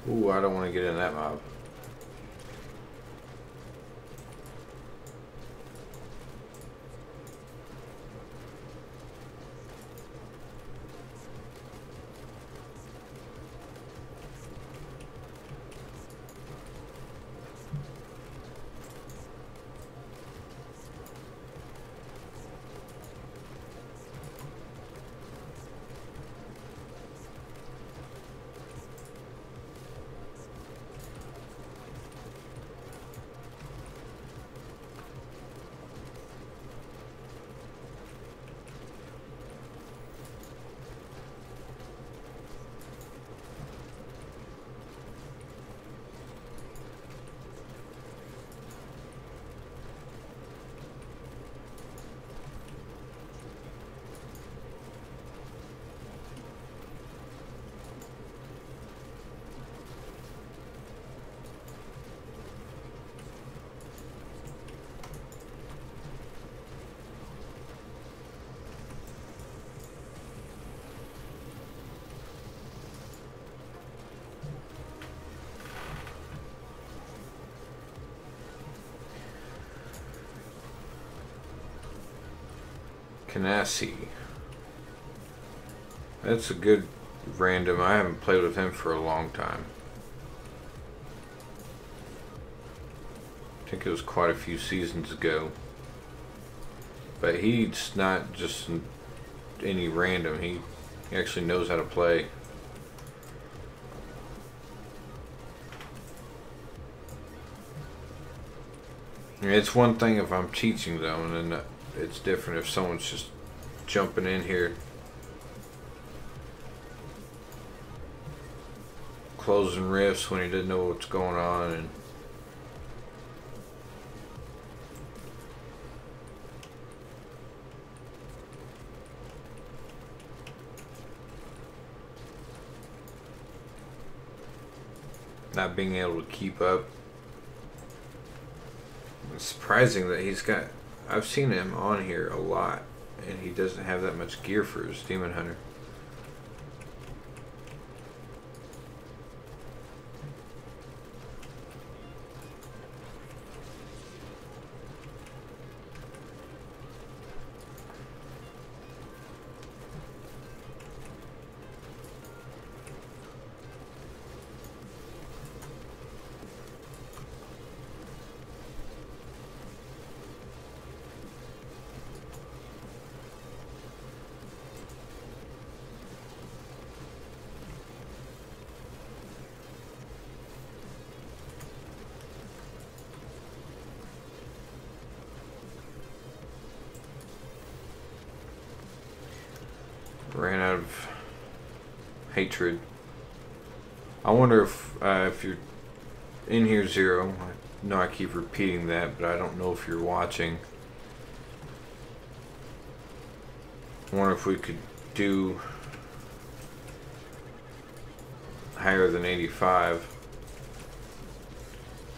Ooh, I don't want to get in that mob. Canassi. That's a good random. I haven't played with him for a long time. I think it was quite a few seasons ago. But he's not just any random. He actually knows how to play. It's one thing if I'm teaching though, and then it's different if someone's just jumping in here, closing rifts when he didn't know what's going on. And not being able to keep up. It's surprising that he's got, I've seen him on here a lot and he doesn't have that much gear for his demon hunter. Ran out of hatred. I wonder if you're in here, Zero. I know I keep repeating that, but I don't know if you're watching. I wonder if we could do higher than 85.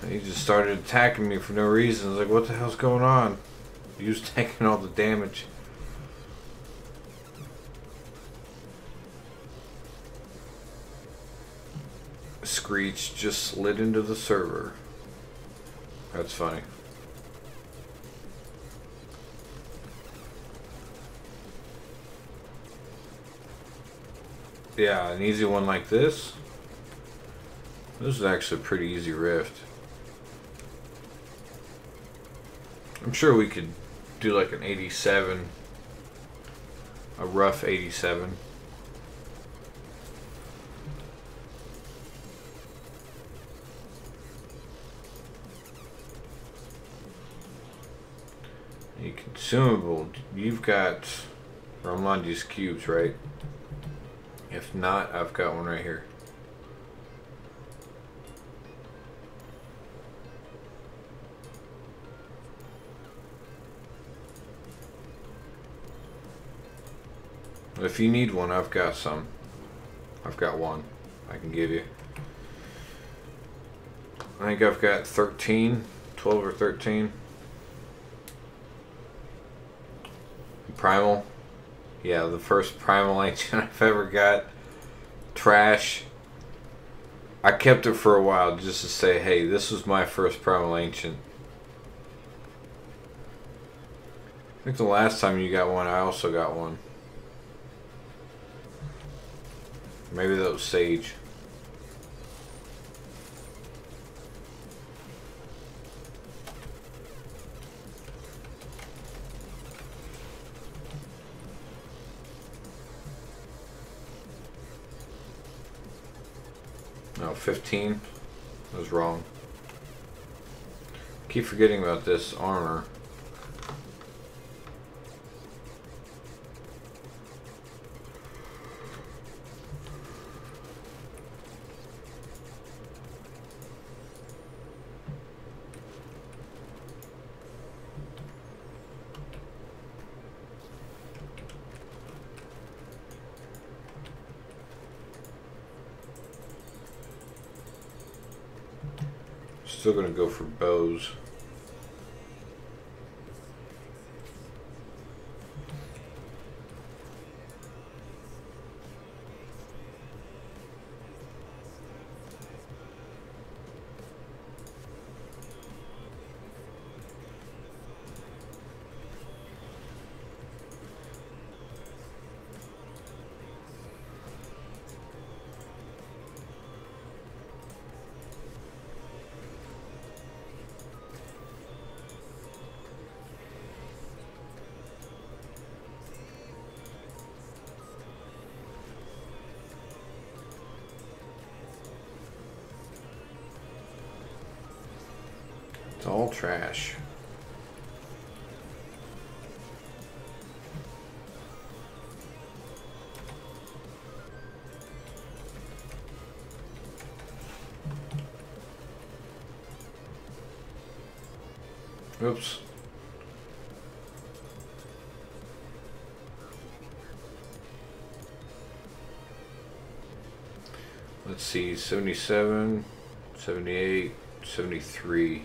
He just started attacking me for no reason. I was like, what the hell's going on? He was taking all the damage. Screech just slid into the server. That's funny. Yeah, an easy one like this. This is actually a pretty easy rift. I'm sure we could do like an 87. A rough 87. A consumable, you've got Ramondi's cubes, right? If not, I've got one right here. If you need one, I've got some. I've got one I can give you. I think I've got 13, 12 or 13. Primal. Yeah, the first primal ancient I've ever got. Trash. I kept it for a while just to say, hey, this was my first primal ancient. I think the last time you got one, I also got one. Maybe that was Sage. No, 15. I was wrong. Keep forgetting about this armor. Still gonna go for bows. all trash. Oops. Let's see, 77, 78, 73.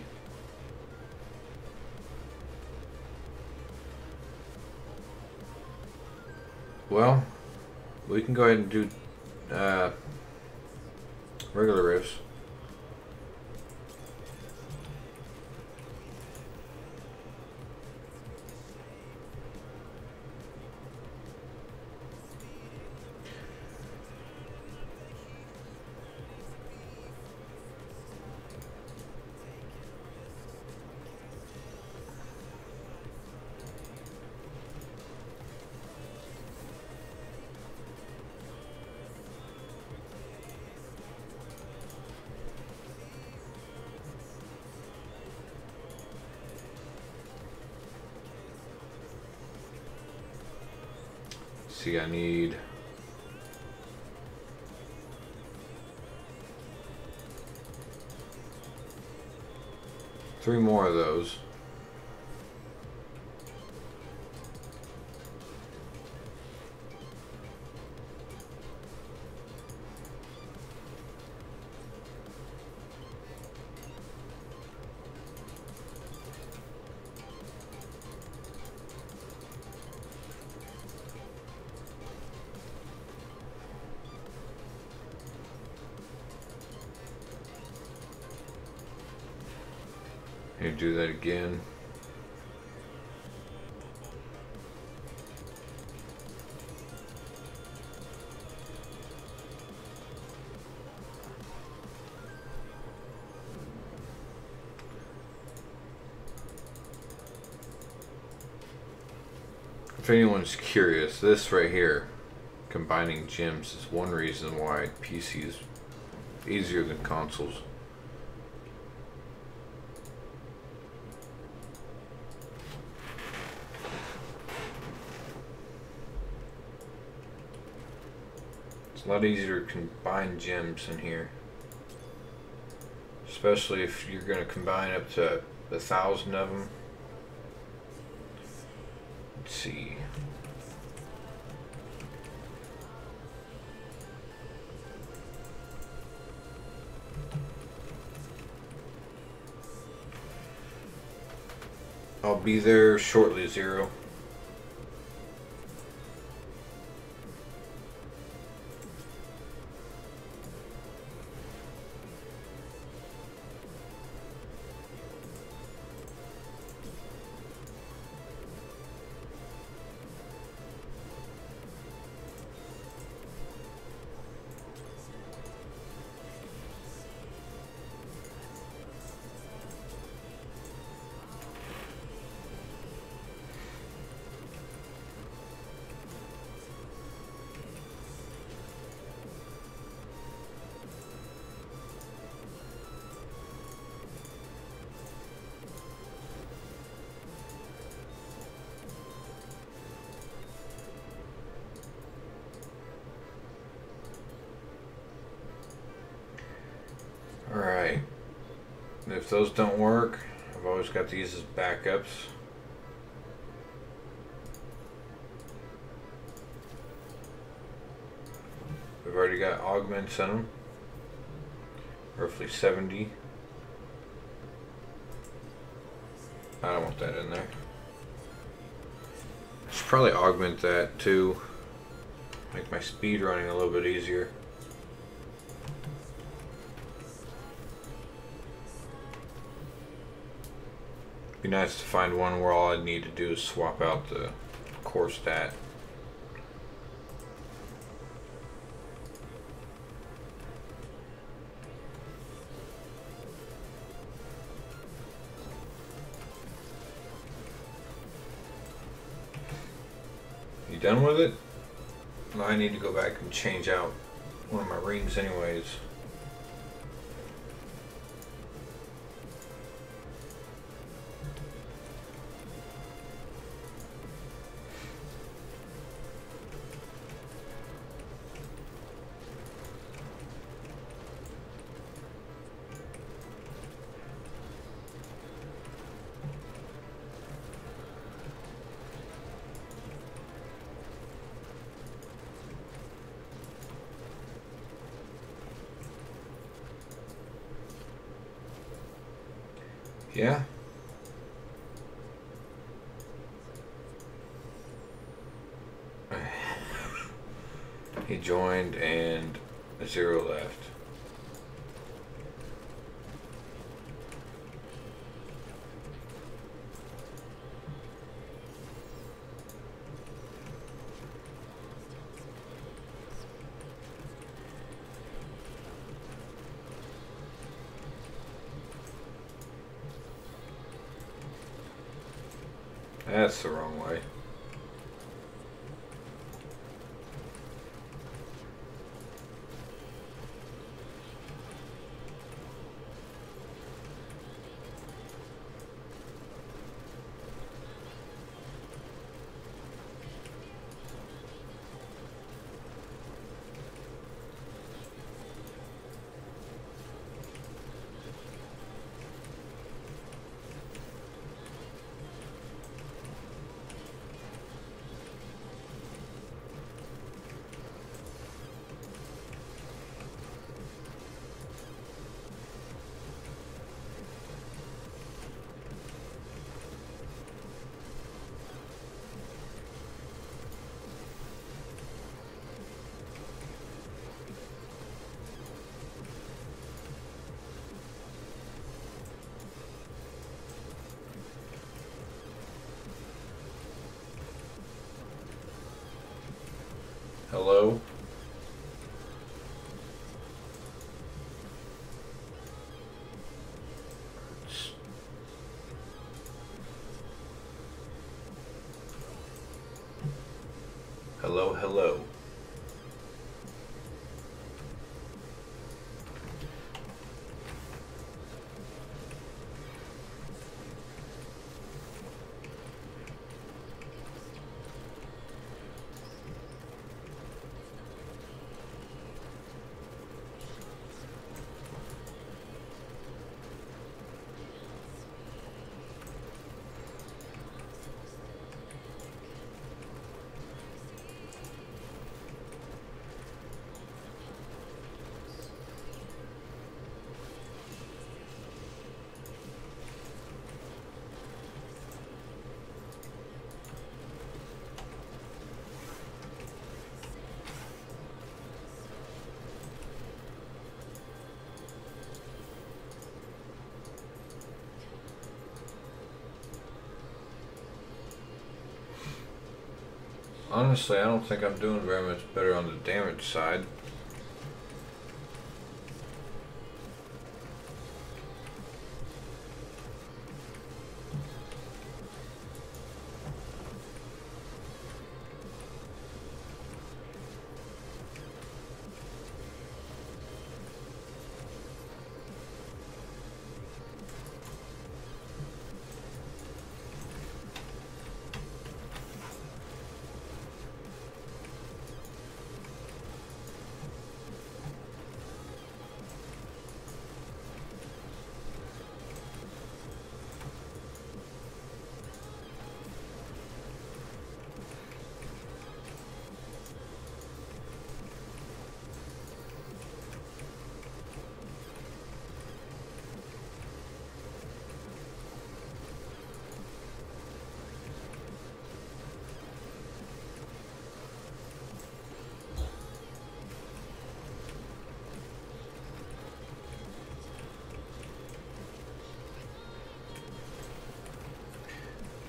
Well, we can go ahead and do regular riffs. See, I need 3 more of those. Here, do that again. If anyone's curious, this right here, combining gems, is one reason why PC is easier than consoles. It's a lot easier to combine gems in here, especially if you're going to combine up to 1,000 of them. Let's see. I'll be there shortly, Zero. Alright, if those don't work, I've always got these as backups. We've already got augments in them, roughly 70. I don't want that in there. I should probably augment that too, make my speed running a little bit easier. Be nice to find one where all I need to do is swap out the core stat. You done with it? Well, I need to go back and change out one of my rings anyways. Yeah. He joined and 0 left. That's the wrong way. Hello? Hello, hello. Honestly, I don't think I'm doing very much better on the damage side.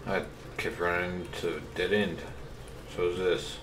I kept running into a dead end. So is this.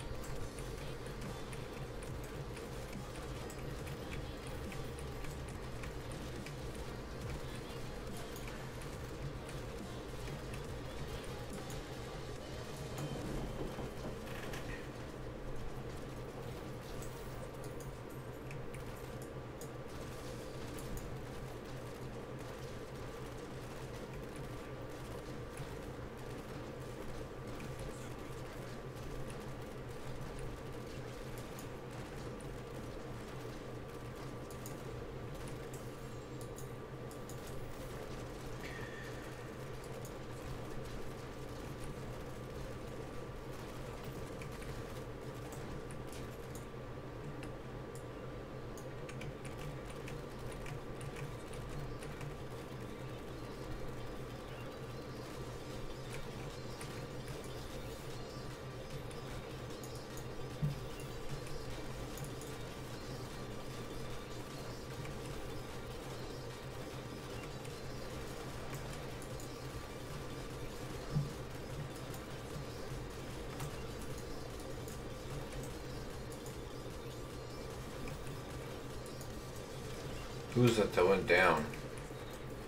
Who was that went down?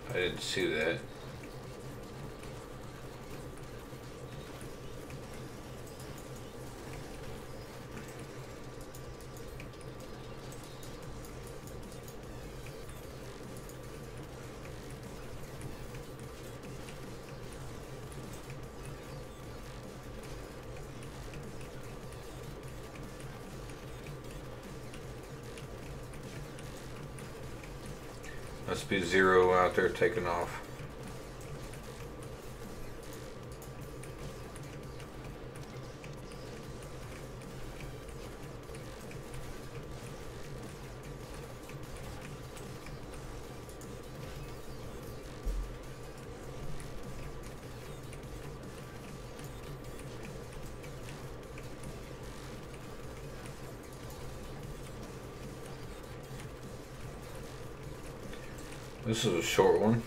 I didn't see that. Must be Zero out there taking off. This is a short one.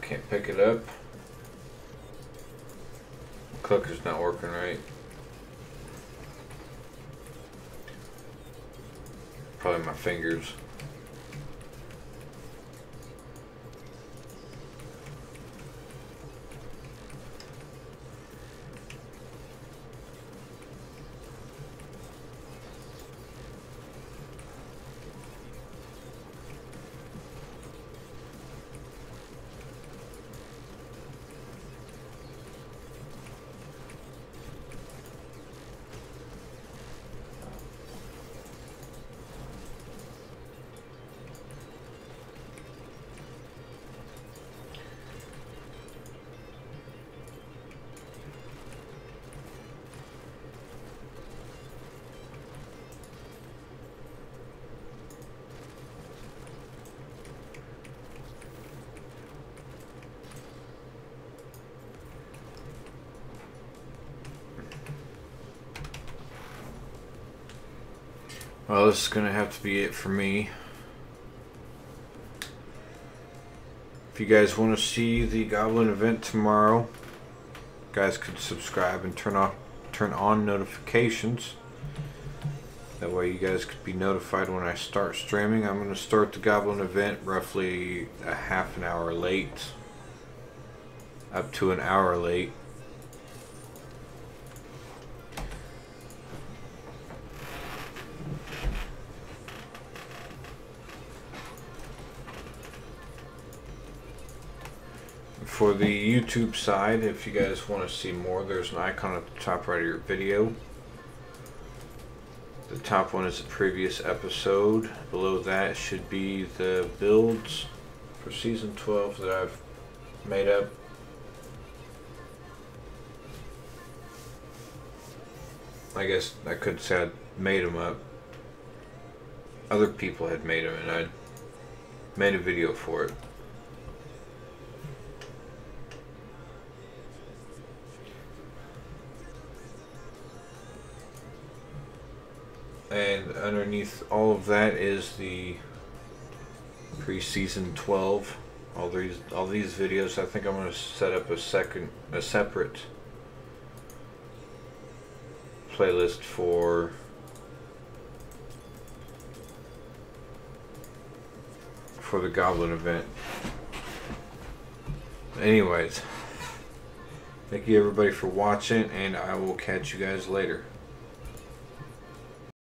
Can't pick it up. Clicker's not working right. Probably my fingers. Well, this is going to have to be it for me. If you guys want to see the Goblin event tomorrow, you guys could subscribe and turn on notifications. That way you guys could be notified when I start streaming. I'm going to start the Goblin event roughly a half an hour late, up to an hour late. For the YouTube side, if you guys want to see more, there's an icon at the top right of your video. The top one is the previous episode. Below that should be the builds for Season 12 that I've made up. I guess I could say I made them up. Other people had made them and I made a video for it. And underneath all of that is the pre-season 12. All these videos. I think I'm going to set up a separate playlist for the Goblin event. Anyways, thank you everybody for watching, and I will catch you guys later.